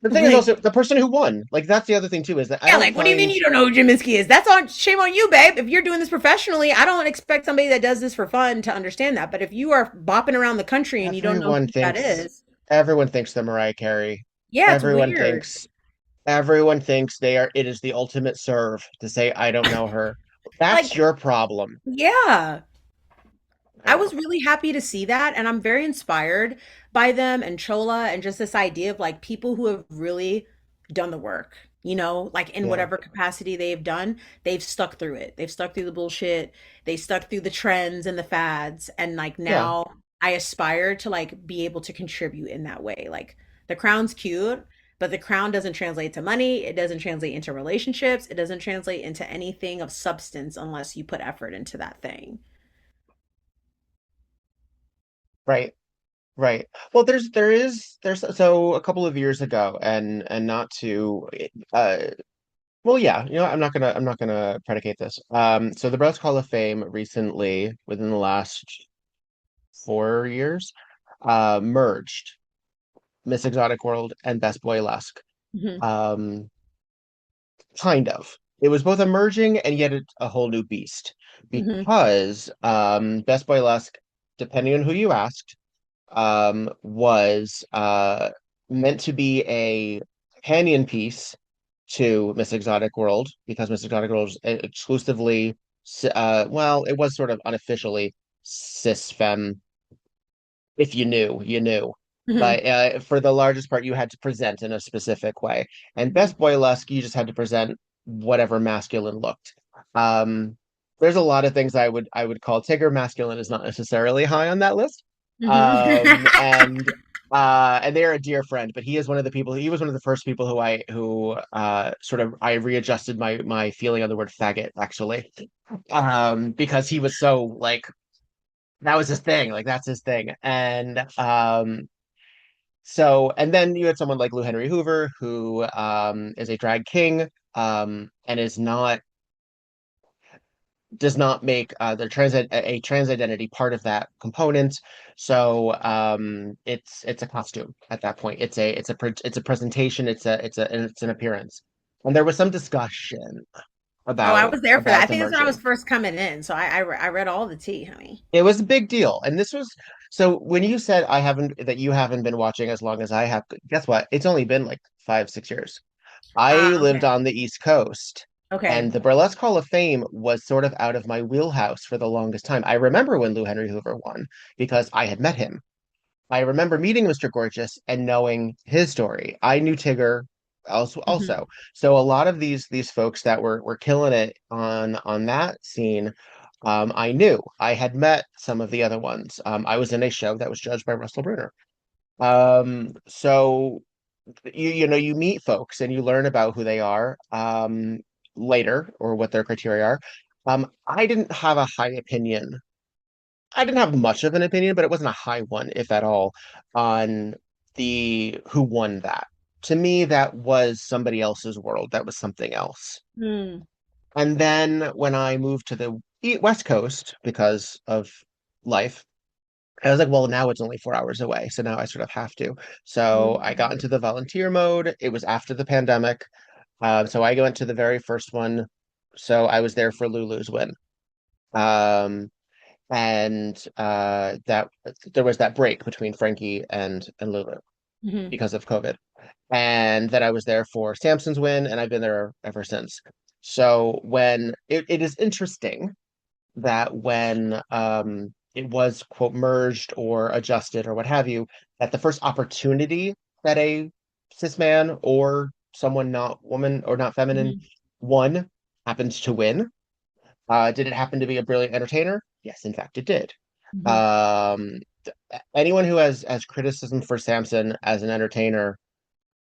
the thing is like, also the person who won. Like that's the other thing too is that I yeah, don't like, what do you mean find you don't know who Jim Minsky is? That's on shame on you, babe. If you're doing this professionally, I don't expect somebody that does this for fun to understand that. But if you are bopping around the country and you don't know everyone who that thinks is, everyone thinks they're Mariah Carey. yeah, it's Everyone weird. thinks everyone thinks they are. It is the ultimate serve to say I don't know her. That's Like, your problem. yeah, I I know. was really happy to see that. And I'm very inspired by them and Chola and just this idea of like people who have really done the work, you know, like in Yeah. whatever capacity they've done, they've stuck through it. They've stuck through the bullshit. They stuck through the trends and the fads. And like Yeah. now I aspire to like be able to contribute in that way. Like the crown's cute, but the crown doesn't translate to money. It doesn't translate into relationships. It doesn't translate into anything of substance unless you put effort into that thing. Right. Right. Well, there's so a couple of years ago, and not to uh well, yeah, I'm not gonna predicate this. So the Burlesque Hall of Fame recently, within the last 4 years, merged Miss Exotic World and Best Boylesque. Hmm. Um, kind of. It was both emerging and yet a whole new beast Hmm. because Best Boylesque, depending on who you asked, was meant to be a companion piece to Miss Exotic World because Miss Exotic World was exclusively, well, it was sort of unofficially cis femme. If you knew, you knew. Hmm. But for the largest part, you had to present in a specific way. And Hmm. Best Boylesque, you just had to present whatever masculine looked. Um, there's a lot of things I would call Tigger masculine is not necessarily high on that list. Hmm. And and they're a dear friend, but he was one of the first people who sort of I readjusted my feeling on the word faggot actually. Because he was so like that was his thing, like that's his thing. And then you had someone like Lou Henry Hoover, who is a drag king, and is not does not make a trans identity part of that component. So it's a costume at that point. It's a presentation. It's an appearance. And there was some discussion Oh, I about was there for that. I the think that's when I was merging. first coming in. So I read all the tea, honey. It was a big deal. And this was so when you said you haven't been watching as long as I have, guess what? It's only been like 5, 6 years. I lived Okay. on the East Coast, and Okay. the Burlesque Hall of Fame was sort of out of my wheelhouse for the longest time. I remember when Lou Henry Hoover won because I had met him. I remember meeting Mr. Gorgeous and knowing his story. I knew Tigger also. Hmm. So a lot of these folks that were killing it on that scene, I knew. I had met some of the other ones. I was in a show that was judged by Russell Bruner. So you meet folks and you learn about who they are later or what their criteria are. I didn't have a high opinion. I didn't have much of an opinion, but it wasn't a high one, if at all, on the who won that. To me, that was somebody else's world. That was something else. Hmm. And then when I moved to the West Coast because of life, I was like, well, now it's only 4 hours away. So now I sort of have to. So I got Hmm. into the volunteer mode. It was after the pandemic. So I went to the very first one. So I was there for Lulu's win. Um, and that there was that break between Frankie and Lulu Hmm. because of COVID. And then I was there for Samson's win, and I've been there ever since. So when it is interesting that when it was quote merged or adjusted or what have you, that the first opportunity that a cis man or someone not woman or not feminine Hmm. won happens to win. Did it happen to be a brilliant entertainer? Yes, in fact, it did. Hmm. Um, Anyone who has criticism for Samson as an entertainer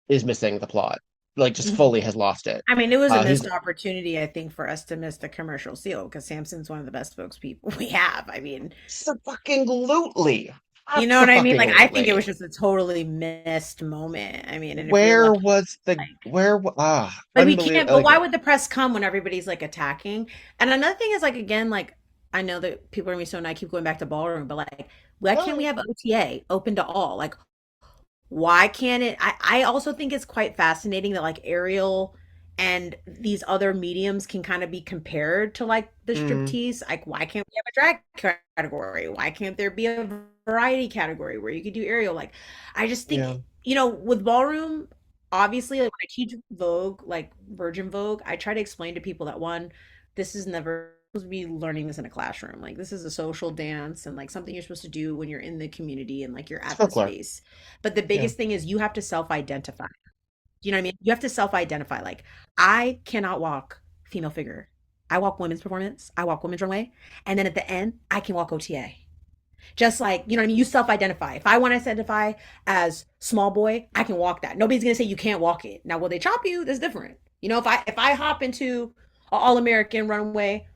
is missing the plot. Like, just Hmm. fully has lost it. I mean, it was a He's missed opportunity, I think, for us to miss the commercial seal because Samson's one of the best spokespeople we have. I mean, so fucking lootly. you know what I mean? Fucking Like, I think it lootly. was just a totally missed moment. I mean, and if you're Where lucky, was the like, but we can't. unbelievable? But Like, why would the press come when everybody's like attacking? And another thing is like again, like I know that people are gonna be so and I keep going back to ballroom, but like, why can't we have OTA open to all? Like, why can't it? I also think it's quite fascinating that like aerial and these other mediums can kind of be compared to like the mm, striptease. Like, why can't we have a drag category? Why can't there be a variety category where you could do aerial? Like, I just yeah, think, with ballroom, obviously, like when I teach Vogue, like Virgin Vogue, I try to explain to people that one, this is never supposed to be learning this in a classroom. Like, this is a social dance and like something you're supposed to do when you're in the community and like you're it's at the folklore. space. But the Yeah, biggest thing is you have to self-identify. Do you know what I mean? You have to self-identify. Like, I cannot walk female figure. I walk women's performance. I walk women's runway. And then at the end, I can walk OTA. Just like, you know what I mean? You self-identify. If I want to identify as small boy, I can walk that. Nobody's gonna say you can't walk it. Now, will they chop you? That's different. You know, if I hop into an all-American runway,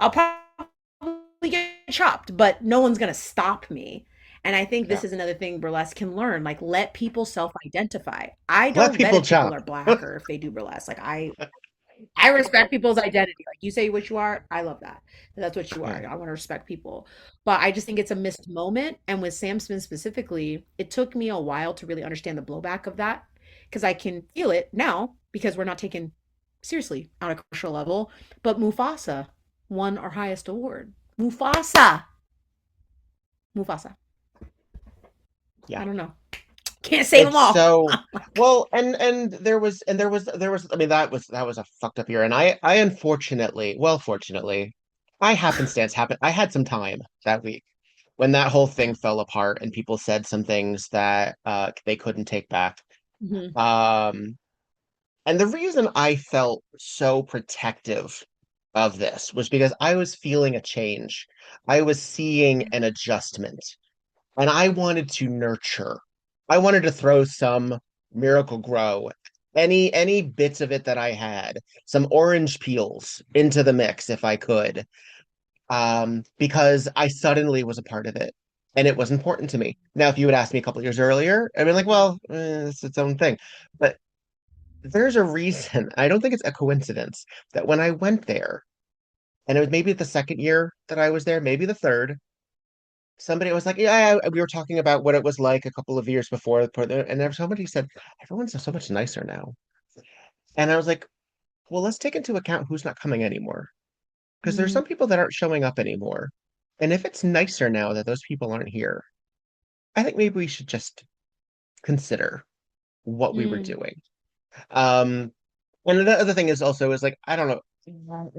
I'll probably get chopped, but no one's gonna stop me. And I think Yeah. this is another thing burlesque can learn. Like, let people self-identify. I Let don't vet people if people chop. are black or if they do burlesque. Like, I respect people's identity. Like, you say what you are, I love that. That's what you are. Yeah. I want to respect people. But I just think it's a missed moment. And with Sam Smith specifically, it took me a while to really understand the blowback of that because I can feel it now because we're not taken seriously on a commercial level. But Mufasa won our highest award. Mufasa. Mufasa. Yeah. I don't know. Can't save them It's all. so well, and there was. I mean, that was a fucked up year, and I unfortunately, well, fortunately, I happenstance happened. I had some time that week when that whole thing fell apart, and people said some things that they couldn't take back. Mhm. Um, and the reason I felt so protective of this was because I was feeling a change. I was seeing an adjustment. And I wanted to nurture. I wanted to throw some Miracle Grow, any bits of it that I had, some orange peels into the mix if I could, because I suddenly was a part of it, and it was important to me. Now, if you had asked me a couple years earlier, I'd be like, well, it's its own thing. But there's a reason. I don't think it's a coincidence that when I went there, and it was maybe the second year that I was there, maybe the third, somebody was like, yeah, we were talking about what it was like a couple of years before, and there somebody said, everyone's so much nicer now. And I was like, well, let's take into account who's not coming anymore. Because there's Mhm. some people that aren't showing up anymore. And if it's nicer now that those people aren't here, I think maybe we should just consider what we were Mm. doing. Um, And the other thing is also is like I don't know.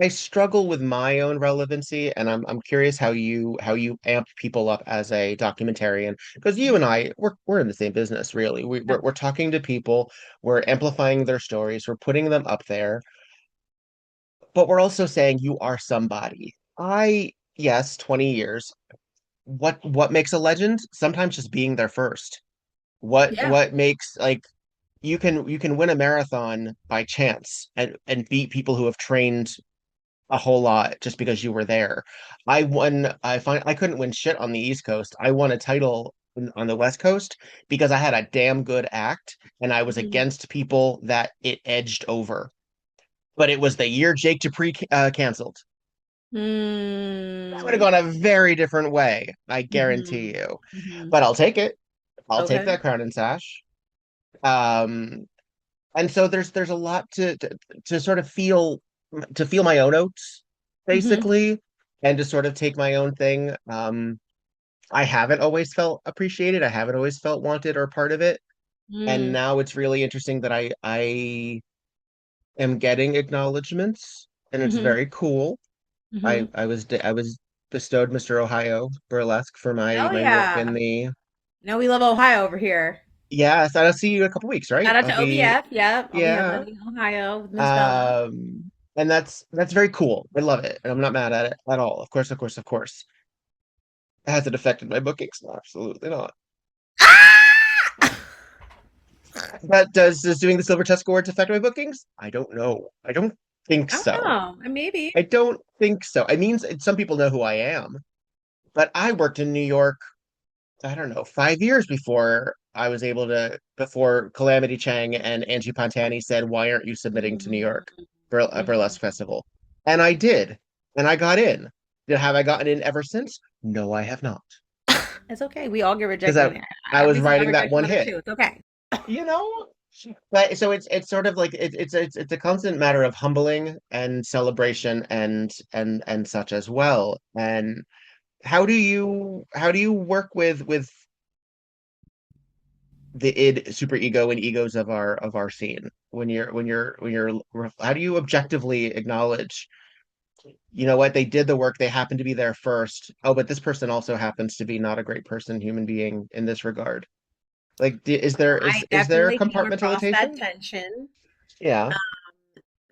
I struggle with my own relevancy, and I'm curious how you amp people up as a documentarian because you and I we're in the same business really. We're talking to people, we're amplifying their stories, we're putting them up there, but we're also saying you are somebody. Yes, 20 years. What makes a legend? Sometimes just being there first. What Yeah. what makes like you can win a marathon by chance and beat people who have trained a whole lot just because you were there. I couldn't win shit on the East Coast. I won a title on the West Coast because I had a damn good act and I was Mhm. against people that it edged over. But it was the year Jake Dupree canceled. That would have Mm. gone a very different way, I Mhm. guarantee you. Mhm. But I'll take it. I'll take Okay. that crown and sash. Um, and so there's a lot to sort of feel my own oats Mhm. basically and to sort of take my own thing. I haven't always felt appreciated, I haven't always felt wanted or part of it, and Mm. now it's really interesting that I am getting acknowledgments and it's Mhm. very cool. Mhm. I was bestowed Mr. Ohio Burlesque for my Hell my work in yeah. the. No, we love Ohio over here. Yeah, so I'll see you in a couple weeks, right? Shout out I'll to be. OBF. Yep. I'll be Yeah. headlining Ohio with Miss Bella. And that's very cool. I love it, and I'm not mad at it at all. Of course, of course, of course. Has it affected my bookings? No, absolutely not. But does doing the Silver Tusk Awards affect my bookings? I don't know. I don't think I don't so. know. Maybe. I don't think so. I mean, some people know who I am, but I worked in New York, I don't know, 5 years before Calamity Chang and Angie Pantani said, "Why aren't you submitting to New York Mhm. Burlesque Festival?" And I did, and I got in. Have I gotten in ever since? No, I have not, It's okay. We all get because rejected. I I was recently got writing that rejected from one others hit. too. It's okay. You know, but so it's sort of like it's a constant matter of humbling and celebration and such as well. And how do you work with the id, super ego, and egos of our scene when you're how do you objectively acknowledge, you know what, they did the work, they happen to be there first, oh, but this person also happens to be not a great person, human being in this regard, like is there I is there definitely came across that compartmentalization? tension. Yeah.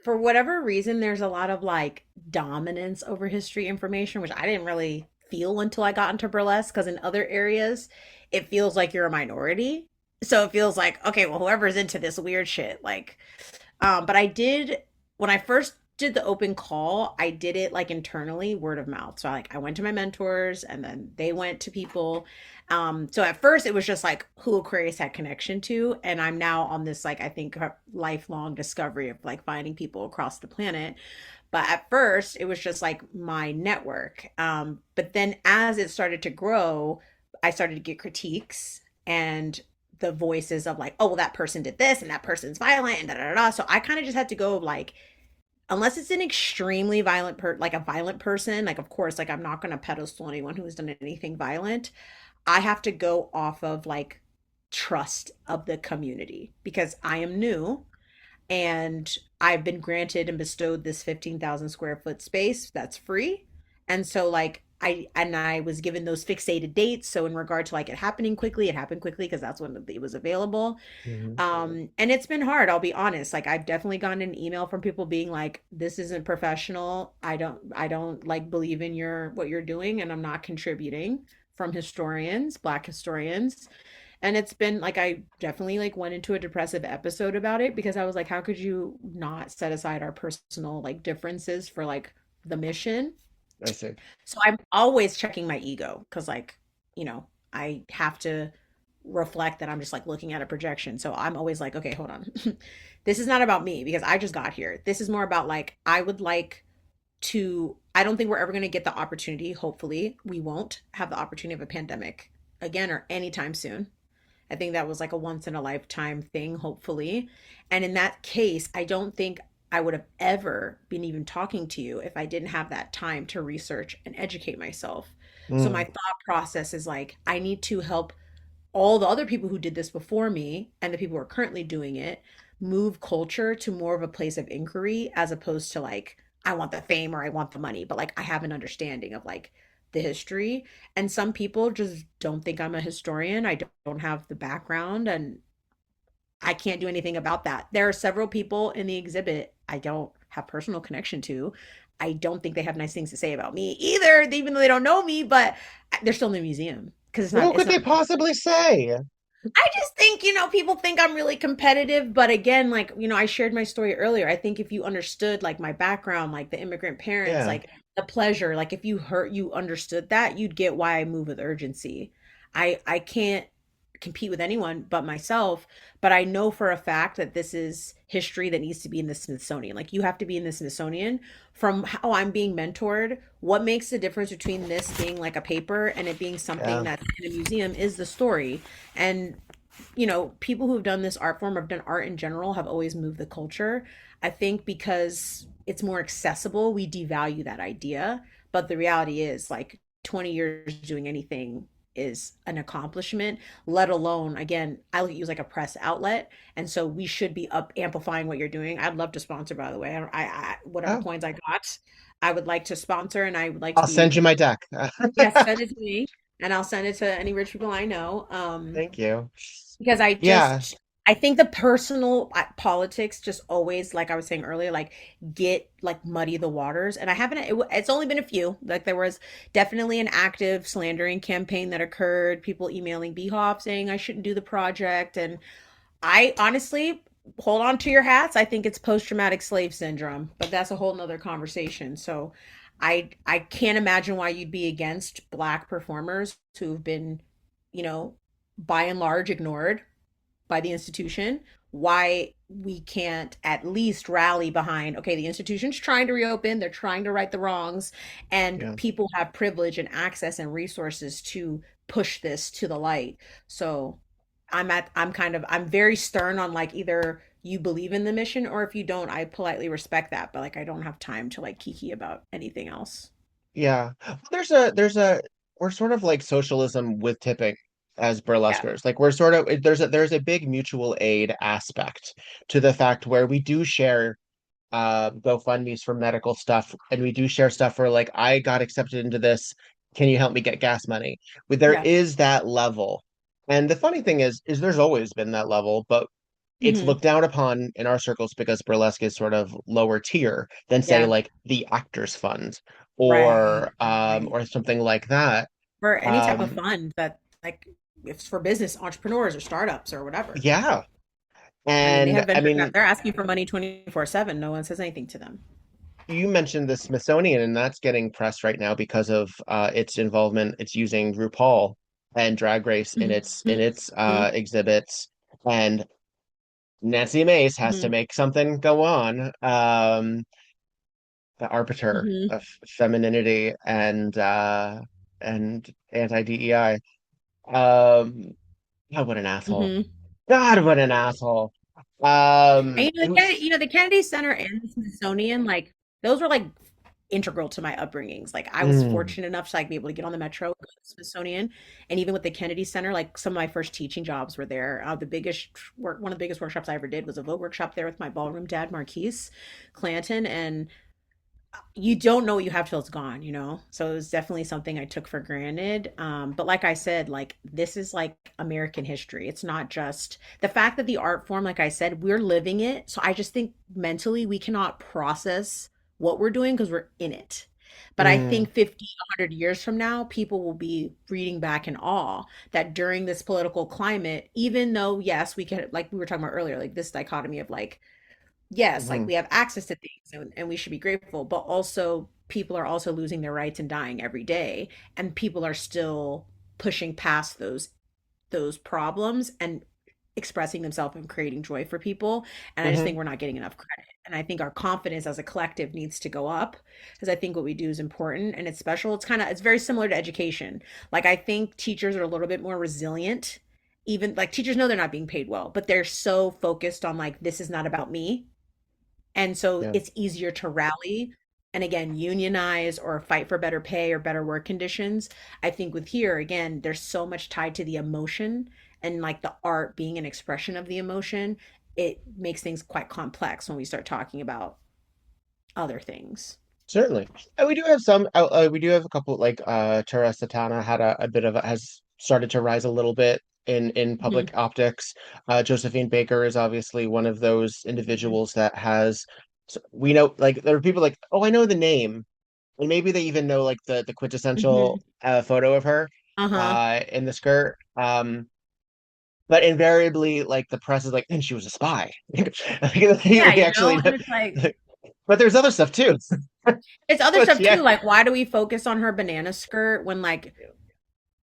For whatever reason, there's a lot of like dominance over history information, which I didn't really feel until I got into burlesque, because in other areas, it feels like you're a minority. So it feels like, okay, well, whoever's into this weird shit, like, but I did, when I first did the open call, I did it like internally, word of mouth. So I went to my mentors and then they went to people. So at first it was just like who Aquarius had connection to. And I'm now on this, like, I think lifelong discovery of like finding people across the planet. But at first it was just like my network. But then as it started to grow, I started to get critiques and the voices of like, oh, well, that person did this and that person's violent and da da da. So I kind of just had to go like, unless it's an extremely violent like a violent person, like of course, like I'm not going to pedestal anyone who has done anything violent. I have to go off of like trust of the community because I am new and I've been granted and bestowed this 15,000 square foot space that's free. And so like I was given those fixated dates. So in regard to like it happening quickly, it happened quickly because that's when it was available. And it's been hard, I'll be honest. Like I've definitely gotten an email from people being like, this isn't professional. I don't like believe in what you're doing and I'm not contributing, from historians, Black historians. And it's been like, I definitely like went into a depressive episode about it because I was like, how could you not set aside our personal like differences for like the mission? I see. So I'm always checking my ego because like, I have to reflect that I'm just like looking at a projection. So I'm always like, okay, hold on. This is not about me because I just got here. This is more about like, I don't think we're ever going to get the opportunity. Hopefully we won't have the opportunity of a pandemic again or anytime soon. I think that was like a once in a lifetime thing, hopefully. And in that case, I don't think I would have ever been even talking to you if I didn't have that time to research and educate myself. So my thought process is like, I need to help all the other people who did this before me and the people who are currently doing it move culture to more of a place of inquiry as opposed to like, I want the fame or I want the money, but like I have an understanding of like the history. And some people just don't think I'm a historian. I don't have the background and I can't do anything about that. There are several people in the exhibit I don't have personal connection to. I don't think they have nice things to say about me either, even though they don't know me, but they're still in the museum because it's not. What could they possibly say? I just think, people think I'm really competitive, but again, like, I shared my story earlier. I think if you understood like my background, like the immigrant parents, like the pleasure, like if you understood that, you'd get why I move with urgency. I can't compete with anyone but myself, but I know for a fact that this is history that needs to be in the Smithsonian. Like you have to be in the Smithsonian. From how I'm being mentored, what makes the difference between this being like a paper and it being something that's in a museum is the story. And people who've done this art form or have done art in general have always moved the culture. I think because it's more accessible, we devalue that idea, but the reality is like 20 years doing anything is an accomplishment, let alone, again, I look at you as like a press outlet, and so we should be amplifying what you're doing. I'd love to sponsor, by the way. I whatever coins I got, I would like to sponsor, and I would like to I'll send you my deck. Yes, send it to me, and I'll send it to any rich people I know. Thank you. Because I think the personal politics just always, like I was saying earlier, like get like muddy the waters. And it's only been a few. Like there was definitely an active slandering campaign that occurred, people emailing BHOF saying I shouldn't do the project. And I honestly, hold on to your hats. I think it's post-traumatic slave syndrome, but that's a whole nother conversation. So I can't imagine why you'd be against Black performers who've been, by and large ignored by the institution, why we can't at least rally behind, okay, the institution's trying to reopen, they're trying to right the wrongs, and people have privilege and access and resources to push this to the light. So I'm very stern on like either you believe in the mission or if you don't, I politely respect that, but like I don't have time to like kiki about anything else. Yeah. We're sort of like socialism with tipping as burlesquers. Like we're sort of there's a big mutual aid aspect to the fact where we do share GoFundMe's for medical stuff and we do share stuff where like I got accepted into this, can you help me get gas money? But there is that level. And the funny thing is there's always been that level, but it's looked down upon in our circles because burlesque is sort of lower tier than say like the Actors Fund Right, right. or something like that. Or any type of Um, fund that like if it's for business entrepreneurs or startups or whatever. yeah. I mean, they And have I venture mean, cap. They're asking for money 24/7. No one says anything to them. you mentioned the Smithsonian, and that's getting press right now because of its involvement. It's using RuPaul and Drag Race in its Hmm. exhibits, and Nancy Mace has to Hmm. make something go on. The arbiter Hmm. of femininity and anti-DEI. God, what an asshole! Hmm. God, what an asshole! And It was. The Kennedy Center and the Smithsonian, like those were like integral to my upbringings. Like I was Mm, fortunate enough to like be able to get on the metro, go to the Smithsonian, and even with the Kennedy Center, like some of my first teaching jobs were there. One of the biggest workshops I ever did was a Vogue workshop there with my ballroom dad, Marquise Clanton, and you don't know what you have till it's gone, you know? So it was definitely something I took for granted. But like I said, like this is like American history. It's not just the fact that the art form, like I said, we're living it. So I just think mentally we cannot process what we're doing because we're in it. But I mm, think 50, 100 years from now, people will be reading back in awe that during this political climate, even though, yes, we can, like we were talking about earlier, like this dichotomy of like, yes, like mhm, we have access to things and we should be grateful, but also people are also losing their rights and dying every day, and people are still pushing past those problems and expressing themselves and creating joy for people. And I just mhm, think we're not getting enough credit. And I think our confidence as a collective needs to go up because I think what we do is important and it's special. It's very similar to education. Like I think teachers are a little bit more resilient. Even like teachers know they're not being paid well, but they're so focused on like this is not about me, and so yeah, it's easier to rally and again unionize or fight for better pay or better work conditions. I think with here again, there's so much tied to the emotion and like the art being an expression of the emotion. It makes things quite complex when we start talking about other things. certainly. And we do have some. We do have a couple like Tura Satana had a bit of has started to rise a little bit in Hmm. public optics. Josephine Baker is obviously one of those Hmm. individuals that has. We know like there are people like, oh, I know the name, and maybe they even know like the quintessential Hmm. photo of her Uh-huh. in the skirt. But invariably, like the press is like, and she was a spy. Yeah, We actually, and it's like but there's other stuff too. it's other But stuff yeah, too, like why do we focus on her banana skirt when like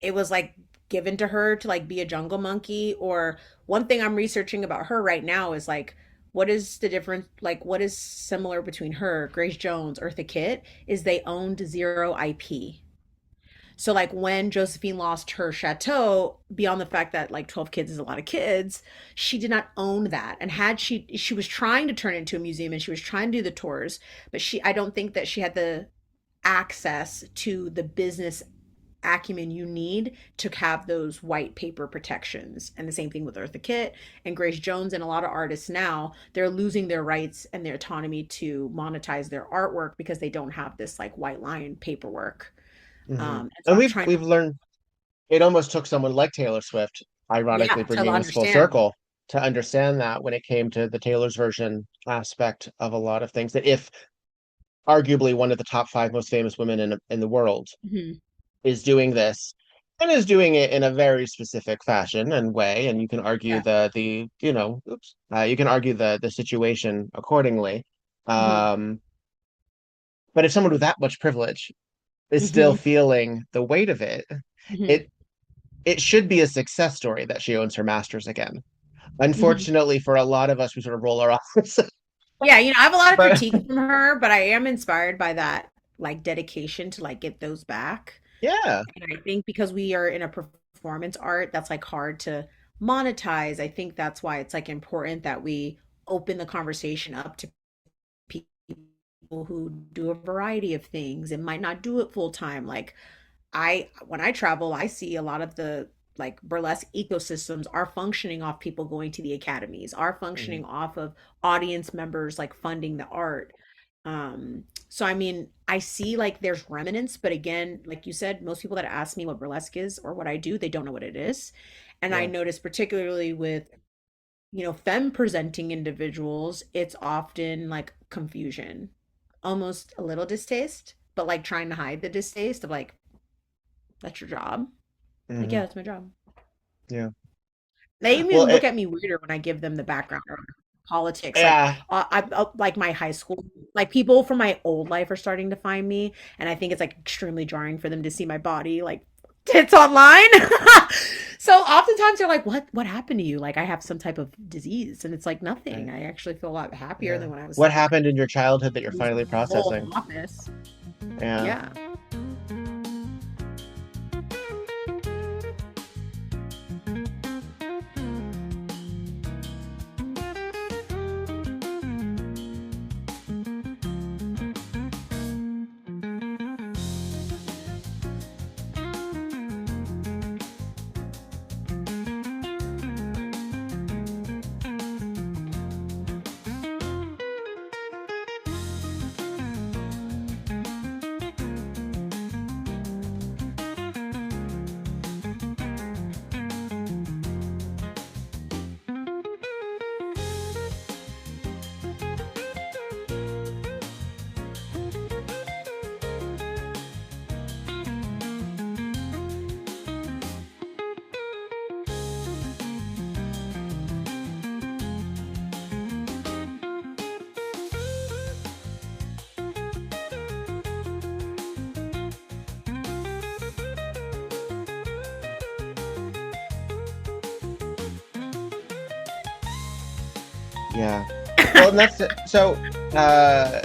it was like given to her to like be a jungle monkey? Or one thing I'm researching about her right now is like what is the difference, like what is similar between her, Grace Jones, Eartha Kitt, is they owned zero IP. So like when Josephine lost her chateau, beyond the fact that like 12 kids is a lot of kids, she did not own that. And had she was trying to turn it into a museum and she was trying to do the tours, but I don't think that she had the access to the business acumen you need to have those white paper protections. And the same thing with Eartha Kitt and Grace Jones and a lot of artists now, they're losing their rights and their autonomy to monetize their artwork because they don't have this like white line paperwork. hmm. And so And I'm we've trying to, we've learned it almost took someone like Taylor Swift, ironically yeah, to bringing us full understand. circle, to understand that when it came to the Taylor's version aspect of a lot of things, that if arguably one of the top five most famous women in the world Hmm. is doing this and is doing it in a very specific fashion and way, and you can argue Yeah. the you can argue the situation accordingly. Hmm. Um, but if someone with that much privilege is still Hmm. feeling the weight of it, Hmm. it it should be a success story that she owns her masters again. Hmm. Unfortunately, for a lot of us, we sort of roll our eyes. Yeah, I have a lot of But critiques from her, but I am inspired by that like dedication to like get those back. yeah, And I think because we are in a performance art that's like hard to monetize, I think that's why it's like important that we open the conversation up to people who do a variety of things and might not do it full time. Like when I travel, I see a lot of the like burlesque ecosystems are functioning off people going to the academies, are mhm, functioning off of audience members like funding the art. So I mean, I see like there's remnants, but again, like you said, most people that ask me what burlesque is or what I do, they don't know what it is. And I yeah, notice particularly with, femme presenting individuals, it's often like confusion, almost a little distaste. but like trying to hide the distaste of like, that's your job. Like, yeah, that's my job. Yeah. They even Well, look at me weirder when I give them the background or politics. Like, yeah. like my high school, like people from my old life are starting to find me, and I think it's like extremely jarring for them to see my body like tits online. So oftentimes they're like, "What happened to you?" Like I have some type of disease, and it's like nothing. Right. I actually feel a lot happier Yeah. than when I was What like happened in your childhood that you're losing finally my role in processing? office. Yeah. Yeah. Yeah. Well, and that's so. Uh,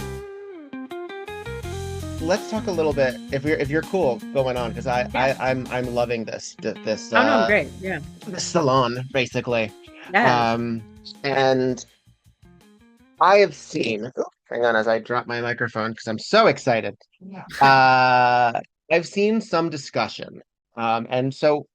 let's talk a little bit if you're cool going on because I'm loving this Oh no, I'm great. Yeah. this salon basically. Yes. And I have seen. Oh, hang on, as I drop my microphone because I'm so excited. I've seen some discussion, and so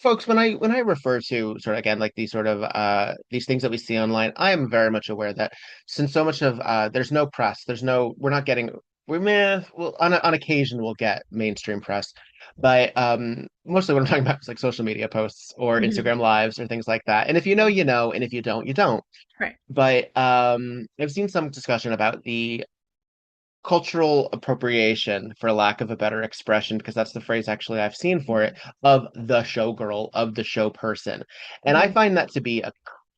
folks, when I refer to sort of again like these sort of these things that we see online, I am very much aware that since so much of there's no press, we're not getting we may well on occasion we'll get mainstream press, but mostly what I'm talking about is like social media posts or Mhm. Instagram lives or things like that. And if you know, you know, and if you don't, you don't. Right. But I've seen some discussion about the cultural appropriation, for lack of a better expression, because that's the phrase actually I've seen for it, of the showgirl, of the show person. And I Mhm. find that to be a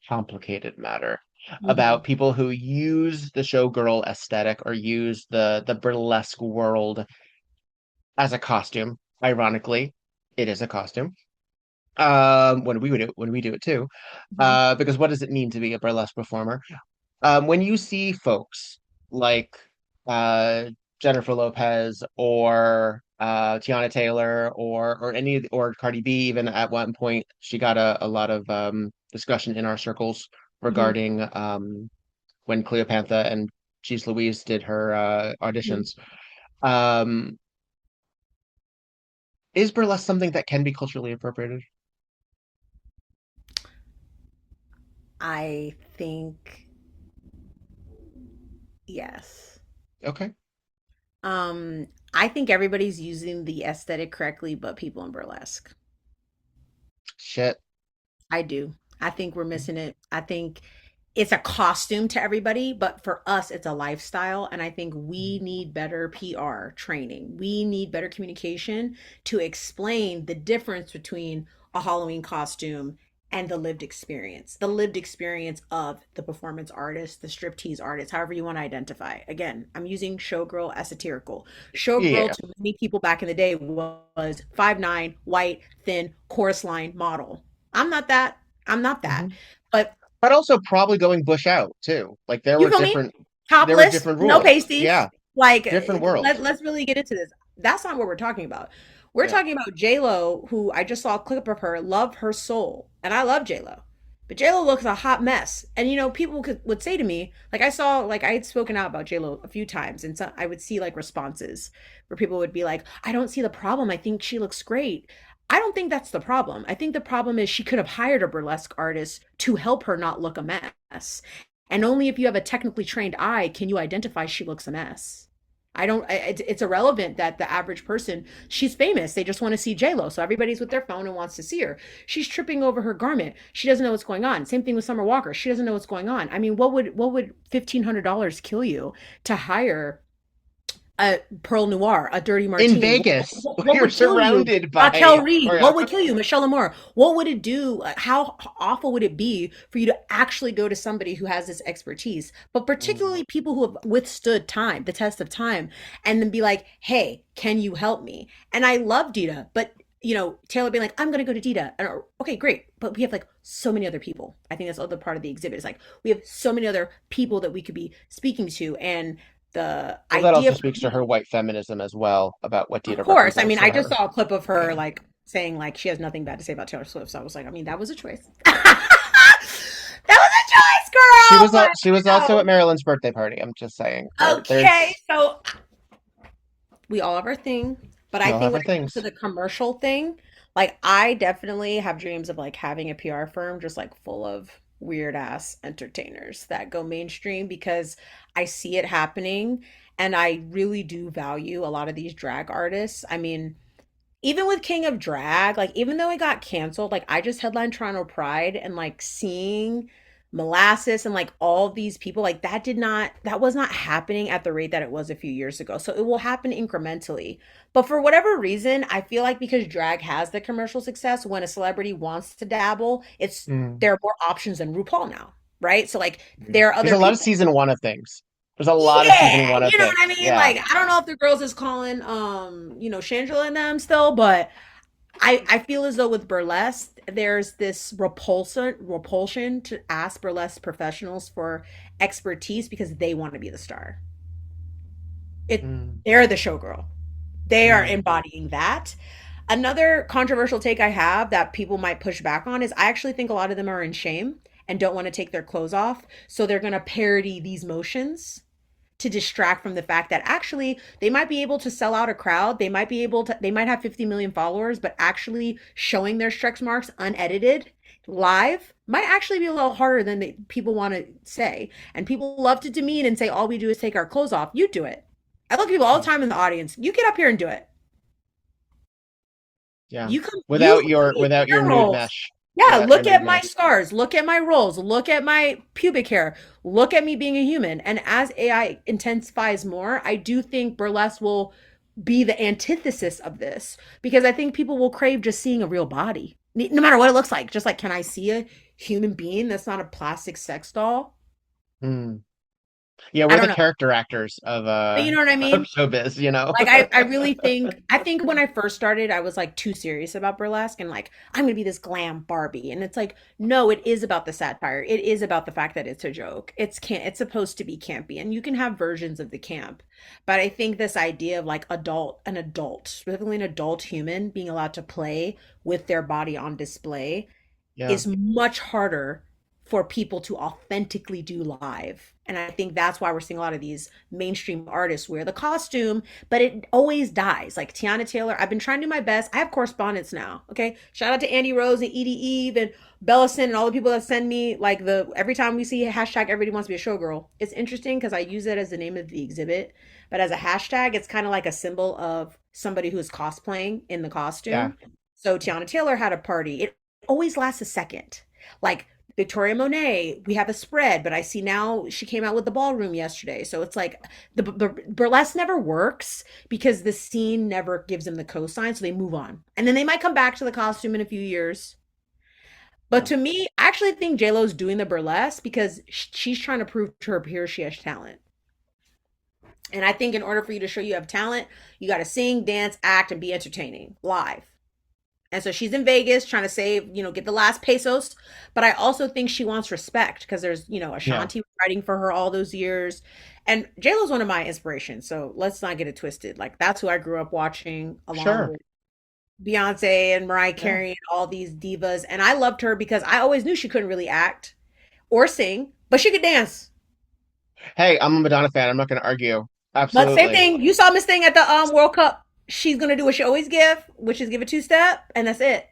complicated matter Mhm. about people who use the showgirl aesthetic or use the burlesque world as a costume. Ironically, it is a costume. When we do it too. Mhm. Because what does it mean to be a burlesque performer? When you see folks like uh, Jennifer Lopez or Tiana Taylor or Cardi B, even at one point she got a lot of discussion in our circles Mhm. regarding when Cleopatra and Cheese Louise did her Mhm. auditions. Um, is burlesque something that can be culturally appropriated? I think yes. Okay. I think everybody's using the aesthetic correctly, but people in burlesque. Shit. I do. I think we're missing it. I think it's a costume to everybody, but for us, it's a lifestyle. And I think we need better PR training. We need better communication to explain the difference between a Halloween costume and the lived experience of the performance artist, the striptease artist, however you want to identify. Again, I'm using showgirl as satirical. Showgirl Yeah. to many people back in the day was 5'9", white, thin, chorus line model. I'm not that. I'm not that. Mhm. But But also probably going bush out too. Like you feel me? there were Topless, different no rules. pasties. Yeah, Like different world. let's really get into this. That's not what we're talking about. We're Yeah. talking about J Lo, who I just saw a clip of her. Love her soul, and I love J Lo, but J Lo looks a hot mess. And people would say to me, like I saw, like I had spoken out about J Lo a few times, and so I would see like responses where people would be like, "I don't see the problem. I think she looks great." I don't think that's the problem. I think the problem is she could have hired a burlesque artist to help her not look a mess. And only if you have a technically trained eye can you identify she looks a mess. I don't. It's irrelevant that the average person. She's famous. They just want to see J Lo, so everybody's with their phone and wants to see her. She's tripping over her garment. She doesn't know what's going on. Same thing with Summer Walker. She doesn't know what's going on. I mean, what would $1,500 kill you to hire a Pearl Noir, a Dirty In Martini. Vegas, What you're would kill you? surrounded Raquel by Reed. What would choreographers. kill you? Michelle Amore. What would it do? How awful would it be for you to actually go to somebody who has this expertise, but particularly people who have withstood time, the test of time, and then be like, hey, can you help me? And I love Dita, but Taylor being like, I'm gonna go to Dita. And, okay, great. But we have like so many other people. I think that's the other part of the exhibit. Is like we have so many other people that we could be speaking to. And the Well, that idea also for speaks to me, her white feminism as well, about what of Dita course, I represents mean, to I just her. saw a clip of her Yeah. like saying like she has nothing bad to say about Taylor Swift. So I was like, I mean, that was a choice. That was a choice, She girl. was But she was also at Marilyn's birthday party. I'm just saying. okay, so we all have our thing, but We I all think have when our it comes to things. the commercial thing, like I definitely have dreams of like having a PR firm just like full of weird ass entertainers that go mainstream because I see it happening and I really do value a lot of these drag artists. I mean, even with King of Drag, like even though it got canceled, like I just headlined Toronto Pride and like seeing Molasses and like all these people, like that was not happening at the rate that it was a few years ago. So it will happen incrementally. But for whatever reason, I feel like because drag has the commercial success, when a celebrity wants to dabble, Mm. there are more options than RuPaul now, right? So like there are There's other a lot of people. season one of things. There's a lot of season Yeah, one of you know what things. I mean? Yeah. Like I don't know if the girls is calling Shangela and them still, but I feel as though with burlesque, there's this repulsion to ask burlesque professionals for expertise because they want to be the star. Mm. They're the showgirl. They are Mm. embodying that. Another controversial take I have that people might push back on is I actually think a lot of them are in shame and don't want to take their clothes off, so they're going to parody these motions to distract from the fact that actually they might be able to sell out a crowd. They might have 50 million followers, but actually showing their stretch marks unedited live might actually be a little harder than people want to say. And people love to demean and say, all we do is take our clothes off. You do it. I look at people all the time in the audience. You get up here and do it. Yeah. You come, Without you your create without your your nude roles. mesh. Yeah, Without your look nude at my mesh. scars, look at my rolls, look at my pubic hair, look at me being a human. And as AI intensifies more, I do think burlesque will be the antithesis of this because I think people will crave just seeing a real body, no matter what it looks like. Just like, can I see a human being that's not a plastic sex doll? Mm. Yeah, I we're don't the know. character actors of But you know what I of mean? showbiz, you know. Like I really think when I first started, I was like too serious about burlesque and like I'm gonna be this glam Barbie. And it's like, no, it is about the satire. It is about the fact that it's a joke. It's supposed to be campy. And you can have versions of the camp. But I think this idea of like an adult, specifically an adult human being allowed to play with their body on display Yeah. is much harder for people to authentically do live. And I think that's why we're seeing a lot of these mainstream artists wear the costume, but it always dies. Like Tiana Taylor, I've been trying to do my best. I have correspondence now. Okay. Shout out to Andy Rose and Edie Eve and Bellison and all the people that send me like every time we see hashtag everybody wants to be a showgirl. It's interesting because I use it as the name of the exhibit, but as a hashtag, it's kind of like a symbol of somebody who is cosplaying in the Yeah. costume. So Tiana Taylor had a party. It always lasts a second. Like Victoria Monet, we have a spread, but I see now she came out with the ballroom yesterday. So it's like the burlesque never works because the scene never gives them the cosign. So they move on. And then they might come back to the costume in a few years. But to me, I actually think JLo's doing the burlesque because she's trying to prove to her peers she has talent. And I think in order for you to show you have talent, you got to sing, dance, act, and be entertaining live. And so she's in Vegas trying to save, get the last pesos. But I also think she wants respect because there's, Ashanti writing for her all those years. And JLo's one of my inspirations. So let's not get it twisted. Like that's who I grew up watching along with Beyonce and Mariah Carey and all these divas. And I loved her because I always knew she couldn't really act or sing, but she could dance. Hey, I'm a Madonna fan. I'm not going to argue. But Absolutely. same thing. You saw Miss Thing at the World Cup. She's gonna do what she always give, which is give a two-step, and that's it.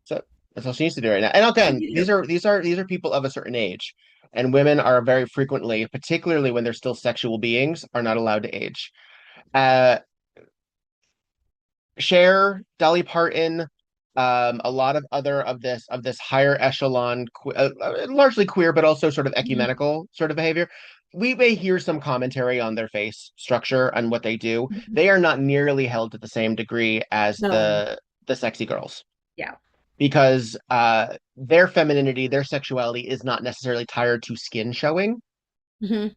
So that's all she needs to do right now. And again, these are people of a certain age, and women are very frequently, particularly when they're still sexual beings, are not allowed to age. Cher, Dolly Parton, a lot of other of this higher echelon, largely queer, but also sort of ecumenical sort of behavior. we may hear some commentary on their face structure and what they do. Mhm. They are not nearly held to the same degree as No. the sexy girls Yeah. because their femininity, their sexuality is not necessarily tied to skin showing. Hmm.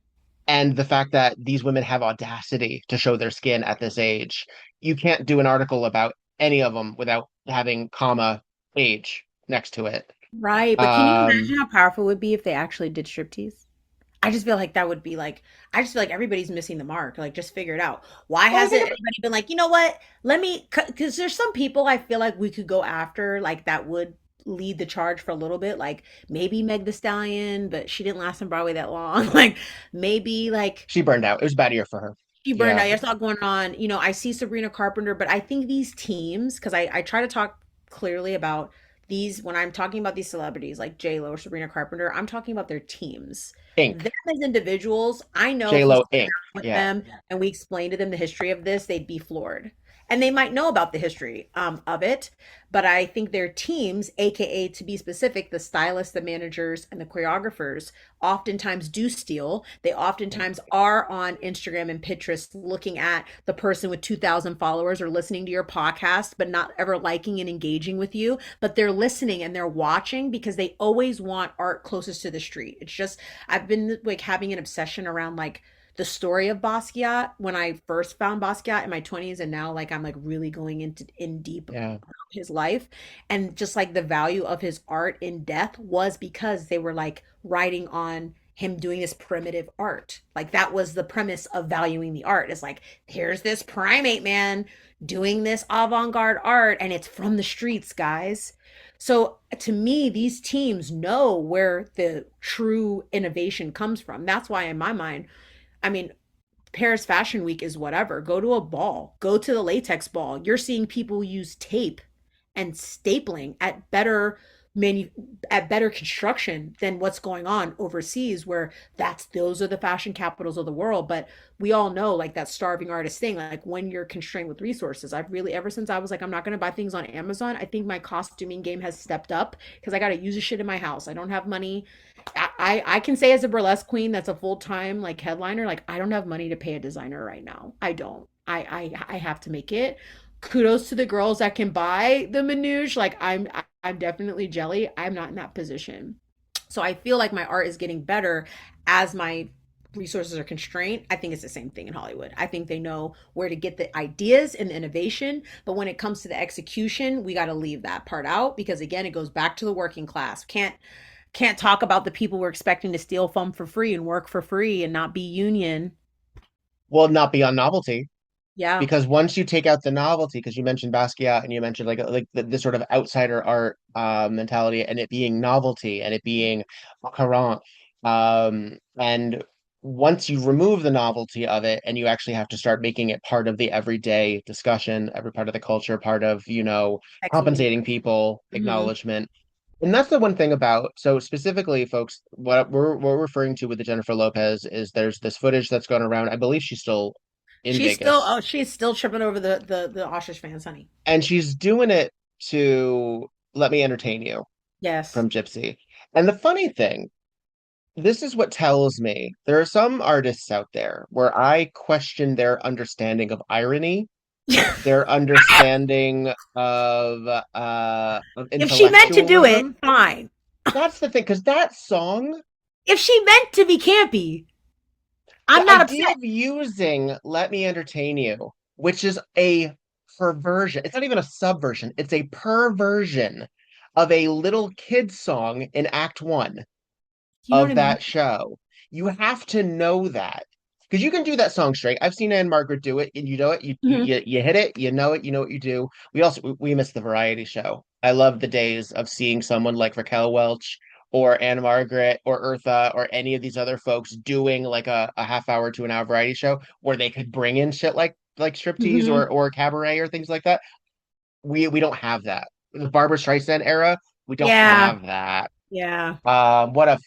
And the fact that these women have audacity to show their skin at this age, you can't do an article about any of them without having comma age next to it. Right. But can you Um, imagine how powerful it would be if they actually did striptease? I just feel like that would be like, I just feel like everybody's missing the mark. Like, just figure it out. Why well, I hasn't think anybody been like, you know what? Let me, because there's some people I feel like we could go after, like that would lead the charge for a little bit. Like maybe Meg the Stallion, but she didn't last on Broadway that long. Like maybe like she burned out. It was a bad year for her. she burned Yeah. out. There's a lot going on. You know, I see Sabrina Carpenter, but I think these teams, because I try to talk clearly about these when I'm talking about these celebrities like J Lo or Sabrina Carpenter, I'm talking about their teams. Inc. Them as individuals, I know if you J-Lo sit Inc. down with Yeah. them and we explain to them the history of this, they'd be floored. And they might know about the history of it, but I think their teams, aka to be specific, the stylists, the managers, and the choreographers, oftentimes do steal. They oftentimes are on Instagram and Pinterest looking at the person with 2,000 followers or listening to your podcast, but not ever liking and engaging with you. But they're listening and they're watching because they always want art closest to the street. It's just, I've been like having an obsession around like the story of Basquiat when I first found Basquiat in my 20s, and now like I'm like really going into in deep Yeah. his life, and just like the value of his art in death was because they were like writing on him doing this primitive art. Like that was the premise of valuing the art. It's like here's this primate man doing this avant-garde art and it's from the streets, guys. So to me, these teams know where the true innovation comes from. That's why in my mind, I mean, Paris Fashion Week is whatever. Go to a ball, go to the latex ball. You're seeing people use tape and stapling at manu at better construction than what's going on overseas, where that's those are the fashion capitals of the world. But we all know like that starving artist thing, like when you're constrained with resources. I've really ever since I was like, I'm not gonna buy things on Amazon, I think my costuming game has stepped up because I gotta use a shit in my house. I don't have money. I can say as a burlesque queen that's a full-time like headliner, like I don't have money to pay a designer right now. I don't. I have to make it. Kudos to the girls that can buy the Manouche. Like I'm definitely jelly. I'm not in that position. So I feel like my art is getting better as my resources are constrained. I think it's the same thing in Hollywood. I think they know where to get the ideas and the innovation, but when it comes to the execution, we got to leave that part out because again, it goes back to the working class. Can't talk about the people we're expecting to steal from for free and work for free and not be union. Will not be on novelty. Yeah. Because once you take out the novelty, because you mentioned Basquiat and you mentioned like this sort of outsider art mentality and it being novelty and it being current, and once you remove the novelty of it and you actually have to start making it part of the everyday discussion, every part of the culture, part of, Sexy. compensating people, Mm-hmm. acknowledgement. And that's the one thing about, so specifically, folks, what we're referring to with the Jennifer Lopez is there's this footage that's going around. I believe she's still in Vegas She's still tripping over the Ostrich fans, honey. and she's doing it to Let Me Entertain You Yes. from Gypsy. And the funny thing, this is what tells me there are some artists out there where I question their understanding of irony, their understanding of If she meant to do it, intellectualism. fine. That's the thing, because that song, If she meant to be campy, I'm the not idea upset. of using Let Me Entertain You, which is a perversion, it's not even a subversion, it's a perversion of a little kid song in Act One You know what of I mean? that show. You have to know that. Because you can do that song straight. I've seen Anne Margaret do it, and you know it. Hmm. You hit it. You know it. You know what you do. We miss the variety show. I love the days of seeing someone like Raquel Welch or Anne Margaret or Eartha or any of these other folks doing like a half hour to an hour variety show where they could bring in shit like striptease Hmm. or cabaret or things like that. We don't have that. The Barbara Streisand era, we don't Yeah. have that. Yeah. What a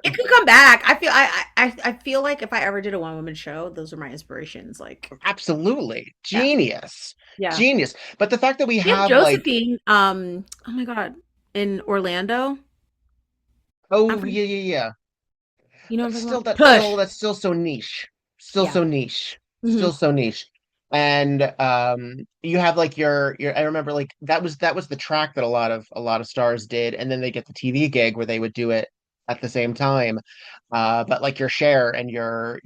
It could come back. I feel like if I ever did a one woman show, those are my inspirations. Like, absolutely yeah, genius, yeah. genius. But the fact that we We have have like, Josephine. Oh my God, in Orlando. I'm oh from, yeah, yeah, yeah. You know what I'm That's talking still about? Push. that's still so niche. Still Yeah. so niche. Hmm. Still so niche. And you have like your I remember like that was the track that a lot of stars did, and then they get the TV gig where they would do it at the same time. But like your Cher and your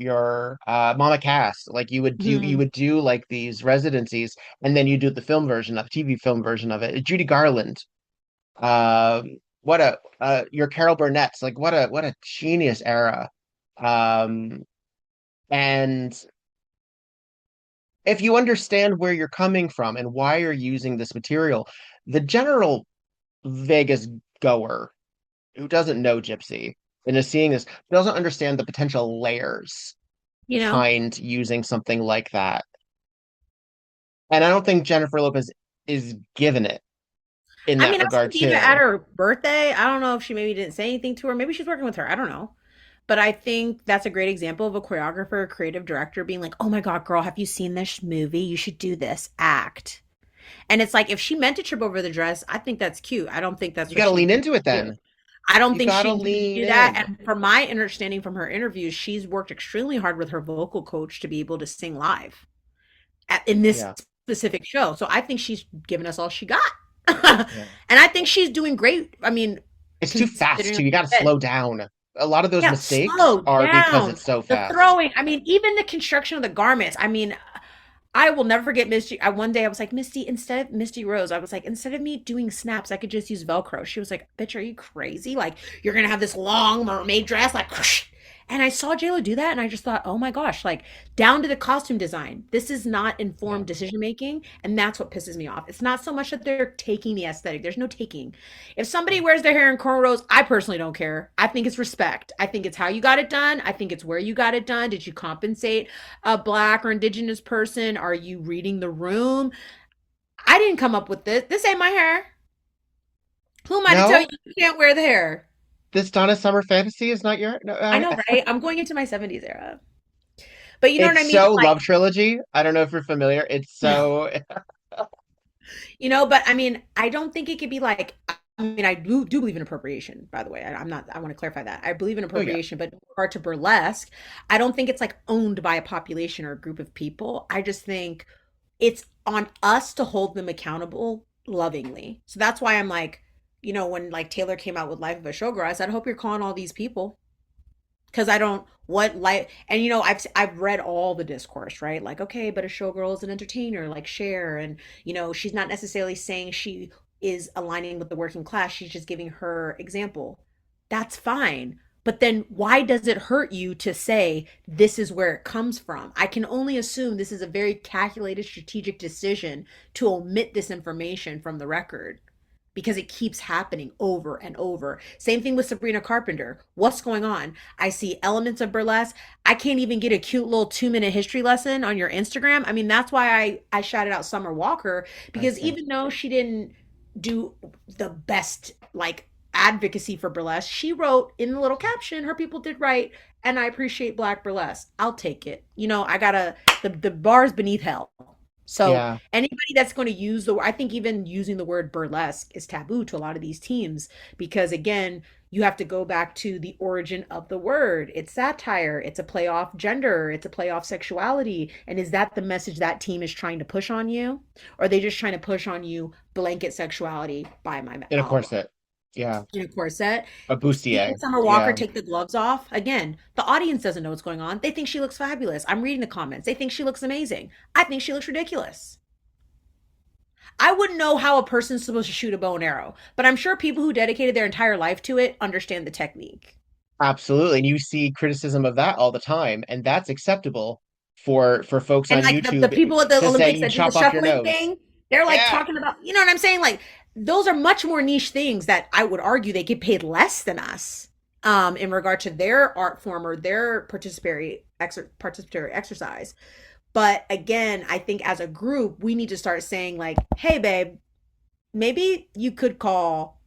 Mama Cass, like you Hmm. would do like these residencies, and then you do the film version of TV film version of it. Judy Garland, what a your Carol Burnett's, like what a genius era. Um, and if you understand where you're coming from and why you're using this material, the general Vegas goer who doesn't know Gypsy and is seeing this doesn't understand the potential layers You know? behind using something like that. And I don't think Jennifer Lopez is given it in I that mean, I saw regard Diva at too. her birthday. I don't know if she maybe didn't say anything to her. Maybe she's working with her. I don't know. But I think that's a great example of a choreographer, a creative director being like, oh my God, girl, have you seen this movie? You should do this act. And it's like, if she meant to trip over the dress, I think that's cute. I don't think that's You what got to she lean intended into it to do. then. I don't You think got she to intended to lean do that. in. And from my understanding from her interviews, she's worked extremely hard with her vocal coach to be able to sing live in this Yeah. specific show. So I think she's given us all she got. Yeah. And I think she's doing great. I mean, It's too fast considering too. like You got to you said, slow down. A lot of those yeah, mistakes slow are because down. it's so The fast. throwing, I mean, even the construction of the garments. I mean, I will never forget Misty. One day I was like, Misty, instead of Misty Rose, I was like, instead of me doing snaps, I could just use Velcro. She was like, bitch, are you crazy? Like, you're gonna have this long mermaid dress, like, and I saw JLo do that, and I just thought, oh my gosh, like, down to the costume design. This is not Yeah. informed decision making, and that's what pisses me off. It's not so much that they're taking the aesthetic. There's no taking. If somebody wears their hair in cornrows, I personally don't care. I think it's respect. I think it's how you got it done. I think it's where you got it done. Did you compensate a black or indigenous person? Are you reading the room? I didn't come up with this. This ain't my hair. Who am I to tell you No, you can't wear the hair? this Donna Summer fantasy is not your. No, I know, right? I'm going into my 70s era. But you know what it's I mean? so Like, Love Trilogy. I don't know if you're familiar. It's so. but I mean, I don't think it could be like, I mean, I do believe in appropriation, by the way. I'm not, I want to clarify that. I believe in Oh yeah. appropriation, but in regard to burlesque, I don't think it's like owned by a population or a group of people. I just think it's on us to hold them accountable lovingly. So that's why I'm like, when like Taylor came out with Life of a Showgirl, I said, I hope you're calling all these people because I don't what life and I've read all the discourse, right? Like, okay, but a showgirl is an entertainer like Cher, and she's not necessarily saying she is aligning with the working class, she's just giving her example. That's fine. But then why does it hurt you to say this is where it comes from? I can only assume this is a very calculated strategic decision to omit this information from the record because it keeps happening over and over. Same thing with Sabrina Carpenter. What's going on? I see elements of burlesque. I can't even get a cute little 2-minute history lesson on your Instagram. I mean, that's why I shouted out Summer Walker, I because see. even though she didn't do the best like advocacy for burlesque, she wrote in the little caption, her people did right, and I appreciate black burlesque. I'll take it. I gotta the bars beneath hell. So Yeah. anybody that's going to use I think even using the word burlesque is taboo to a lot of these teams because again, you have to go back to the origin of the word. It's satire, it's a play off gender, it's a play off sexuality. And is that the message that team is trying to push on you? Or are they just trying to push on you blanket sexuality by my In a olive corset. Yeah. in a corset? A Seeing bustier. Summer Walker Yeah. take the gloves off, again, the audience doesn't know what's going on. They think she looks fabulous. I'm reading the comments. They think she looks amazing. I think she looks ridiculous. I wouldn't know how a person's supposed to shoot a bow and arrow, but I'm sure people who dedicated their entire life to it understand the technique. Absolutely. And you see criticism of that all the time, and that's acceptable for folks And on like the YouTube people at the to say Olympics you that do the chop off your shuffling nose. thing, they're like Yeah. talking about, you know what I'm saying? Like those are much more niche things that I would argue they get paid less than us in regard to their art form or their participatory exercise. But again, I think as a group, we need to start saying like, hey, babe, maybe you could call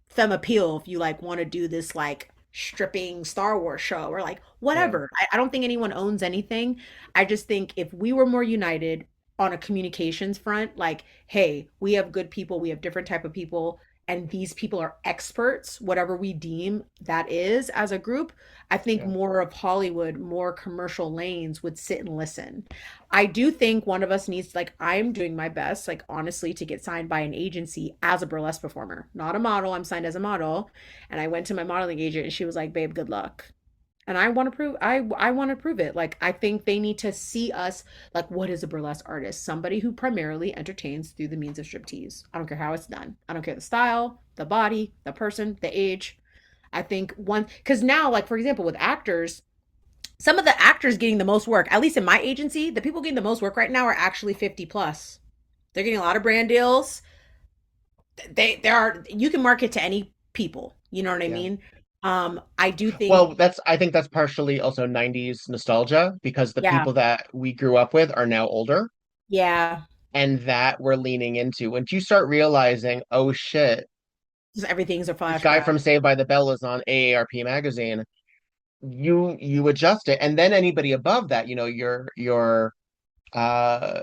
Femme Appeal if you like want to do this like stripping Star Wars show or like Yeah. whatever. I don't think anyone owns anything. I just think if we were more united on a communications front, like, hey, we have good people, we have different type of people, and these people are experts, whatever we deem that is as a group, I think Yeah. more of Hollywood, more commercial lanes would sit and listen. I do think one of us needs, like, I'm doing my best, like, honestly, to get signed by an agency as a burlesque performer, not a model. I'm signed as a model. And I went to my modeling agent and she was like, babe, good luck. And I want to prove I want to prove it. Like I think they need to see us like what is a burlesque artist? Somebody who primarily entertains through the means of striptease. I don't care how it's done. I don't care the style, the body, the person, the age. I think one because now, like for example, with actors, some of the actors getting the most work, at least in my agency, the people getting the most work right now are actually 50 plus. They're getting a lot of brand deals. There are you can market to any people. You know what I Yeah. mean? I do think Well, I think that's partially also 90s nostalgia because the yeah, people that we grew up with are now older yeah. and that we're leaning into. Once you start realizing, oh shit, Just everything's a this guy flashback. from Saved by the Bell is on AARP magazine, you adjust it. And then anybody above that, uh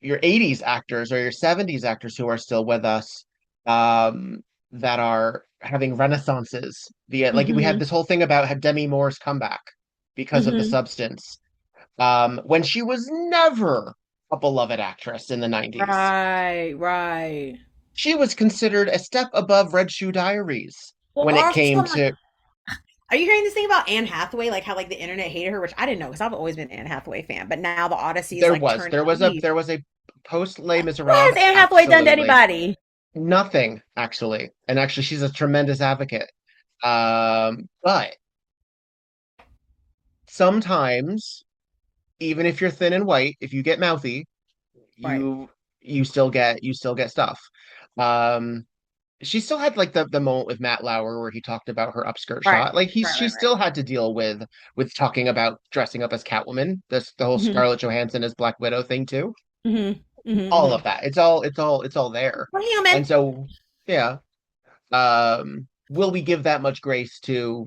your 80s actors or your 70s actors who are still with us, um, that are having renaissances. Like we had Hmm. this whole thing about had Demi Moore's comeback because of the Hmm. substance. When she was never a beloved actress in the 90s. Right, right. She was considered a step above Red Shoe Diaries Well, when it also, came I'm like, to are you hearing this thing about Anne Hathaway? Like how like the internet hated her, which I didn't know because I've always been an Anne Hathaway fan. But now the Odyssey is there like was turning there on was a me. there was a post Les What Miserables, has Anne Hathaway done to absolutely anybody? nothing actually. And actually she's a tremendous advocate. But sometimes, even if you're thin and white, if you get mouthy, Right. you you still get stuff. Um, she still had like the moment with Matt Lauer where he talked about her upskirt Right. shot. Like Right. she Right. Right. still had to deal with talking about dressing up as Catwoman, the whole Hmm. Scarlett Johansson as Black Widow thing too. Hmm. All Hmm. of that. It's all there. We're And human. so yeah. Will we give that much grace to,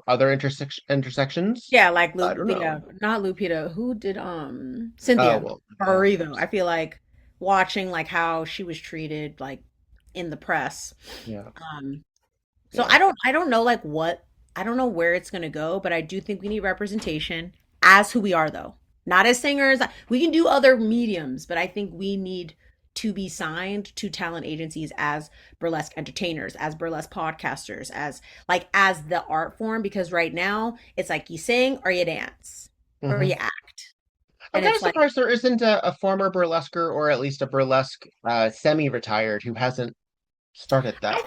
other intersections? Yeah, like I don't know. Lupita, not Lupita. Who did Oh, Cynthia well, yeah, Ari though? I feel like watching like how she was treated like in the press. yeah, Um, so yeah. I don't know like what I don't know where it's gonna go, but I do think we need representation as who we are though. Not as singers. We can do other mediums, but I think we need to be signed to talent agencies as burlesque entertainers, as burlesque podcasters, as like as the art form, because right now it's like you sing or you dance or Hmm. you act. I'm And kind it's of like surprised there isn't a former burlesquer or at least a burlesque semi-retired who hasn't started that.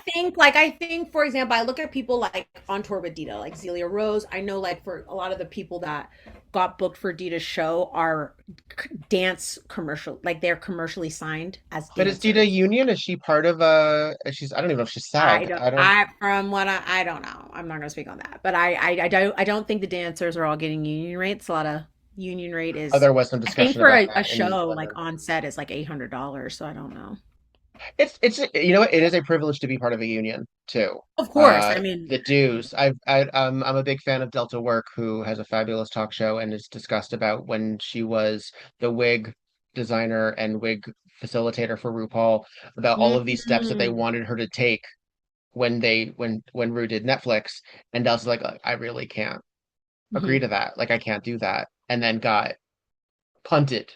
I think for example, I look at people like on tour with Dita, like Zelia Rose. I know like for a lot of the people that got booked for Dita's show are dance commercial, like they're commercially signed as But is Dita dancers. union? Is she part of she's I don't even know if she's I SAG. don't I don't I from what I don't know. I'm not gonna speak on that. But I don't think the dancers are all getting union rates. A lot of union rate oh, is there was some I think discussion for about a that in show like newsletter. on set is like $800, so I don't know. It's it is a privilege to be part of a union too. Of course. I mean, The dues. I'm a big fan of Delta Work, who has a fabulous talk show and is discussed about when she was the wig designer and wig facilitator for RuPaul, about all of these steps that they mm, wanted her to take when Ru did Netflix, and Delta's like, I really can't agree mhm, to that. Like I can't do that. And then got punted.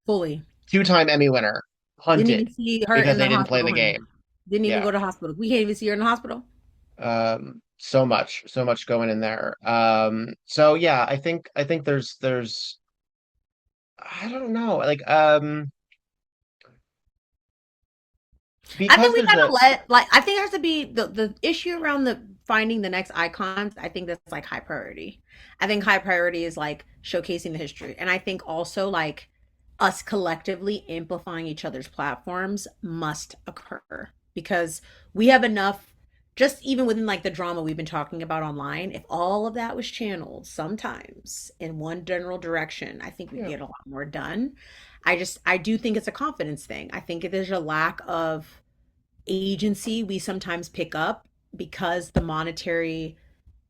fully. Two-time Emmy winner, Didn't punted even see her because in they the didn't play hospital, the honey. game. Didn't even Yeah. go to hospital. We can't even see her in the hospital. So much going in there. So yeah, I think there's I don't know, like I because think we there's gotta a let like I think it has to be the issue around the finding the next icons. I think that's like high priority. I think high priority is like showcasing the history, and I think also like us collectively amplifying each other's platforms must occur because we have enough. Just even within like the drama we've been talking about online, if all of that was channeled sometimes in one general direction, I think we yeah. get a lot more done. I do think it's a confidence thing. I think there's a lack of agency we sometimes pick up because the monetary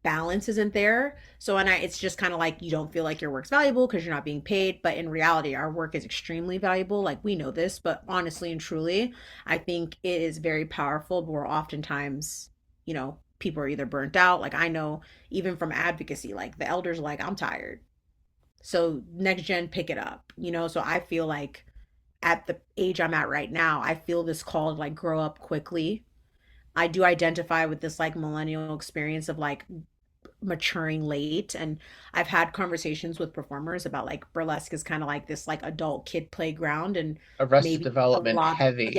balance isn't there. So, and it's just kind of like you don't feel like your work's valuable because you're not being paid. But in reality, our work is extremely valuable. Like we know this, but honestly and truly, I think it is very powerful. But we're oftentimes, people are either burnt out. Like I know even from advocacy, like the elders are like, I'm tired. So next gen pick it up, So I feel like at the age I'm at right now, I feel this call to like grow up quickly. I do identify with this like millennial experience of like maturing late, and I've had conversations with performers about like burlesque is kind of like this like adult kid playground, and Arrested maybe a Development lot, heavy.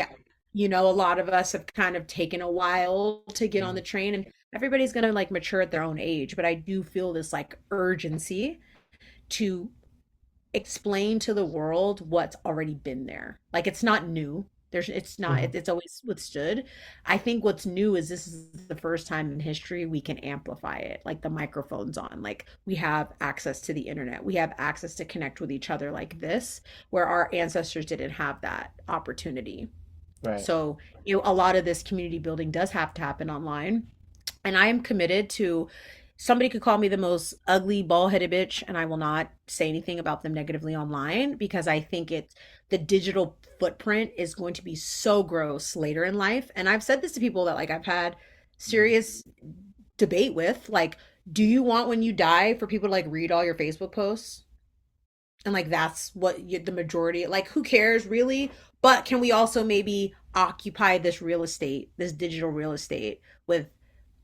yeah, a lot of us have kind of taken a while to get on the train, and everybody's gonna like mature at their own age, but I do feel this like urgency to explain to the world what's already been there. Like it's not new. It's not, it's always withstood. I think what's new is this is the first time in history we can amplify it. Like the microphone's on, like we have access to the internet. We have access to connect with each other like this, where our ancestors didn't have that opportunity. Right. So, a lot of this community building does have to happen online. And I am committed to, somebody could call me the most ugly bald-headed bitch and I will not say anything about them negatively online, because I think the digital footprint is going to be so gross later in life. And I've said this to people that like I've had serious debate with, like, do you want when you die for people to like read all your Facebook posts? And like that's what the majority, like, who cares really? But can we also maybe occupy this real estate, this digital real estate, with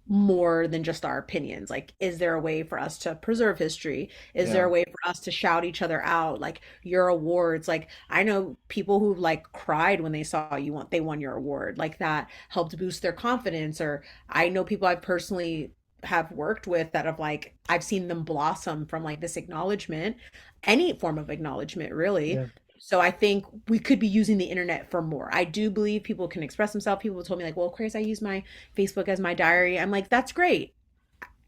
more than just our opinions? Like, is there a way for us to preserve history? Is there a way for us to shout each other out, like your awards? Like I know people who like cried when they saw they won your award, like that helped boost their confidence. Or I know people I've personally have worked with that have like, I've seen them blossom from like this acknowledgement, any form of acknowledgement really. Yeah. So I think we could be using the internet for more. I do believe people can express themselves. People told me like, well, Chris, I use my Facebook as my diary. I'm like, that's great.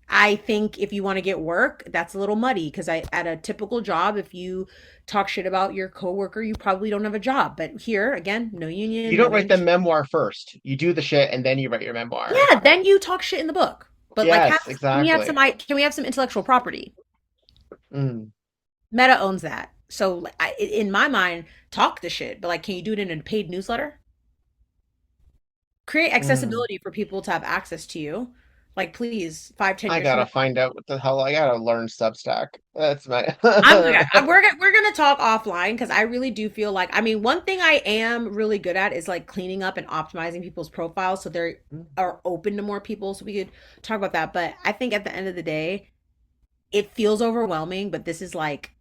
I think if you want to get work, that's a little muddy, because at a typical job, if you talk shit about your coworker, you probably don't have a job. But here, again, no union. You don't write the memoir first. You do the shit and then you write your memoir. Yeah, then you talk shit in the book. But yes, like, exactly. can we have some intellectual property? Mm. Meta owns that. So in my mind, talk the shit, but like, can you do it in a paid newsletter? Create accessibility for people to have access to you. Like, please, 5, 10 years. I gotta find out what the hell. I gotta learn Substack. That's my. We're gonna talk offline, because I really do feel like, I mean, one thing I am really good at is like cleaning up and optimizing people's profiles so they are open to more people. So we could talk about that. But I think at the end of the day, it feels overwhelming. But this is like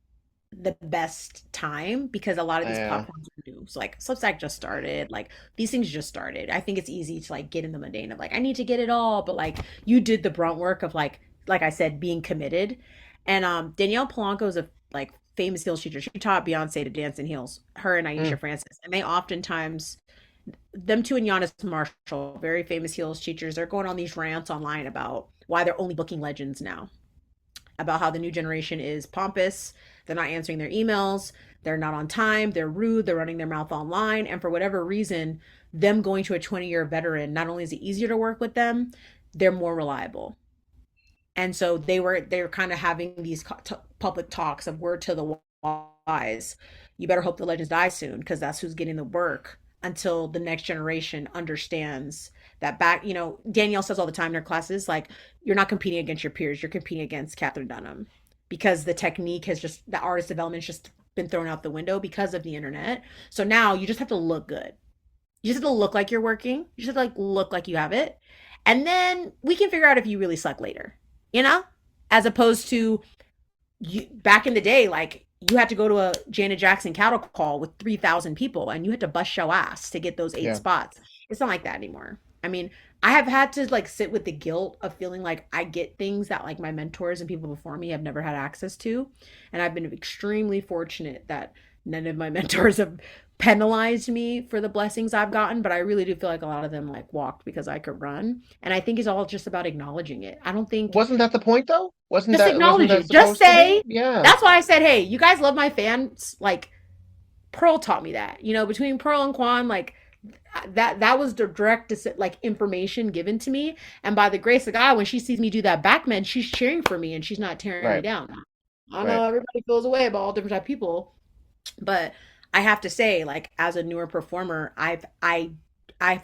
the best time, because a lot of these platforms are new. So like Substack just started, like these things just started. I think it's easy to like get in the mundane of like, I need to get it all, but like you did the brunt work of like I said, being committed. And Danielle Polanco is a like famous heels teacher. She taught Beyonce to dance in heels, her and Aisha Francis. And they oftentimes, them two and Giannis Marshall, very famous heels teachers, they're going on these rants online about why they're only booking legends now, about how the new generation is pompous, they're not answering their emails, they're not on time, they're rude, they're running their mouth online. And for whatever reason, them going to a 20-year veteran, not only is it easier to work with them, they're more reliable. And so they're kind of having these public talks of word to the wise. You better hope the legends die soon, because that's who's getting the work until the next generation understands that Danielle says all the time in her classes, like, you're not competing against your peers, you're competing against Catherine Dunham, because the technique the artist development has just been thrown out the window because of the internet. So now you just have to look good. You just have to look like you're working. You just have to like look like you have it. And then we can figure out if you really suck later, as opposed to back in the day, like, you had to go to a Janet Jackson cattle call with 3,000 people and you had to bust your ass to get those 8 spots. It's not like that anymore. I mean, I have had to like sit with the guilt of feeling like I get things that like my mentors and people before me have never had access to. And I've been extremely fortunate that none of my mentors have penalized me for the blessings I've gotten, but I really do feel like a lot of them like walked because I could run. And I think it's all just about acknowledging it. I don't think... Wasn't that the point though? Just acknowledge it. Just say, yeah. That's why I said, hey, you guys love my fans. Like, Pearl taught me that. Between Pearl and Quan, like, that was the direct like information given to me, and by the grace of God, when she sees me do that back bend, she's cheering for me and she's not tearing me Right. down. I know Right. everybody feels away about all different type of people, but I have to say, like, as a newer performer, I've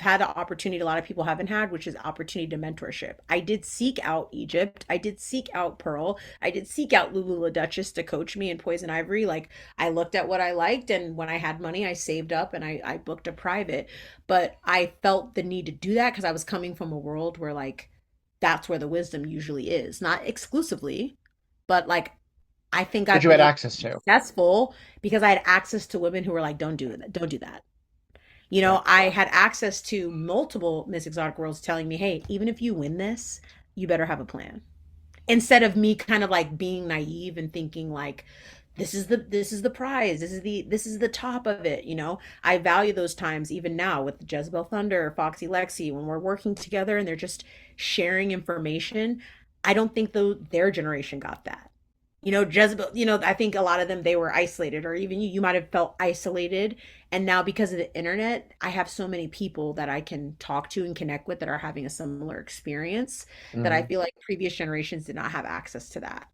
had the opportunity a lot of people haven't had, which is opportunity to mentorship. I did seek out Egypt. I did seek out Pearl. I did seek out Lulu La Duchess to coach me in Poison Ivory. Like, I looked at what I liked, and when I had money, I saved up and I booked a private. But I felt the need to do that because I was coming from a world where, like, that's where the wisdom usually is. Not exclusively, but like I think That I've you had been able access to be to. successful because I had access to women who were like, don't do that, don't do that. You Yeah. know, I had access to multiple Miss Exotic Worlds telling me, hey, even if you win this, you better have a plan. Instead of me kind of like being naive and thinking like, this is the prize. This is the top of it, you know. I value those times even now with Jezebel Thunder, Foxy Lexi, when we're working together and they're just sharing information. I don't think though their generation got that. You know, Jezebel, you know, I think a lot of them, they were isolated, or even you might have felt isolated. And now because of the internet, I have so many people that I can talk to and connect with that are having a similar experience that I Mhm. feel like previous generations did not have access to that.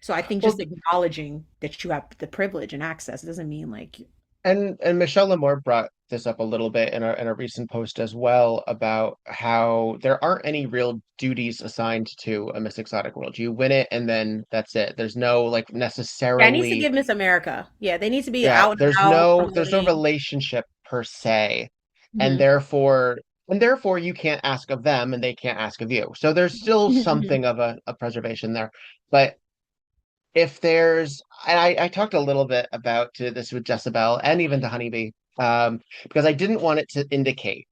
So I think just Well, acknowledging that you have the privilege and access doesn't mean like, and Michelle Lemore brought this up a little bit in a recent post as well about how there aren't any real duties assigned to a Miss Exotic World. You win it and then that's it. There's no like yeah, it needs to necessarily, give Miss America. Yeah, they need to be yeah, out and about there's no promoting. relationship per se. And Mhm. therefore you can't ask of them and they can't ask of you. So there's still something of a preservation there. But if there's and I talked a little bit about to this with Jezebel and even to Honeybee, because I didn't want it to indicate.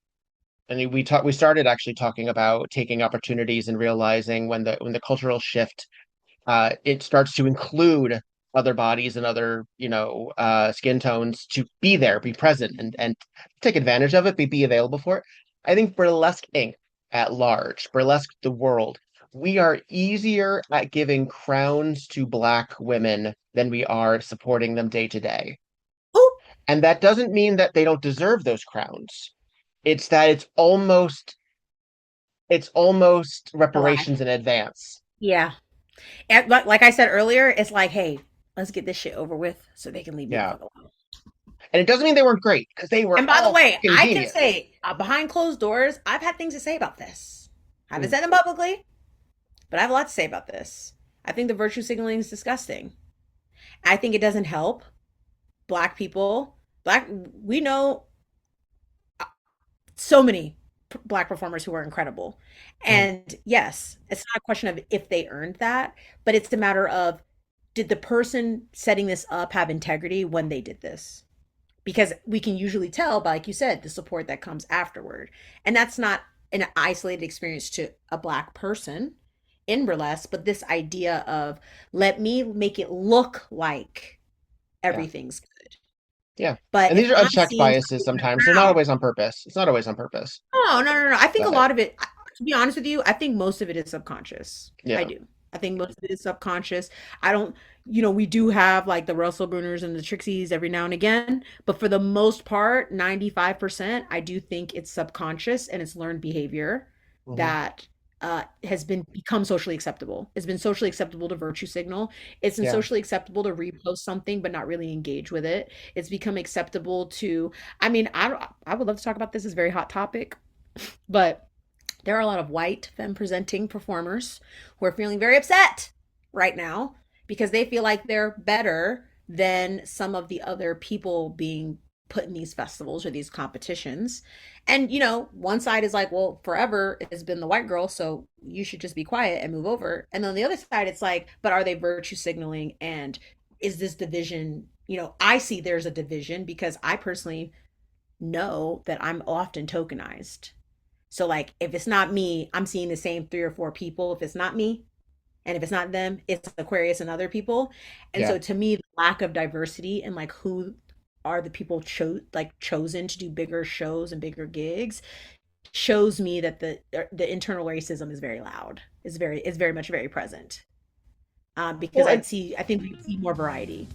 I mean, we started actually talking about taking opportunities and realizing when the cultural shift it starts to include other bodies and other, skin tones to be there, be present, and take advantage of it, be available for it. I think Burlesque Inc. at large, Burlesque the world, we are easier at giving crowns to Black women than we are supporting them day to day. Oh, And that doesn't mean that they don't deserve those crowns. It's that it's almost a lie. reparations in advance. Yeah. And like I said earlier, it's like, hey, let's get this shit over with so they can leave me the Yeah. fuck alone. And it doesn't mean they weren't great because they were And by the all way, fucking I can genius. say behind closed doors, I've had things to say about this. I haven't Mm. said them publicly, but I have a lot to say about this. I think the virtue signaling is disgusting. I think it doesn't help Black people. We know so many Black performers who are incredible. Mm. And yes, it's not a question of if they earned that, but it's a matter of did the person setting this up have integrity when they did this? Because we can usually tell by, like you said, the support that comes afterward. And that's not an isolated experience to a Black person in burlesque, but this idea of let me make it look like Yeah. everything's good. Yeah. But And if these are I'm unchecked seeing biases something in the sometimes. They're not crowd, always on purpose. It's not always on purpose. no, no, no, no. I think a But lot of it, to be honest with you, I think most of it is subconscious. I yeah. do. I think most of it is subconscious. I don't, we do have like the Russell Brunners and the Trixies every now and again, but for the most part, 95%, I do think it's subconscious and it's learned behavior Hmm. that has become socially acceptable. It's been socially acceptable to virtue signal. It's been Yeah. socially acceptable to repost something but not really engage with it. It's become acceptable to, I mean, I would love to talk about this. It's a very hot topic, but there are a lot of white femme presenting performers who are feeling very upset right now because they feel like they're better than some of the other people being put in these festivals or these competitions. And, one side is like, well, forever it has been the white girl, so you should just be quiet and move over. And on the other side, it's like, but are they virtue signaling? And is this division, I see there's a division because I personally know that I'm often tokenized. So like if it's not me, I'm seeing the same three or four people. If it's not me, and if it's not them, it's Aquarius and other people. And Yeah. so to me, the lack of diversity and like who are the people chosen to do bigger shows and bigger gigs shows me that the internal racism is very loud. It's very much very present. Because Well, and I think we see more variety.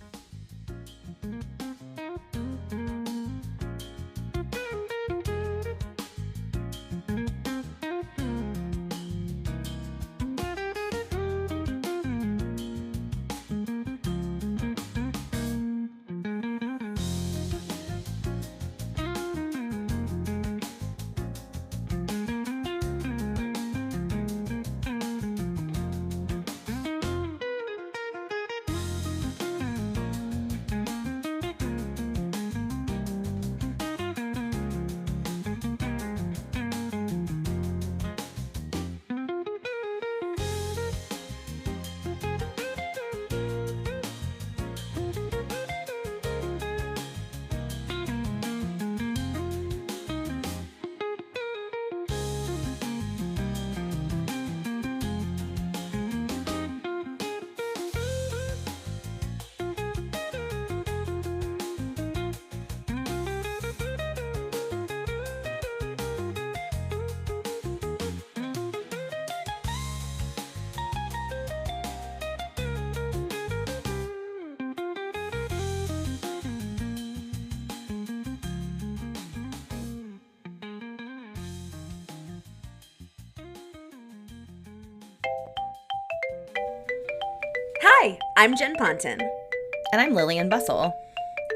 Hi, I'm Jen Ponton. And I'm Lillian Bustle.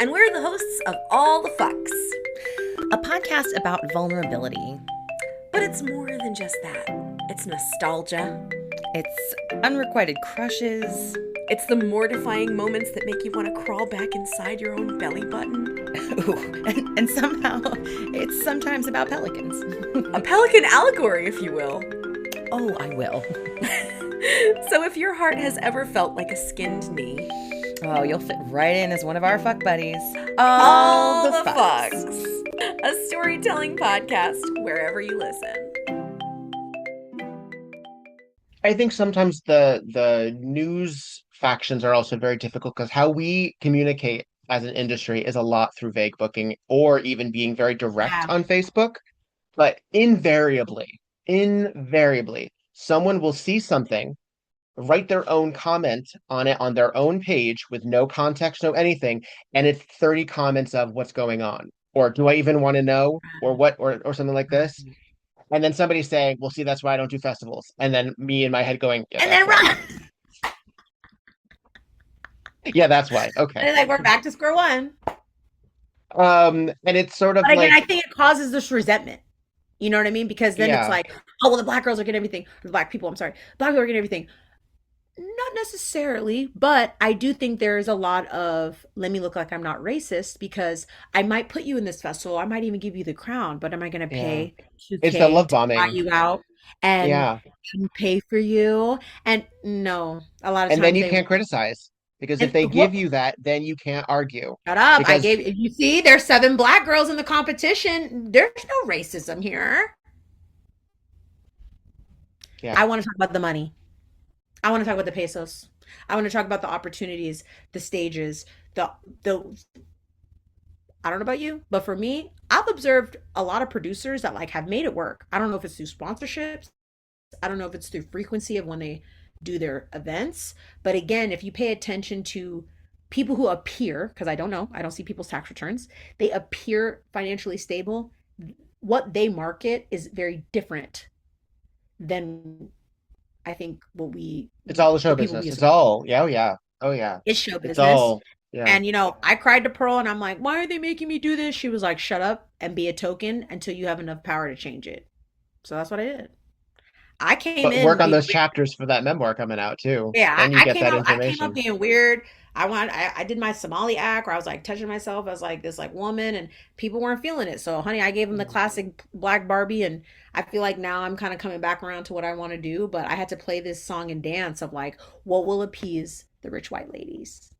And we're the hosts of All the Fucks, a podcast about vulnerability. But it's more than just that. It's nostalgia. It's unrequited crushes. It's the mortifying moments that make you want to crawl back inside your own belly button. Ooh, and somehow it's sometimes about pelicans. A pelican allegory, if you will. Oh, I will. So if your heart has ever felt like a skinned knee, oh, you'll fit right in as one of our fuck buddies. All the Fucks. A storytelling podcast wherever you listen. I think sometimes the news factions are also very difficult because how we communicate as an industry is a lot through vague booking or even being very direct on Facebook. But invariably, someone will see something, write their own comment on it on their own page with no context, no anything, and it's 30 comments of what's going on. Or do I even want to know? Or what or something like this. And then somebody saying, well, see, that's why I don't do festivals. And then me in my head going, yeah, and then run. Yeah, that's why. Okay. And like we're back to square one. And it's sort of but again, like, I think it causes this resentment. You know what I mean? Because then it's like, oh, well, the black girls are getting everything. The black people, I'm sorry. Black people are getting everything. Not necessarily, but I do think there is a lot of, let me look like I'm not racist because I might put you in this festival. I might even give you the crown, but am I going to pay $2K it's the love bombing. to buy you out and pay for you? And no, a lot of times. And then you can't criticize. Because if they give you that, then you can't argue. Shut up. Because... you see, there's 7 black girls in the competition. There's no racism here. Yeah. I want to talk about the money. I want to talk about the pesos. I want to talk about the opportunities, the stages, the I don't know about you, but for me, I've observed a lot of producers that like have made it work. I don't know if it's through sponsorships. I don't know if it's through frequency of when they do their events. But again, if you pay attention to people who appear, because I don't know, I don't see people's tax returns, they appear financially stable. What they market is very different than I think what we. It's all the show business. It's all, oh yeah. It's show business. It's all, yeah. And you know, I cried to Pearl and I'm like, why are they making me do this? She was like, shut up and be a token until you have enough power to change it. So that's what I did. I came in. Work on those chapters for that memoir coming out too. Yeah, and you get that information. I came up being weird. I did my Somali act where I was like touching myself as like this like woman, and people weren't feeling it. So, honey, I gave them the classic Black Barbie, and I feel like now I'm kind of coming back around to what I want to do. But I had to play this song and dance of like what will appease the rich white ladies,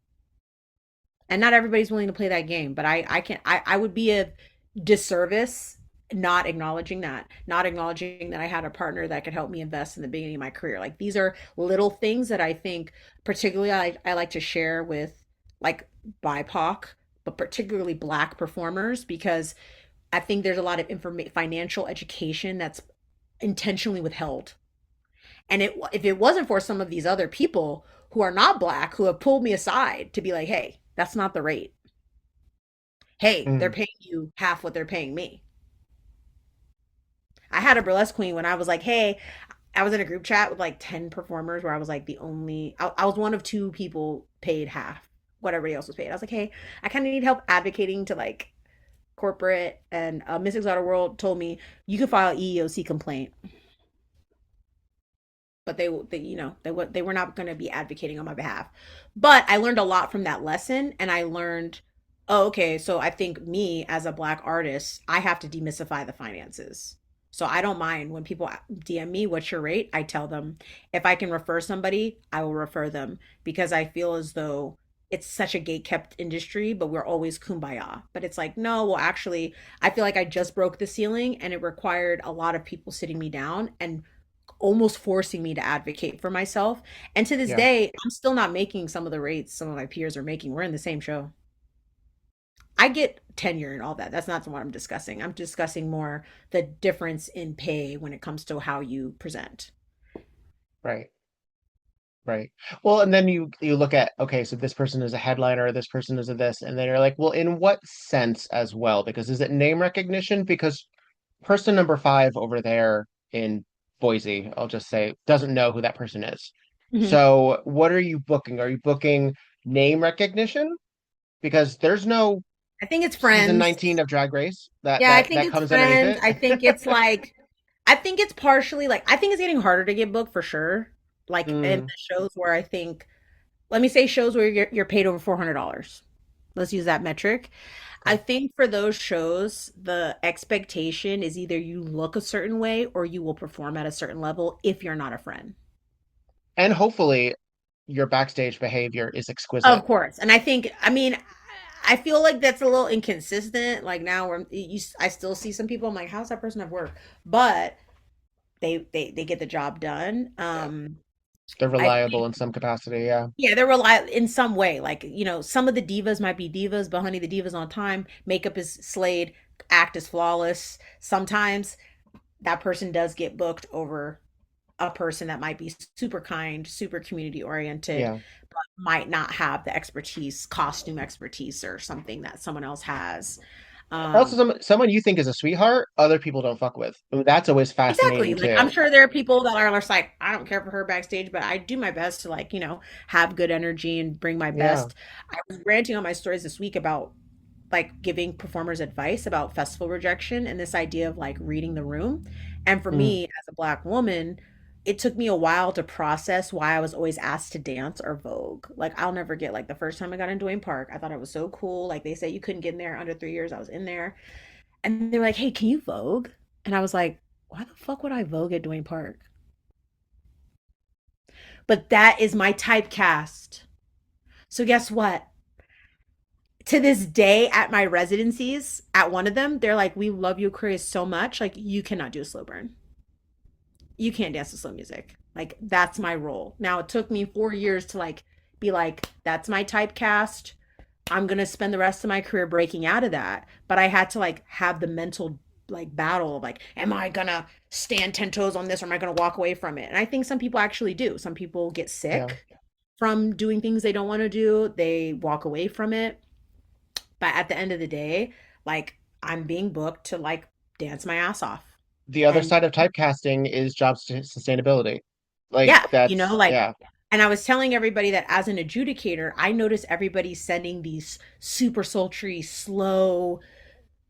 and not everybody's willing to play that game. But I would be a disservice not acknowledging that I had a partner that could help me invest in the beginning of my career. Like these are little things that I think particularly I like to share with like BIPOC, but particularly Black performers, because I think there's a lot of financial education that's intentionally withheld. And if it wasn't for some of these other people who are not Black, who have pulled me aside to be like, hey, that's not the rate. Hey, they're paying you half what they're paying me. I had a burlesque queen when I was like, hey, I was in a group chat with like 10 performers where I was like I was one of 2 people paid half what everybody else was paid. I was like, hey, I kind of need help advocating to like corporate, and Miss Exotic World told me you could file EEOC complaint. But they were not going to be advocating on my behalf. But I learned a lot from that lesson, and I learned, oh, okay, so I think me as a Black artist, I have to demystify the finances. So I don't mind when people DM me, what's your rate? I tell them if I can refer somebody, I will refer them, because I feel as though it's such a gate-kept industry, but we're always kumbaya. But it's like, no, well, actually, I feel like I just broke the ceiling, and it required a lot of people sitting me down and almost forcing me to advocate for myself. And to this day, I'm still not making some of the rates some of my peers are making. We're in the same show. I get tenure and all that. That's not what I'm discussing. I'm discussing more the difference in pay when it comes to how you present. Right. Well, and then you look at, okay, so this person is a headliner, this person is a this, and then you're like, well, in what sense as well? Because is it name recognition? Because person number 5 over there in Boise, I'll just say, doesn't know who that person is. Mhm. So what are you booking? Are you booking name recognition? Because there's no I think it's season friends. 19 of Drag Race that Yeah, I that think that it's comes underneath friends. it. I think it's like, I think it's partially like, I think it's getting harder to get booked for sure. Like in Mm, the shows where I think, let me say shows where you're paid over $400. Let's use that metric. I okay. think for those shows, the expectation is either you look a certain way or you will perform at a certain level if you're not a friend. And hopefully your backstage behavior is exquisite. Of course. And I think, I mean, I feel like that's a little inconsistent. Like now where I still see some people, I'm like, how's that person have work? But they get the job done. Yeah. They're I reliable think, in some capacity, yeah. yeah, they're reliable in some way. Like, some of the divas might be divas, but honey, the divas on time, makeup is slayed, act is flawless. Sometimes that person does get booked over a person that might be super kind, super community oriented, Yeah. but might not have the expertise, costume expertise, or something that someone else has. Also, Um, someone you think is a sweetheart, other people don't fuck with. Ooh, that's always exactly. fascinating Like I'm too. sure there are people that are just like, I don't care for her backstage, but I do my best to like, have good energy and bring my Yeah. best. I was ranting on my stories this week about like giving performers advice about festival rejection and this idea of like reading the room. And for Mm. me, as a Black woman, it took me a while to process why I was always asked to dance or Vogue. Like I'll never get like the first time I got in Duane Park, I thought it was so cool. Like they say you couldn't get in there under 3 years. I was in there. And they were like, hey, can you Vogue? And I was like, why the fuck would I Vogue at Duane Park? But that is my typecast. So guess what? To this day at my residencies, at one of them, they're like, we love you, Aquarius, so much. Like, you cannot do a slow burn. You can't dance to slow music. Like, that's my role. Now, it took me 4 years to like be like, that's my typecast. I'm gonna spend the rest of my career breaking out of that. But I had to like have the mental like battle of like, am I gonna stand 10 toes on this or am I gonna walk away from it? And I think some people actually do. Some people get Yeah. sick from doing things they don't want to do. They walk away from it. But at the end of the day, like I'm being booked to like dance my ass off. The other And side of typecasting is sustainability. yeah, Like that's like, yeah. and I was telling everybody that as an adjudicator, I notice everybody sending these super sultry, slow,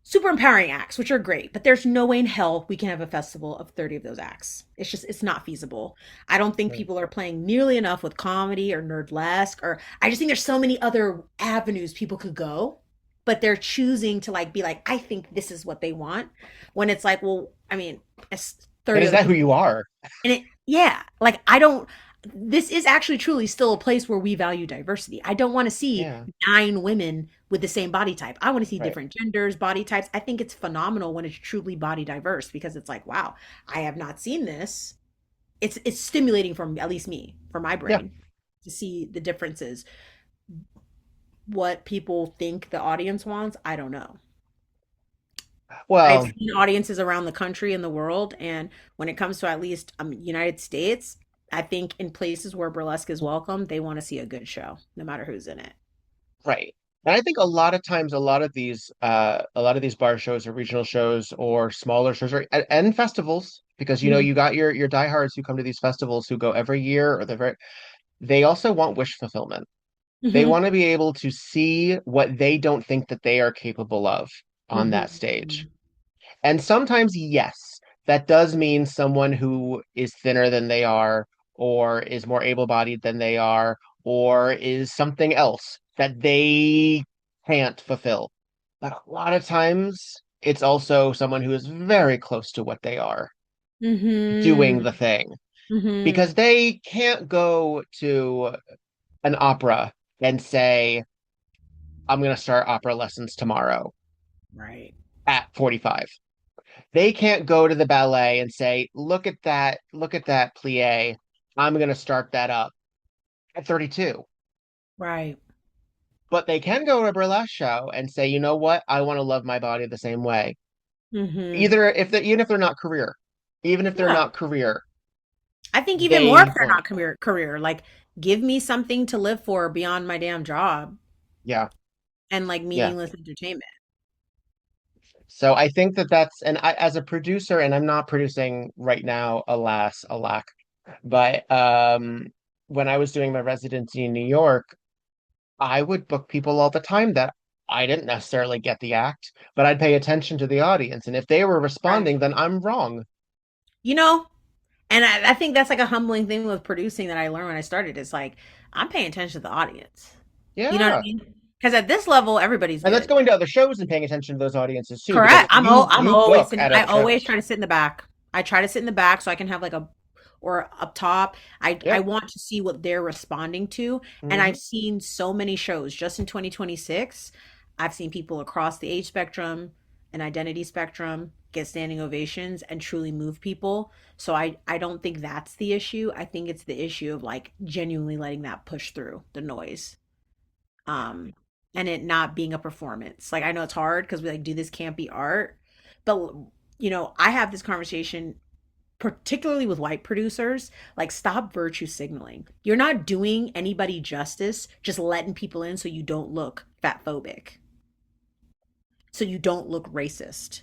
super empowering acts, which are great, but there's no way in hell we can have a festival of 30 of those acts. It's not feasible. I don't think Right. people are playing nearly enough with comedy or nerdlesque, or I just think there's so many other avenues people could go, but they're choosing to like be like, I think this is what they want. When it's like, well, I mean, it's And 30 is other that who people. you are? And yeah, like I don't, this is actually truly still a place where we value diversity. I don't want to see Yeah. 9 women with the same body type. I want to see Right. different genders, body types. I think it's phenomenal when it's truly body diverse because it's like, wow, I have not seen this. It's stimulating for at least me, for my Yeah. brain, to see the differences. What people think the audience wants, I don't know. I've Well, seen audiences around the country and the world, and when it comes to at least United States, I think in places where burlesque is welcome, they want to see a good show, no matter who's in it. right. And I think a lot of times a lot of these bar shows or regional shows or smaller shows and festivals, because Mhm. you got your diehards who come to these festivals who go every year or they also want wish fulfillment. They Mhm. want to be able to see what they don't think that they are capable of on that stage. Mhm. And sometimes, yes, that does mean someone who is thinner than they are, or is more able-bodied than they are, or is something else that they can't fulfill. But a lot of times, it's also someone who is very close to what they are doing the Mhm. thing. Mhm. Because they can't go to an opera and say, I'm going to start opera lessons tomorrow Right. at 45. They can't go to the ballet and say, look at that plie. I'm going to start that up at 32. Right. But they can go to a burlesque show and say, you know what? I want to love my body the same way. Mhm. Even if they're not career, even if they're Yeah. not career, I think even more if they they're want, not career, like give me something to live for beyond my damn job yeah, and like yeah. meaningless entertainment. So I think and I, as a producer, and I'm not producing right now, alas, alack, but when I was doing my residency in New York, I would book people all the time that I didn't necessarily get the act, but I'd pay attention to the audience. And if they were Right. responding, then I'm wrong. You know, and I think that's like a humbling thing with producing that I learned when I started. Is like I'm paying attention to the audience. You know what I Yeah. mean? Because at this level, everybody's And that's good. going to other shows and paying attention to those audiences too, because Correct. I'm you always book sitting, at I other always shows. try to sit in the back. I try to sit in the back so I can have like a or up top. I Yep. want to see what they're responding to. And Hmm. I've seen so many shows just in 2026. I've seen people across the age spectrum and identity spectrum get standing ovations and truly move people. So I don't think that's the issue. I think it's the issue of like genuinely letting that push through the noise. um and it not being a performance. Like I know it's hard because we like do this campy art, but I have this conversation particularly with white producers, like stop virtue signaling. You're not doing anybody justice just letting people in so you don't look fat phobic, so you don't look racist.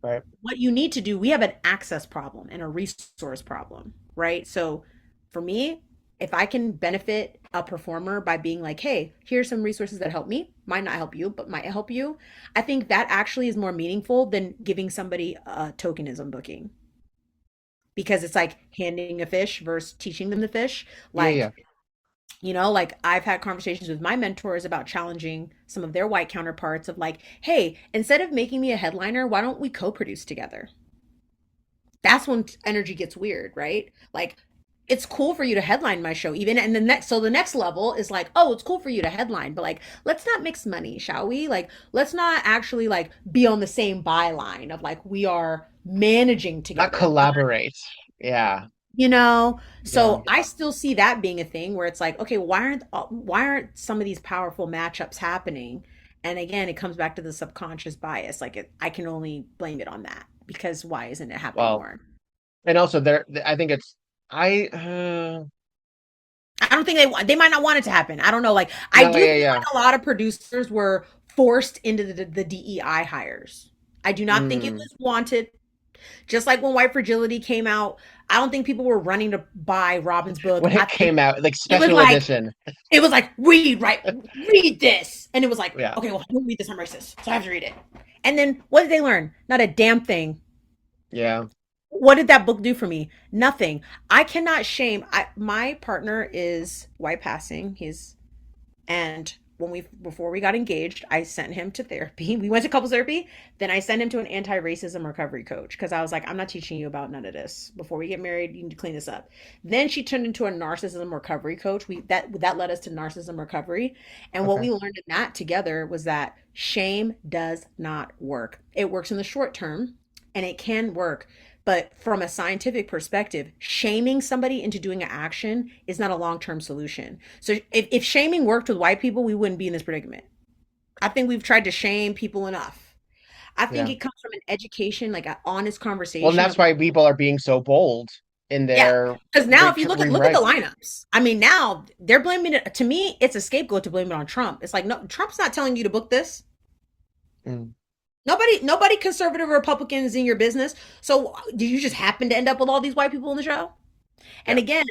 Right. What you need to do, we have an access problem and a resource problem, right? So for me, if I can benefit a performer by being like, hey, here's some resources that help me, might not help you, but might help you, I think that actually is more meaningful than giving somebody a tokenism booking, because it's like handing a fish versus teaching them the fish. Yeah, yeah. Like, like I've had conversations with my mentors about challenging some of their white counterparts of like, hey, instead of making me a headliner, why don't we co-produce together? That's when energy gets weird, right? Like it's cool for you to headline my show even, and the next level is like, oh, it's cool for you to headline, but like let's not mix money, shall we? Like let's not actually like be on the same byline of like we are managing Not together. collaborate. Yeah. So Yeah. I still see that being a thing where it's like, okay, why aren't some of these powerful matchups happening? And again, it comes back to the subconscious bias. Like I can only blame it on that because why isn't it happening Well, more? and also I think it's I I don't think they might not want it to happen. I don't know. Like I no, do yeah, feel yeah. like a lot of producers were forced into the DEI hires. I do not think it Mm. was wanted. Just like when White Fragility came out, I don't think people were running to buy Robin's book. When I it think came out, like it was special like edition. it was like read, right, read this, and it was like, Yeah. okay, well, I don't read this, I'm racist, so I have to read it. And then what did they learn? Not a damn thing. Yeah. What did that book do for me? Nothing. I cannot shame. My partner is white passing. And when we before we got engaged, I sent him to therapy. We went to couples therapy. Then I sent him to an anti-racism recovery coach because I was like, I'm not teaching you about none of this. Before we get married, you need to clean this up. Then she turned into a narcissism recovery coach. That led us to narcissism recovery. And what Okay. we learned in that together was that shame does not work. It works in the short term and it can work. But from a scientific perspective, shaming somebody into doing an action is not a long-term solution. So if shaming worked with white people, we wouldn't be in this predicament. I think we've tried to shame people enough. I think Yeah. it comes from an education, like an honest Well, and conversation that's of why people are being so bold in yeah. their Because now if you look at the rewrite. lineups, I mean now they're blaming it to me, it's a scapegoat to blame it on Trump. It's like no, Trump's not telling you to book this. Mm. Nobody conservative Republicans in your business. So did you just happen to end up with all these white people in the show? And Yeah. again,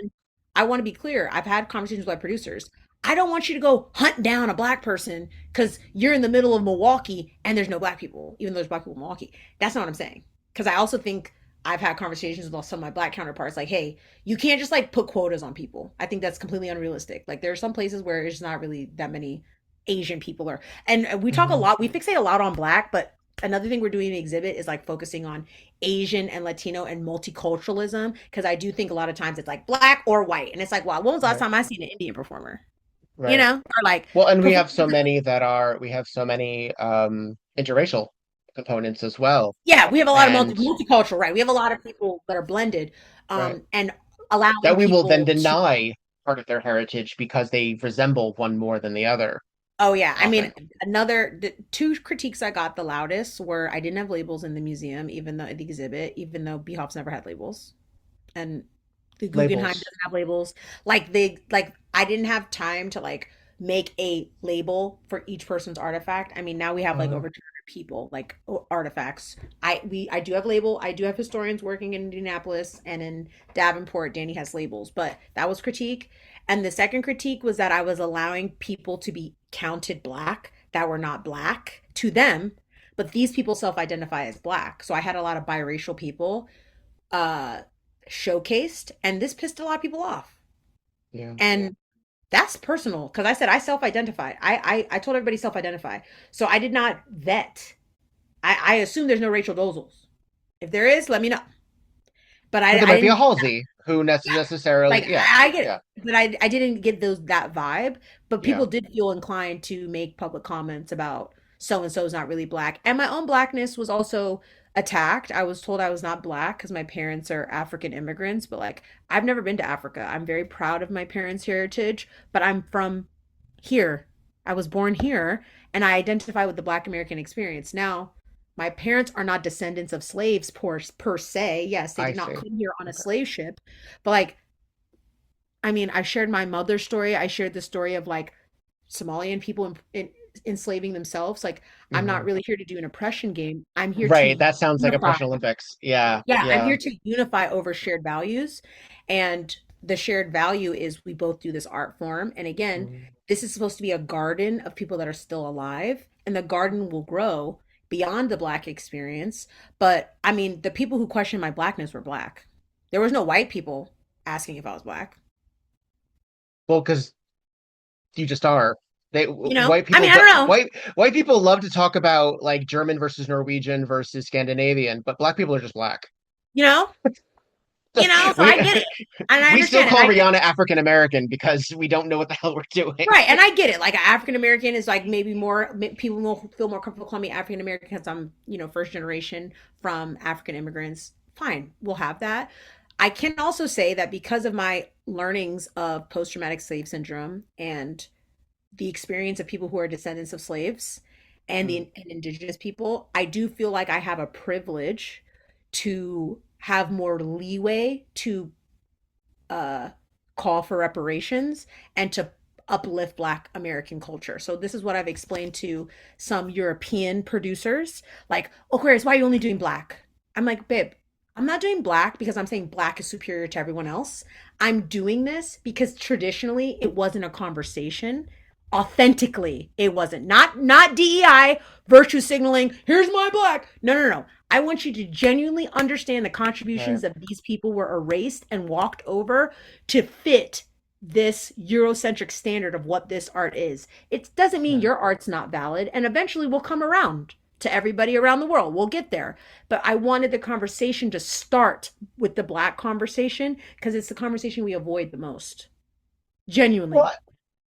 I want to be clear. I've had conversations with producers. I don't want you to go hunt down a black person because you're in the middle of Milwaukee and there's no black people, even though there's black people in Milwaukee. That's not what I'm saying. Because I also think I've had conversations with some of my black counterparts like, hey, you can't just like put quotas on people. I think that's completely unrealistic. Like there are some places where it's not really that many Asian people are, and we talk a Mhm. lot, we fixate a lot on black, but another thing we're doing in the exhibit is like focusing on Asian and Latino and multiculturalism because I do think a lot of times it's like black or white, and it's like, wow, when was the last Right. time I seen an Indian performer? Right. Or like Well, and we have so performers. many we have so many interracial components as well. Yeah, we have a lot of And multicultural, right? We have a lot of people that are blended, right. and allowing That we will then people to. deny part of their heritage because they resemble one more than the other Oh yeah, I mean, often. the two critiques I got the loudest were I didn't have labels in the museum, even though the exhibit, even though Beehoff's never had labels, and the Guggenheim Labels. doesn't have labels. Like I didn't have time to like make a label for each person's artifact. I mean, now we have like over 200 people like artifacts. I do have label. I do have historians working in Indianapolis and in Davenport. Danny has labels, but that was critique. And the second critique was that I was allowing people to be counted black that were not black to them, but these people self-identify as black. So I had a lot of biracial people uh showcased, and this pissed a lot of people off. Yeah. And that's personal because I said I self-identified. I told everybody self-identify. So I did not vet. I assume there's no Rachel Dolezals. If there is, let me know. But There might be a didn't, Halsey who necessarily, like yeah, I get yeah. it, but I didn't get that vibe. But Yeah. people did feel inclined to make public comments about so and so is not really black, and my own blackness was also attacked. I was told I was not black because my parents are African immigrants, but like I've never been to Africa. I'm very proud of my parents' heritage, but I'm from here. I was born here, and I identify with the Black American experience. Now, my parents are not descendants of slaves per se. Yes, they I did not see. come here on a Okay. slave ship, but like, I mean, I shared my mother's story. I shared the story of like Somalian people enslaving themselves. Like, I'm not Mhm. really here to do an oppression game. I'm here Right. to That sounds like unify. Oppression Olympics. Yeah. Yeah, I'm Yeah. here to unify over shared values. And the shared value is we both do this art form. And again, Mm. this is supposed to be a garden of people that are still alive, and the garden will grow beyond the black experience. But I mean, the people who questioned my blackness were black. There was no white people asking if I was black. Well, because you just are. You know? White I people mean, I do, don't know. white people love to talk about like German versus Norwegian versus Scandinavian, but black people are just black. You know? You know, so We I get it. And I we still understand it. call I get Rihanna African American because we don't know what the hell we're doing. right, and I get it. Like African American is like maybe people will feel more comfortable calling me African American because I'm, first generation from African immigrants. Fine, we'll have that. I can also say that because of my learnings of post traumatic slave syndrome and the experience of people who are descendants of slaves and and indigenous people, I do feel like I have a privilege to have more leeway to uh, call for reparations and to uplift Black American culture. So this is what I've explained to some European producers, like, Aquarius, why are you only doing Black? I'm like, babe, I'm not doing Black because I'm saying Black is superior to everyone else. I'm doing this because traditionally it wasn't a conversation. Authentically, it wasn't. Not DEI, virtue signaling, here's my Black. No, no, no. I want you to genuinely understand the contributions Right. of these people were erased and walked over to fit this Eurocentric standard of what this art is. It doesn't mean Right. your art's not valid, and eventually we'll come around to everybody around the world. We'll get there. But I wanted the conversation to start with the Black conversation because it's the conversation we avoid the most. Genuinely. Well,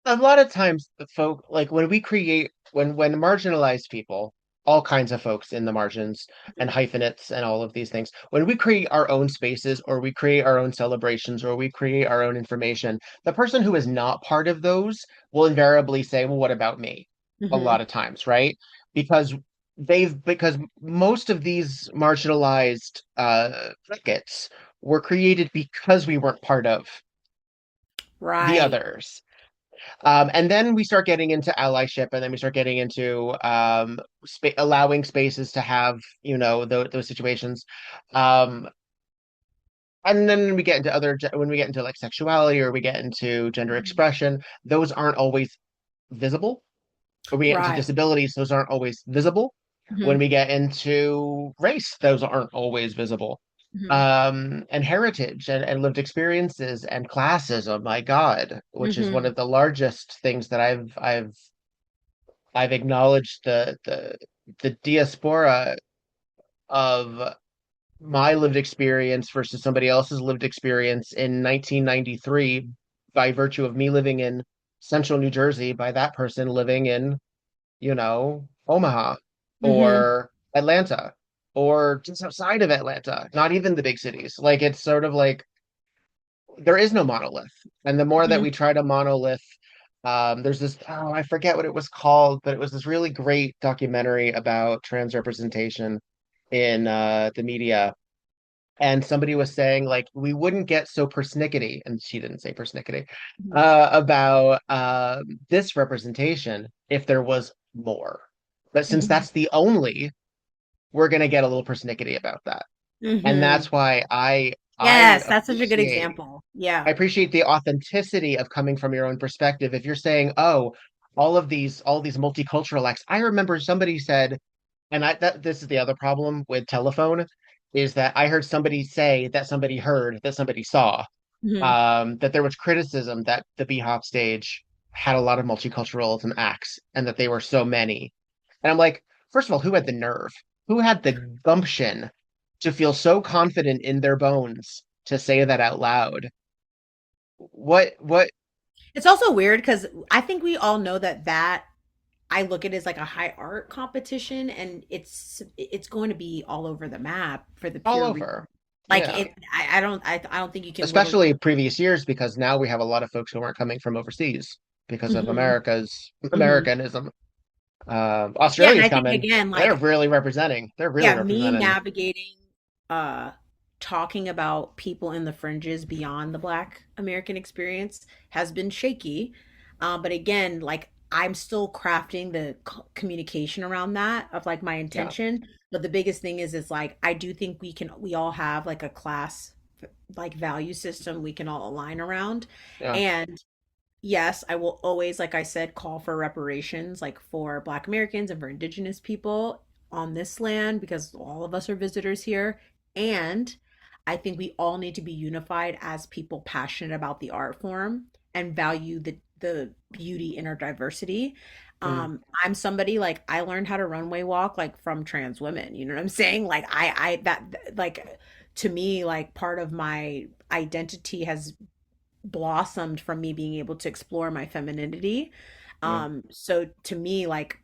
a lot of times the folk like when marginalized people, all kinds of folks in the margins and hyphenates and all of these things, when we create our own spaces or we create our own celebrations or we create our own information, the person who is not part of those will invariably say, well, what about me? A Mm-hmm. lot of times, right? Because because most of these marginalized thickets were created because we weren't part of the Right. others. And then we start getting into allyship, and then we start getting into allowing spaces to have, those situations. Um, and then we get into when we get into like sexuality or we get into gender expression, those aren't always visible. When we get into Right. disabilities, those aren't always visible. When Mm-hmm. we get into race, those aren't always visible. Mm-hmm. And heritage and lived experiences and classism, my God, which is one Mm-hmm. of the largest things that I've acknowledged the diaspora of my lived experience versus somebody else's lived experience in 1993 by virtue of me living in central New Jersey, by that person living in, Omaha Mm-hmm. or Atlanta or just outside of Atlanta, not even the big cities. Like it's sort of like there is no monolith. And the more that Mm-hmm. we try to monolith, there's this, oh, I forget what it was called, but it was this really great documentary about trans representation in the media. And somebody was saying, like, we wouldn't get so persnickety, and she didn't say persnickety, about this representation if there was more. But since Mm-hmm. that's the only, we're going to get a little persnickety about that. And Mm-hmm. that's why I Yes, that's such a good appreciate example. I Yeah. appreciate the authenticity of coming from your own perspective. If you're saying, "Oh, all these multicultural acts," I remember somebody said, and this is the other problem with telephone, is that I heard somebody say that somebody heard that somebody saw, Hmm. that there was criticism that the B-Hop stage had a lot of multiculturalism acts and that they were so many. And I'm like, first of all, who had the nerve? Who had the gumption to feel so confident in their bones to say that out loud? What It's also weird because I think we all know that I look at it as like a high art competition, and it's going to be all over the map for the all pure over? like Yeah. it. I don't think you can whittle. Especially previous years, because now we have a lot of folks who aren't coming from overseas because of Hmm. America's Hmm. Americanism. Yeah, and Australia's I think coming. again, They're like really representing. They're really yeah, me representing. navigating uh talking about people in the fringes beyond the Black American experience has been shaky. But again, like I'm still crafting the communication around that of like my Yeah. intention. But the biggest thing is like I do think we all have like a class like value system we can all align around. Yeah. And yes, I will always, like I said, call for reparations, like for Black Americans and for Indigenous people on this land, because all of us are visitors here. And I think we all need to be unified as people passionate about the art form and value the beauty in our diversity. Mm. I'm somebody like I learned how to runway walk like from trans women. You know what I'm saying? Like I that like to me like part of my identity has blossomed from me being able to explore my femininity. Yeah. So to me, like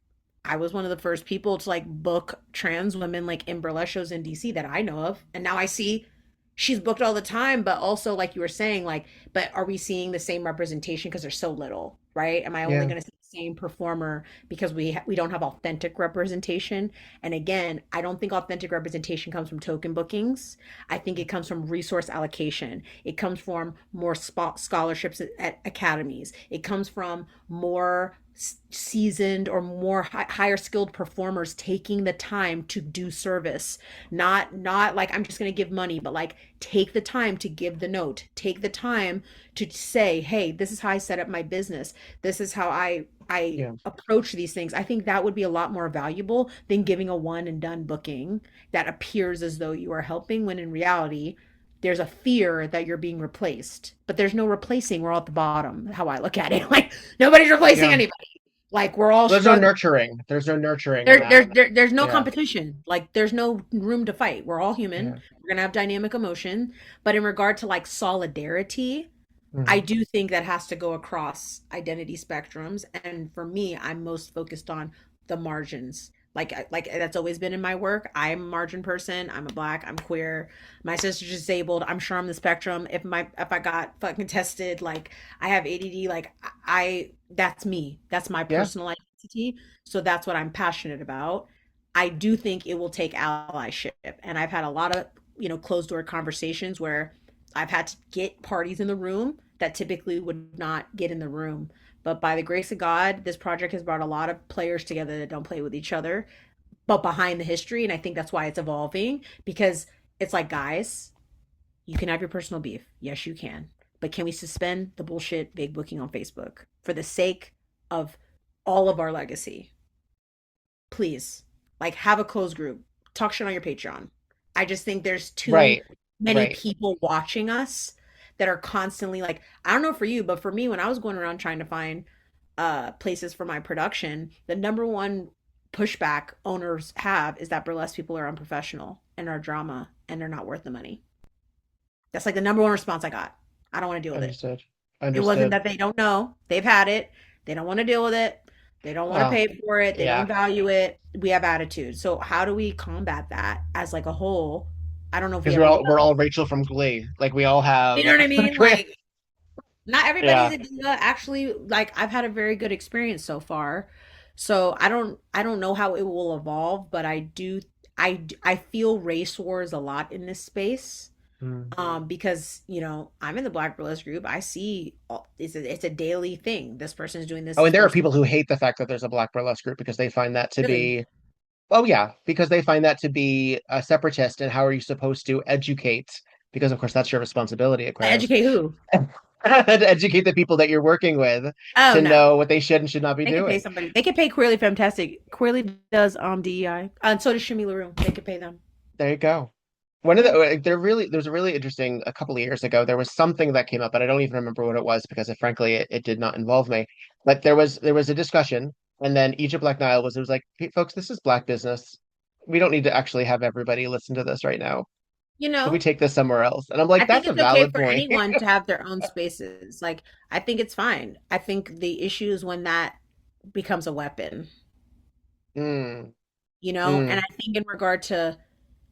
I was one of the first people to like book trans women like in burlesque shows in DC that I know of. And now I see she's booked all the time, but also like you were saying, like, but are we seeing the same representation because there's so little, right? Am I only Yeah. going to see the same performer because we don't have authentic representation? And again, I don't think authentic representation comes from token bookings. I think it comes from resource allocation. It comes from more scholarships at academies. It comes from more seasoned or more higher skilled performers taking the time to do service, not like I'm just going to give money, but like take the time to give the note, take the time to say, hey, this is how I set up my business, this is how I Yeah. approach these things. I think that would be a lot more valuable than giving a one and done booking that appears as though you are helping when in reality there's a fear that you're being replaced, but there's no replacing. We're all at the bottom, how I look at it. Like nobody's replacing Yeah. anybody. Like we're all There's no struggling. nurturing. There's no nurturing in that. There's no Yeah. competition. Like there's no room to fight. We're all human. Yeah. We're gonna have dynamic emotion. But in regard to like solidarity, I Mhm. do think that has to go across identity spectrums. And for me, I'm most focused on the margins. Like that's always been in my work. I'm a margin person. I'm a black. I'm queer. My sister's disabled. I'm sure I'm the spectrum. If I got fucking tested, like I have ADD. Like I that's me. That's my Yeah. personal identity. So that's what I'm passionate about. I do think it will take allyship, and I've had a lot of closed door conversations where I've had to get parties in the room that typically would not get in the room. But by the grace of God, this project has brought a lot of players together that don't play with each other, but behind the history. And I think that's why it's evolving, because it's like, guys, you can have your personal beef. Yes, you can. But can we suspend the bullshit big booking on Facebook for the sake of all of our legacy? Please, like, have a closed group. Talk shit on your Patreon. I just think there's too Right. many Right. people watching us that are constantly like, I don't know for you, but for me, when I was going around trying to find places for my production, the number one pushback owners have is that burlesque people are unprofessional and are drama and they're not worth the money. That's like the number one response I got. I don't want to deal with it. Understood. It wasn't Understood. that they don't know. They've had it. They don't want to deal with it. They don't want to Well, pay for it. They yeah. don't value it. We have attitude. So how do we combat that as like a whole? I don't know if we Because have we're all Rachel from Glee. Like we all have. you know what I mean? Like not everybody's Yeah. a diva. Actually, like I've had a very good experience so far. So I don't know how it will evolve, but I feel race wars a lot in this space. Because I'm in the Black Burlesque group. I see it's a daily thing. This person's doing this. Oh, This and there are person people who hate the fact that there's a Black burlesque group because they find that to really. be, oh yeah, because they find that to be a separatist. And how are you supposed to educate because of course that's your responsibility, Aquarius, Educate who? to educate the people that you're working with Oh to no. know what they should and should not be They could pay doing. somebody. They could pay Queerly Fantastic. Queerly does DEI. And so does Shimmy LaRue. They could pay them. There you go. One of Yeah. the there was a really interesting a couple of years ago. There was something that came up, but I don't even remember what it was because frankly it did not involve me. But there was a discussion, and then Egypt Black Nile was it was like, hey, folks, this is black business. We don't need to actually have everybody listen to this right now. You Can we know, take this somewhere else? And I'm I like, think that's a it's okay valid for point. anyone to have their own spaces. Like, I think it's fine. I think the issue is when that becomes a weapon, Mm, And mm, I think in regard to,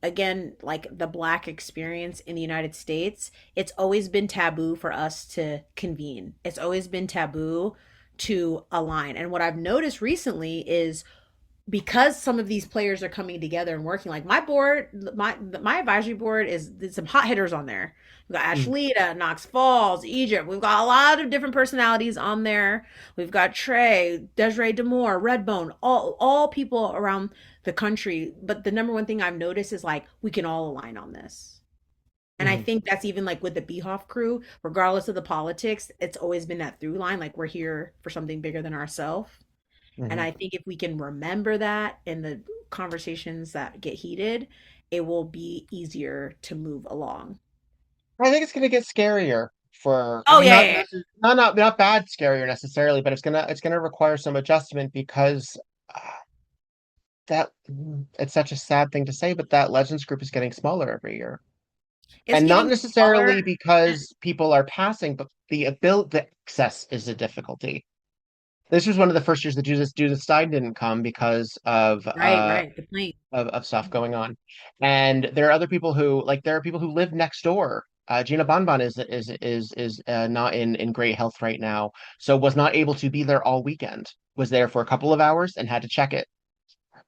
again, like the Black experience in the United States, it's always been taboo for us to convene. It's always been taboo to align. And what I've noticed recently is because some of these players are coming together and working, like my board, my advisory board is there's some hot hitters on there. We've got mm, Ashlita, Knox Falls, Egypt. We've got a lot of different personalities on there. We've got Trey, Desiree Demore, Redbone, all people around the country. But the number one thing I've noticed is like we can all align on this. And I mm, think that's even like with the Beehoff crew, regardless of the politics, it's always been that through line. Like we're here for something bigger than ourselves. And mm. I think if we can remember that in the conversations that get heated, it will be easier to move along. I think it's gonna get scarier for, I Oh mean, yeah, not yeah, not bad scarier necessarily, but it's gonna require some adjustment because uh, that it's such a sad thing to say, but that Legends group is getting smaller every year. yeah. It's And not getting necessarily smaller. because people are passing, but the access is a difficulty. This was one of the first years that Judith Stein didn't come because Right, right. The plane. of stuff going on. And there are other people who like there are people who live next door. Gina Bonbon is not in great health right now, so was not able to be there all weekend. Was there for a couple of hours and had to check it.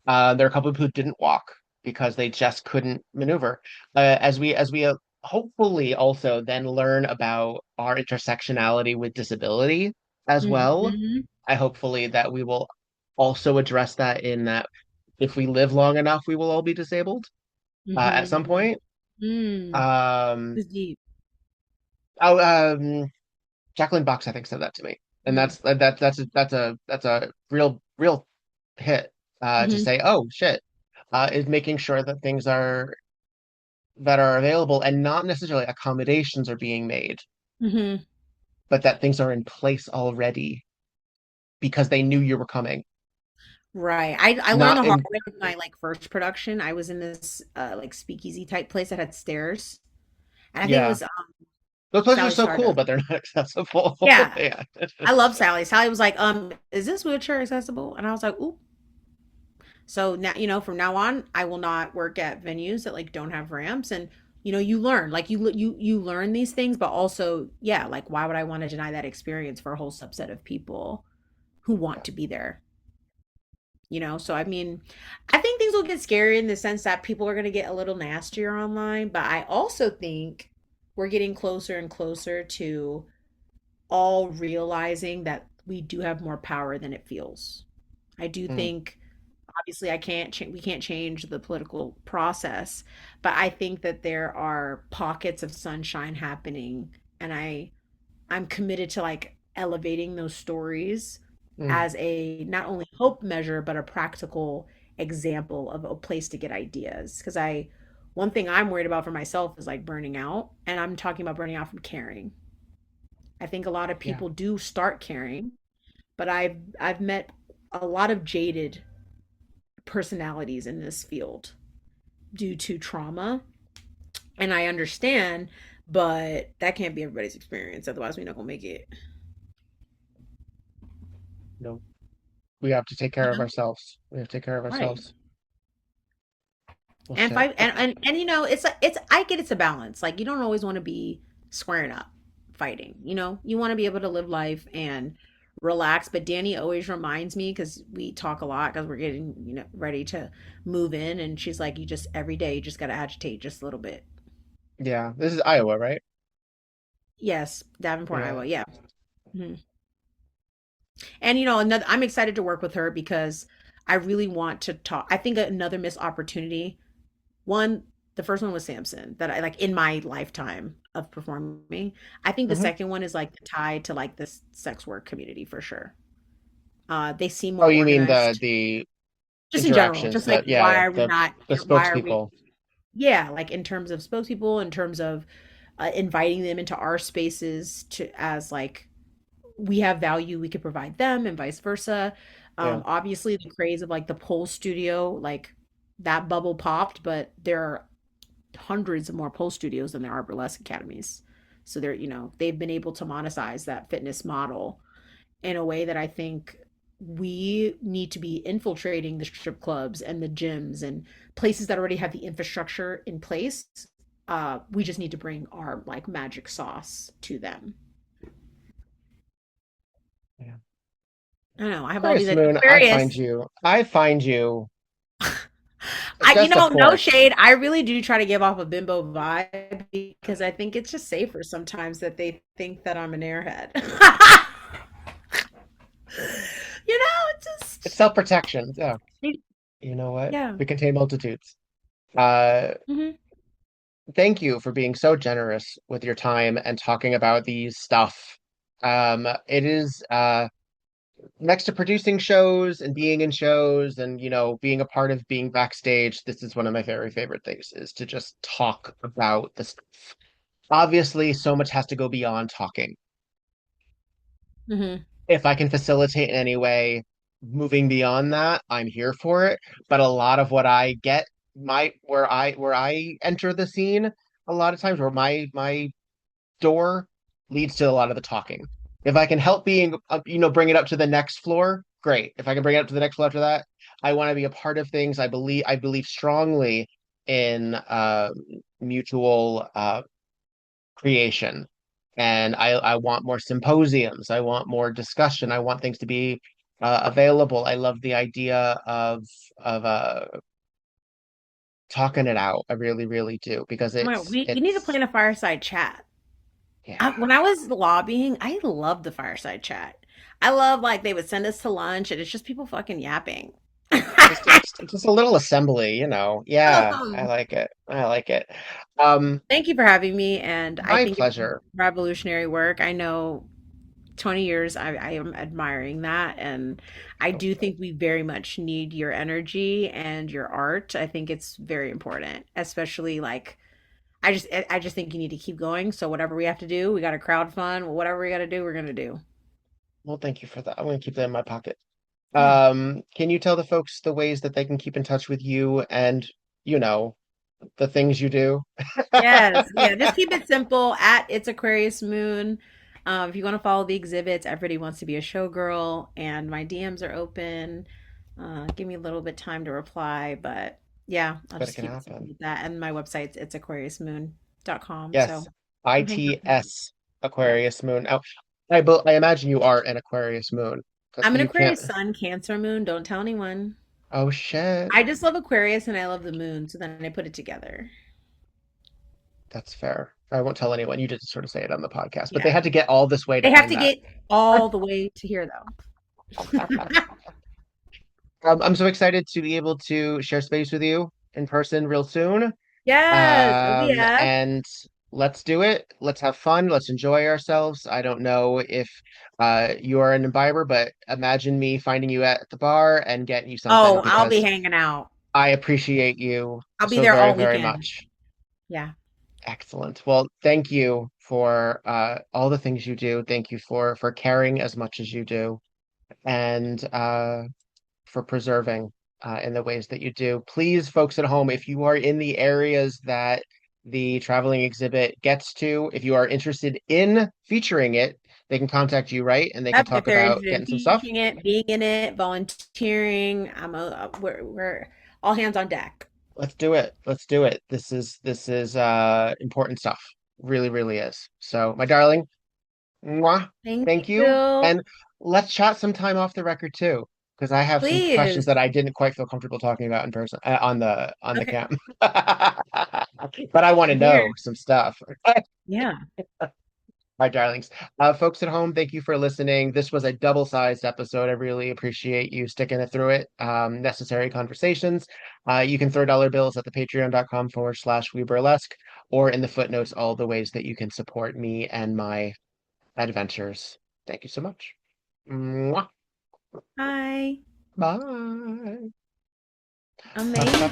There are a couple of who didn't walk because they just couldn't maneuver. As we hopefully also then learn about our intersectionality with disability as well. Mm-hmm. I hopefully that we will also address that in that if we live long enough, we will all be disabled at some Mm-hmm. point. Mm. Um, It's deep. oh, Jacqueline Box, I think, said that to me, and Mm-hmm. that's a real hit to Mm-hmm. say, oh shit, is making sure that things are that are available and not necessarily accommodations are being made, Mm-hmm. but that things are in place already because they knew you were coming. Right. I learned Not the hard in way with my like first production. I was in this like speakeasy type place that had stairs. And I think it Yeah, was those places are Sally so cool, Stardust. but they're not accessible. Yeah. Yeah. I love Sally. Sally was like, is this wheelchair accessible? And I was like, ooh. So now, from now on, I will not work at venues that like don't have ramps. And you learn, like you learn these things, but also, yeah, like why would I want to deny that experience for a whole subset of people who want to be there? So I mean, I think things will get scary in the sense that people are going to get a little nastier online, but I also think we're getting closer and closer to all realizing that we do have more power than it feels. I do Mm, think obviously we can't change the political process, but I think that there are pockets of sunshine happening, and I'm committed to like elevating those stories mm. as a not only hope measure but a practical example of a place to get ideas, because I one thing I'm worried about for myself is like burning out, and I'm talking about burning out from caring. I think a lot of Yeah. people do start caring, but I've met a lot of jaded personalities in this field due to trauma, and I understand, but that can't be everybody's experience, otherwise we're not gonna make it. No, we have to take You care of know? ourselves. We have to take care of Right. ourselves. Well, And shit. fight and it's I get it's a balance. Like you don't always want to be squaring up fighting. You want to be able to live life and relax. But Danny always reminds me, because we talk a lot because we're getting ready to move in, and she's like, you just every day you just got to agitate just a little bit. Yeah, this is Iowa, right? Yes, Davenport, Yeah. Iowa. Yeah. Mhm. And another, I'm excited to work with her because I really want to talk. I think another missed opportunity. One, The first one was Samson that I like in my lifetime of performing. I think the second one is like tied to like this sex work community for sure. They seem Oh, more you mean organized. the Just in general, interactions, just like that yeah, the why are we, spokespeople. yeah, like in terms of spokespeople, in terms of inviting them into our spaces to as like we have value we could provide them and vice versa. Yeah. Obviously the craze of like the pole studio, like that bubble popped, but there are hundreds of more pole studios than there are burlesque academies. So they're, they've been able to monetize that fitness model in a way that I think we need to be infiltrating the strip clubs and the gyms and places that already have the infrastructure in place. We just need to bring our like magic sauce to them. Yeah. I don't know. I have all Aquarius these Moon, Aquarius. I find you You just a know, no force. shade. I really do try to give off a bimbo vibe because I think it's just safer sometimes that they think that I'm an airhead. It's just It's self-protection. Yeah. You know what? yeah. We contain multitudes. Uh, Hmm. Thank you for being so generous with your time and talking about these stuff. It is next to producing shows and being in shows and being a part of being backstage, this is one of my very favorite things is to just talk about the stuff. Obviously, so much has to go beyond talking. Hmm. If I can facilitate in any way moving beyond that, I'm here for it. But a lot of what I get where I enter the scene, a lot of times where my door leads to a lot of the talking. If I can help bring it up to the next floor, great. If I can bring it up to the next floor after that, I want to be a part of things. I believe strongly in mutual creation, and I want more symposiums. I want more discussion. I want things to be available. I love the idea of talking it out. I really, really do because Oh my God, we need to it's plan a fireside chat. yeah. When I was lobbying, I loved the fireside chat. I love like they would send us to lunch and it's just people fucking yapping. Just a little assembly, Yeah, I like it. I like it. Um, Thank you for having me, and I my think it's pleasure. revolutionary work. I know 20 years, I am admiring that, and I do think we very much need your energy and your art. I think it's very important, especially like I just think you need to keep going. So whatever we have to do, we got to crowd fund. Whatever we got to do, we're gonna do. Well, thank you for that. I'm going to keep that in my pocket. Yeah. Can you tell the folks the ways that they can keep in touch with you and, you know, the things you do? Yes, yeah. Just keep it simple. At It's Aquarius Moon. If you want to follow the exhibits, everybody wants to be a showgirl, and my DMs are open. Give me a little bit time to reply, but yeah, I'll But it just can keep it simple happen. with that. And my website's it's aquariusmoon.com. So Yes, come hang out with me. ITS Yeah. Aquarius Moon. Oh, I imagine you are an Aquarius Moon because I'm an you can't. Aquarius Sun, Cancer Moon. Don't tell anyone. Oh shit, I just love Aquarius and I love the moon, so then I put it together. that's fair. I won't tell anyone. You did sort of say it on the podcast, but they Yeah. had to get all this way to They have find to that. get all the way to here though. I'm so excited to be able to share space with you in person real soon. Yes, OBF. And let's do it. Let's have fun. Let's enjoy ourselves. I don't know if you are an imbiber, but imagine me finding you at the bar and getting you something Oh, I'll be because hanging out. I appreciate you I'll be so there very, all very weekend. much. Yeah. Excellent. Well, thank you for all the things you do. Thank you for caring as much as you do, and for preserving in the ways that you do. Please, folks at home, if you are in the areas that the traveling exhibit gets to, if you are interested in featuring it, they can contact you, right? And they can Yep, if talk they're about interested in getting some stuff. teaching it, being in it, volunteering, we're all hands on deck. Let's do it. Let's do it. This is important stuff. Really, really is. So, my darling, mwah, Thank thank you. you. And let's chat some time off the record too, because I have some questions Please. that I didn't quite feel comfortable talking about in person on the Okay. cam. But I want to I'm here. know some stuff. Yeah. All right, darlings. Folks at home, thank you for listening. This was a double-sized episode. I really appreciate you sticking it through it. Necessary conversations. You can throw dollar bills at the patreon.com/WeBurlesque or in the footnotes all the ways that you can support me and my adventures. Thank you so much. Mwah. Hi. Bye. Amazing.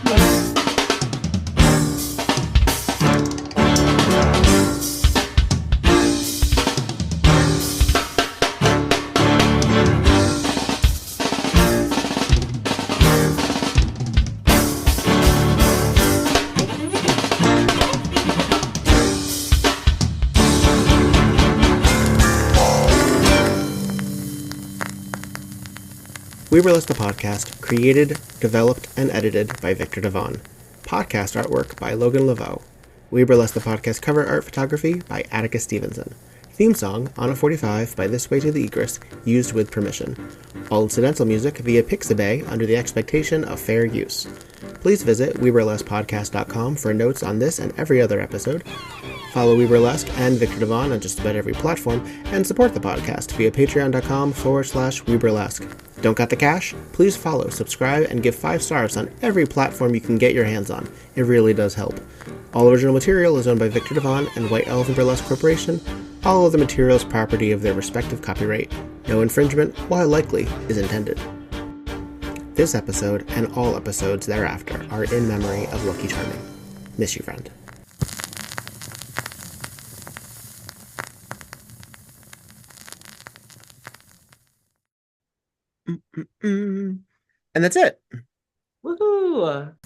WeBurlesque the podcast, created, developed, and edited by Viktor Devonne. Podcast artwork by Logan Laveau. WeBurlesque the podcast cover art photography by Atticus Stevenson. Theme song, On a 45 by This Way to the Egress, used with permission. All incidental music via Pixabay under the expectation of fair use. Please visit WeBurlesquePodcast.com for notes on this and every other episode. Follow WeBurlesque and Viktor Devonne on just about every platform, and support the podcast via patreon.com/WeBurlesque. Don't got the cash? Please follow, subscribe, and give 5 stars on every platform you can get your hands on. It really does help. All original material is owned by Viktor Devonne and White Elephant Burlesque Corporation. All other materials property of their respective copyright. No infringement, while likely, is intended. This episode and all episodes thereafter are in memory of Lucky Charming. Miss you, friend. And that's it. Woohoo!